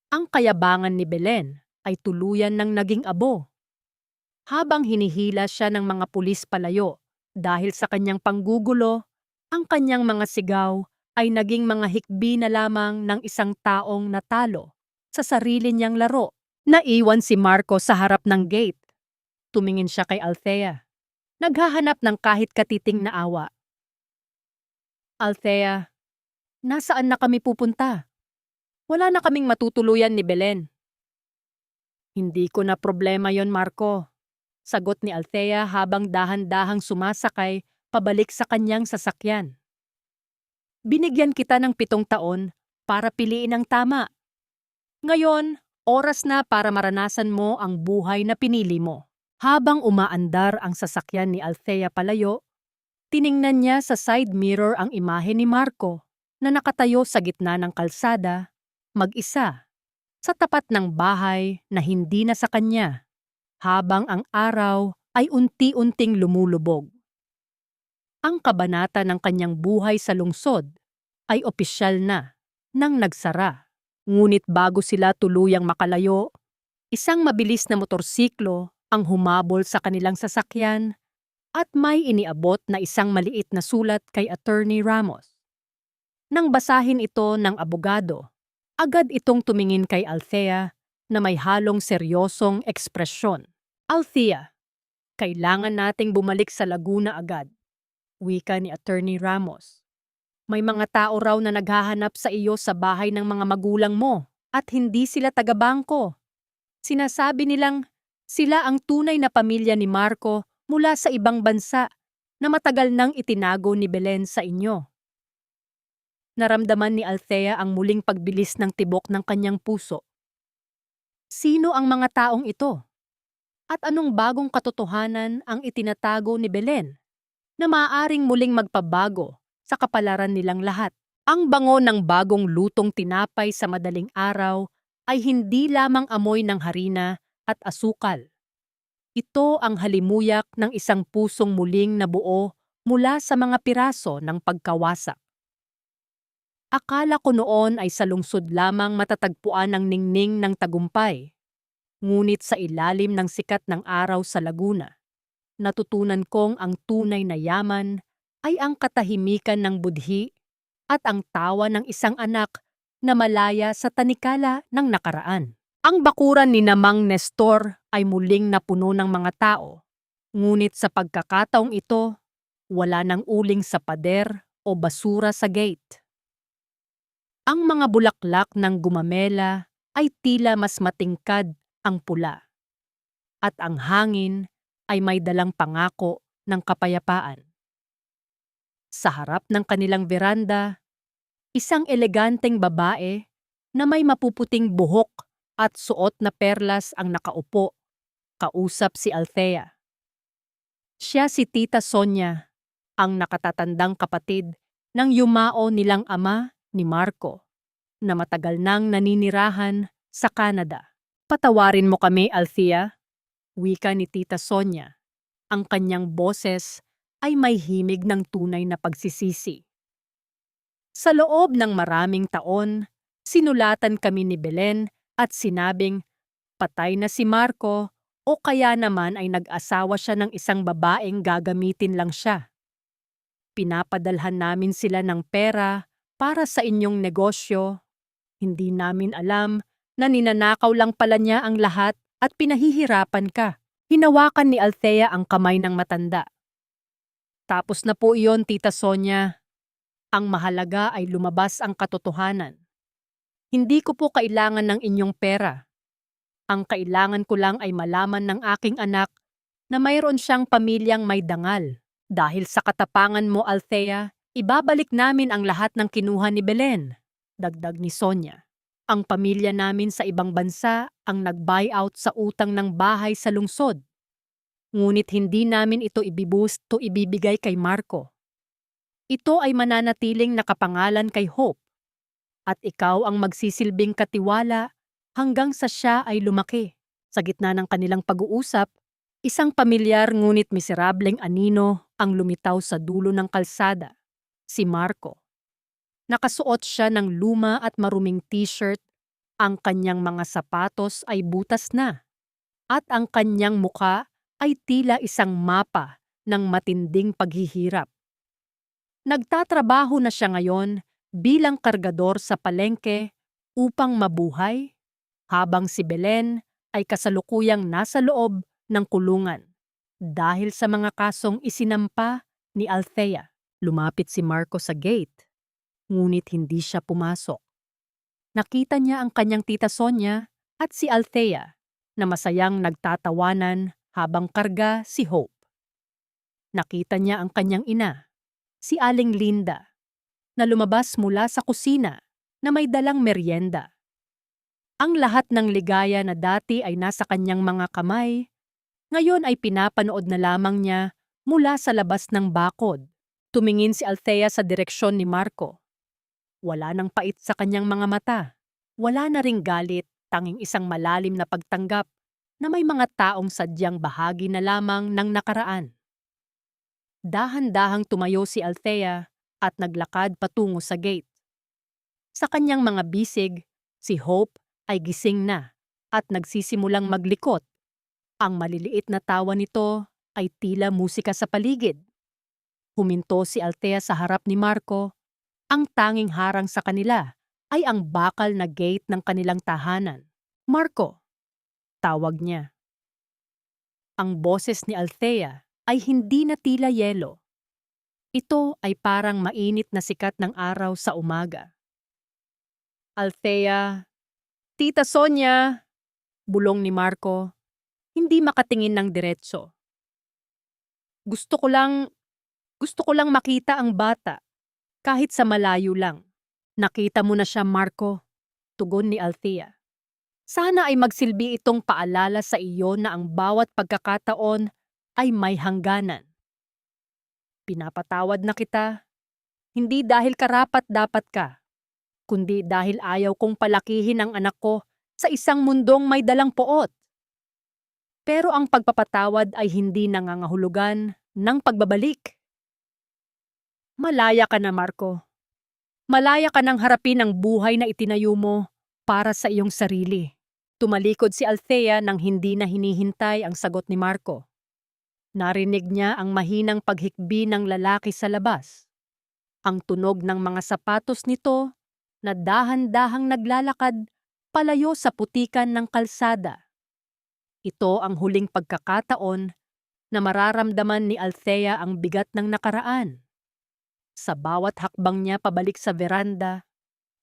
Ang kayabangan ni Belen ay tuluyan ng naging abo. Habang hinihila siya ng mga pulis palayo dahil sa kanyang panggugulo, ang kanyang mga sigaw ay naging mga hikbi na lamang ng isang taong natalo sa sarili niyang laro. Naiwan si Marco sa harap ng gate. Tumingin siya kay Althea. Naghahanap ng kahit katiting na awa. Althea, nasaan na kami pupunta? Wala na kaming matutuluyan ni Belen. Hindi ko na problema yon, Marco. Sagot ni Althea habang dahan-dahang sumasakay pabalik sa kanyang sasakyan. Binigyan kita ng 7 taon para piliin ang tama. Ngayon, oras na para maranasan mo ang buhay na pinili mo. Habang umaandar ang sasakyan ni Althea palayo, tiningnan niya sa side mirror ang imahe ni Marco na nakatayo sa gitna ng kalsada, mag-isa, sa tapat ng bahay na hindi na sa kanya, habang ang araw ay unti-unting lumulubog. Ang kabanata ng kanyang buhay sa lungsod ay opisyal na nang nagsara. Ngunit bago sila tuluyang makalayo, isang mabilis na motorsiklo ang humabol sa kanilang sasakyan at may iniabot na isang maliit na sulat kay Attorney Ramos. Nang basahin ito ng abogado, agad itong tumingin kay Althea na may halong seryosong ekspresyon. Althea, kailangan nating bumalik sa Laguna agad, wika ni Attorney Ramos. May mga tao raw na naghahanap sa iyo sa bahay ng mga magulang mo at hindi sila taga-bangko. Sinasabi nilang sila ang tunay na pamilya ni Marco mula sa ibang bansa na matagal nang itinago ni Belen sa inyo. Naramdaman ni Althea ang muling pagbilis ng tibok ng kanyang puso. Sino ang mga taong ito? At anong bagong katotohanan ang itinatago ni Belen na maaaring muling magpabago sa kapalaran nilang lahat? Ang bango ng bagong lutong tinapay sa madaling araw ay hindi lamang amoy ng harina at asukal. Ito ang halimuyak ng isang pusong muling nabuo mula sa mga piraso ng pagkawasak. Akala ko noon ay sa lungsod lamang matatagpuan ang ningning ng tagumpay. Ngunit sa ilalim ng sikat ng araw sa Laguna, natutunan kong ang tunay na yaman ay ang katahimikan ng budhi at ang tawa ng isang anak na malaya sa tanikala ng nakaraan. Ang bakuran ni Mang Nestor ay muling napuno ng mga tao, ngunit sa pagkakataong ito, wala nang uling sa pader o basura sa gate. Ang mga bulaklak ng gumamela ay tila mas matingkad ang pula, at ang hangin ay may dalang pangako ng kapayapaan. Sa harap ng kanilang veranda, isang eleganteng babae na may mapuputing buhok at suot na perlas ang nakaupo, kausap si Althea. Siya si Tita Sonia, ang nakatatandang kapatid ng yumao nilang ama ni Marco, na matagal nang naninirahan sa Canada. Patawarin mo kami, Althea, wika ni Tita Sonia. Ang kanyang boses ay may himig ng tunay na pagsisisi. Sa loob ng maraming taon, sinulatan kami ni Belen at sinabing patay na si Marco o kaya naman ay nag-asawa siya ng isang babaeng gagamitin lang siya. Pinapadalhan namin sila ng pera para sa inyong negosyo. Hindi namin alam na ninanakaw lang pala niya ang lahat at pinahihirapan ka. Hinawakan ni Althea ang kamay ng matanda. Tapos na po iyon, Tita Sonia. Ang mahalaga ay lumabas ang katotohanan. Hindi ko po kailangan ng inyong pera. Ang kailangan ko lang ay malaman ng aking anak na mayroon siyang pamilyang may dangal. Dahil sa katapangan mo, Althea, ibabalik namin ang lahat ng kinuha ni Belen, dagdag ni Sonia. Ang pamilya namin sa ibang bansa ang nag-buyout sa utang ng bahay sa lungsod. Ngunit hindi namin ito ibiboost to ibibigay kay Marco. Ito ay mananatiling nakapangalan kay Hope at ikaw ang magsisilbing katiwala hanggang sa siya ay lumaki. Sa gitna ng kanilang pag-uusap, isang pamilyar ngunit miserableng anino ang lumitaw sa dulo ng kalsada, si Marco. Nakasuot siya ng luma at maruming t-shirt, ang kanyang mga sapatos ay butas na, at ang kanyang muka ay tila isang mapa ng matinding paghihirap. Nagtatrabaho na siya ngayon bilang kargador sa palengke upang mabuhay, habang si Belen ay kasalukuyang nasa loob ng kulungan dahil sa mga kasong isinampa ni Althea. Lumapit si Marco sa gate, ngunit hindi siya pumasok. Nakita niya ang kanyang tita Sonia at si Althea na masayang nagtatawanan habang karga si Hope. Nakita niya ang kanyang ina, si Aling Linda, na lumabas mula sa kusina na may dalang merienda. Ang lahat ng ligaya na dati ay nasa kanyang mga kamay, ngayon ay pinapanood na lamang niya mula sa labas ng bakod. Tumingin si Althea sa direksyon ni Marco. Wala nang pait sa kanyang mga mata. Wala na ring galit, tanging isang malalim na pagtanggap na may mga taong sadyang bahagi na lamang ng nakaraan. Dahan-dahang tumayo si Althea at naglakad patungo sa gate. Sa kanyang mga bisig, si Hope ay gising na at nagsisimulang maglikot. Ang maliliit na tawa nito ay tila musika sa paligid. Huminto si Althea sa harap ni Marco. Ang tanging harang sa kanila ay ang bakal na gate ng kanilang tahanan. "Marco," tawag niya. Ang boses ni Althea ay hindi na tila yelo. Ito ay parang mainit na sikat ng araw sa umaga. "Althea, Tita Sonia," bulong ni Marco, hindi makatingin ng diretso. Gusto ko lang makita ang bata, kahit sa malayo lang." "Nakita mo na siya, Marco," tugon ni Althea. "Sana ay magsilbi itong paalala sa iyo na ang bawat pagkakataon ay may hangganan. Pinapatawad na kita, hindi dahil karapat-dapat ka, kundi dahil ayaw kong palakihin ang anak ko sa isang mundong may dalang poot. Pero ang pagpapatawad ay hindi nangangahulugan ng pagbabalik. Malaya ka na, Marco. Malaya ka nang harapin ang buhay na itinayo mo para sa iyong sarili." Tumalikod si Althea nang hindi na hinihintay ang sagot ni Marco. Narinig niya ang mahinang paghikbi ng lalaki sa labas. Ang tunog ng mga sapatos nito na dahan-dahang naglalakad palayo sa putikan ng kalsada. Ito ang huling pagkakataon na mararamdaman ni Althea ang bigat ng nakaraan. Sa bawat hakbang niya pabalik sa veranda,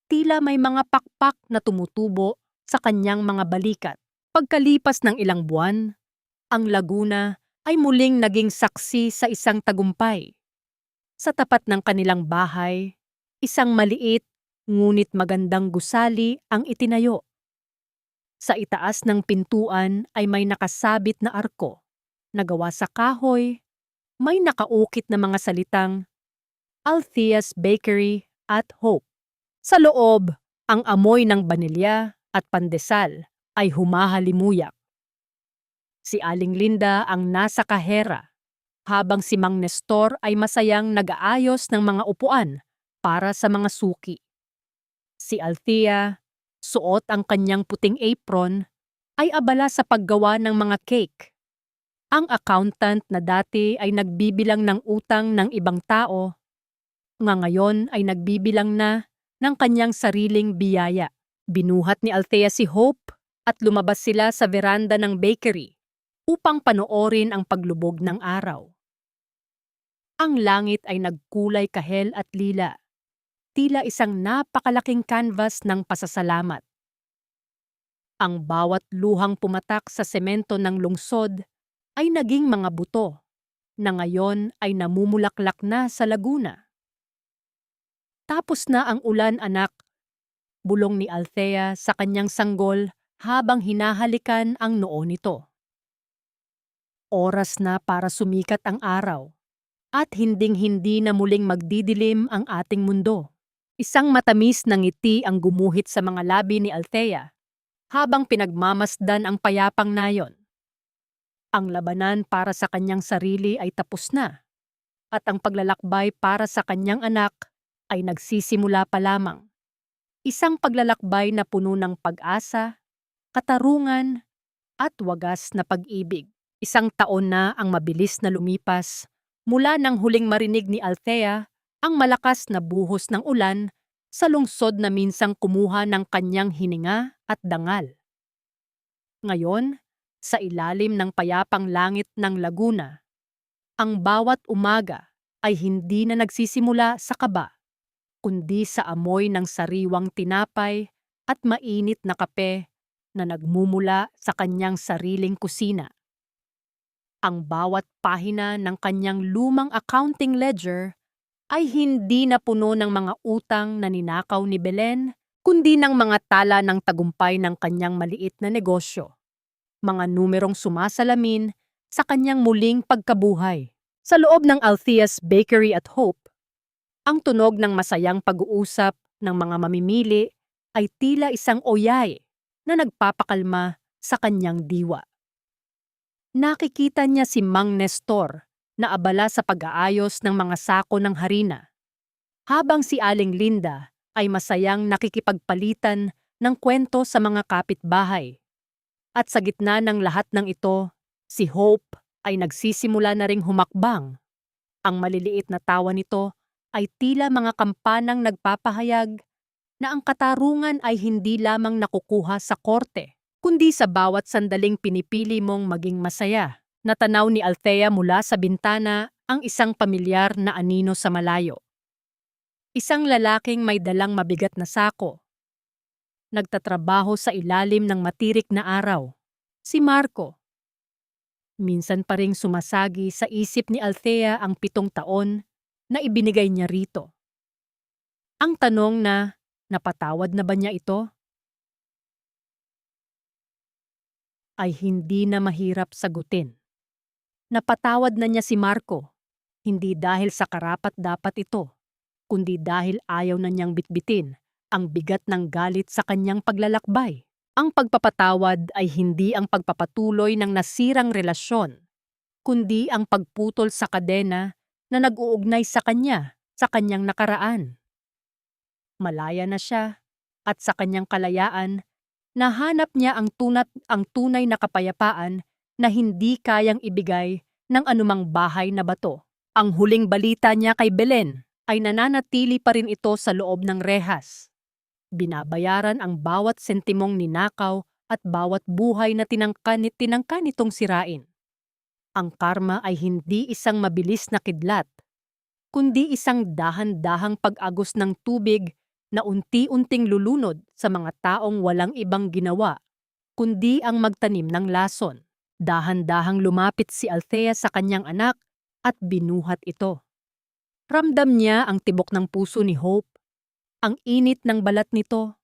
tila may mga pakpak na tumutubo sa kanyang mga balikat. Pagkalipas ng ilang buwan, ang Laguna ay muling naging saksi sa isang tagumpay. Sa tapat ng kanilang bahay, isang maliit ngunit magandang gusali ang itinayo. Sa itaas ng pintuan ay may nakasabit na arko na gawa sa kahoy, may nakaukit na mga salitang Althea's Bakery at Hope. Sa loob, ang amoy ng banilya at pandesal ay humahalimuyak. Si Aling Linda ang nasa kahera, habang si Mang Nestor ay masayang nag-aayos ng mga upuan para sa mga suki. Si Althea, suot ang kanyang puting apron, ay abala sa paggawa ng mga cake. Ang accountant na dati ay nagbibilang ng utang ng ibang tao, ngayon ay nagbibilang na ng kanyang sariling biyaya. Binuhat ni Althea si Hope at lumabas sila sa veranda ng bakery upang panoorin ang paglubog ng araw. Ang langit ay nagkulay kahel at lila, tila isang napakalaking canvas ng pasasalamat. Ang bawat luhang pumatak sa semento ng lungsod ay naging mga buto na ngayon ay namumulaklak na sa Laguna. "Tapos na ang ulan, anak," Bulong ni Althea sa kanyang sanggol habang hinahalikan ang noo nito. Oras na para sumikat ang araw at hinding-hindi na muling magdidilim ang ating mundo. Isang matamis na ngiti ang gumuhit sa mga labi ni Althea habang pinagmamasdan ang payapang nayon. Ang labanan para sa kanyang sarili ay tapos na at ang paglalakbay para sa kanyang anak ay nagsisimula pa lamang. Isang paglalakbay na puno ng pag-asa, katarungan at wagas na pag-ibig. Isang taon na ang mabilis na lumipas mula nang huling marinig ni Althea ang malakas na buhos ng ulan sa lungsod na minsang kumuha ng kanyang hininga at dangal. Ngayon, sa ilalim ng payapang langit ng Laguna, ang bawat umaga ay hindi na nagsisimula sa kaba, kundi sa amoy ng sariwang tinapay at mainit na kape na nagmumula sa kanyang sariling kusina. Ang bawat pahina ng kanyang lumang accounting ledger ay hindi na puno ng mga utang na ninakaw ni Belen, kundi ng mga tala ng tagumpay ng kanyang maliit na negosyo. Mga numerong sumasalamin sa kanyang muling pagkabuhay. Sa loob ng Althea's Bakery at Hope, ang tunog ng masayang pag-uusap ng mga mamimili ay tila isang oyay na nagpapakalma sa kanyang diwa. Nakikita niya si Mang Nestor na abala sa pag-aayos ng mga sako ng harina, habang si Aling Linda ay masayang nakikipagpalitan ng kwento sa mga kapitbahay. At sa gitna ng lahat ng ito, si Hope ay nagsisimula na ring humakbang. Ang maliliit na tawa nito ay tila mga kampanang nagpapahayag na ang katarungan ay hindi lamang nakukuha sa korte, kundi sa bawat sandaling pinipili mong maging masaya. Natanaw ni Althea mula sa bintana ang isang pamilyar na anino sa malayo. Isang lalaking may dalang mabigat na sako. Nagtatrabaho sa ilalim ng matirik na araw. Si Marco. Minsan pa ring sumasagi sa isip ni Althea ang 7 taon na ibinigay niya rito. Ang tanong na, napatawad na ba niya ito? Ay hindi na mahirap sagutin. Napatawad na niya si Marco, hindi dahil sa karapat-dapat ito, kundi dahil ayaw na niyang bitbitin ang bigat ng galit sa kanyang paglalakbay. Ang pagpapatawad ay hindi ang pagpapatuloy ng nasirang relasyon, kundi ang pagputol sa kadena na nag-uugnay sa kanya, sa kanyang nakaraan. Malaya na siya, at sa kanyang kalayaan, nahanap niya ang tunay na kapayapaan na hindi kayang ibigay ng anumang bahay na bato. Ang huling balita niya kay Belen ay nananatili pa rin ito sa loob ng rehas. Binabayaran ang bawat sentimong ninakaw at bawat buhay na tinangka nitong sirain. Ang karma ay hindi isang mabilis na kidlat, kundi isang dahan-dahang pag-agos ng tubig na unti-unting lulunod sa mga taong walang ibang ginawa, kundi ang magtanim ng lason. Dahan-dahang lumapit si Althea sa kanyang anak at binuhat ito. Ramdam niya ang tibok ng puso ni Hope, ang init ng balat nito,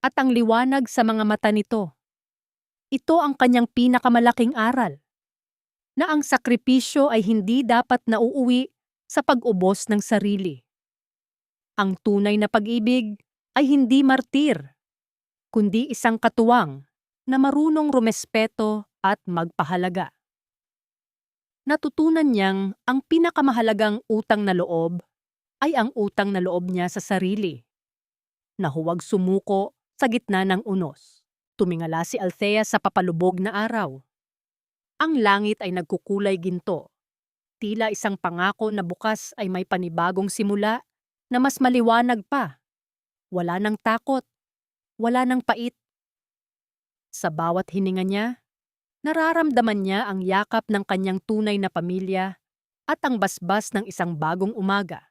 at ang liwanag sa mga mata nito. Ito ang kanyang pinakamalaking aral, na ang sakripisyo ay hindi dapat nauuwi sa pag-ubos ng sarili. Ang tunay na pag-ibig ay hindi martir, kundi isang katuwang na marunong rumespeto at magpahalaga. Natutunan niyang ang pinakamahalagang utang na loob ay ang utang na loob niya sa sarili, na huwag sumuko sa gitna ng unos. Tumingala si Althea sa papalubog na araw. Ang langit ay nagkukulay ginto, tila isang pangako na bukas ay may panibagong simula na mas maliwanag pa. Wala nang takot, wala nang pait. Sa bawat hininga niya, nararamdaman niya ang yakap ng kanyang tunay na pamilya at ang basbas ng isang bagong umaga.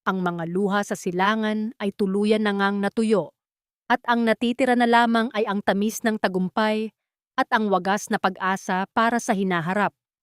Ang mga luha sa silangan ay tuluyan na ngang natuyo, at ang natitira na lamang ay ang tamis ng tagumpay at ang wagas na pag-asa para sa hinaharap.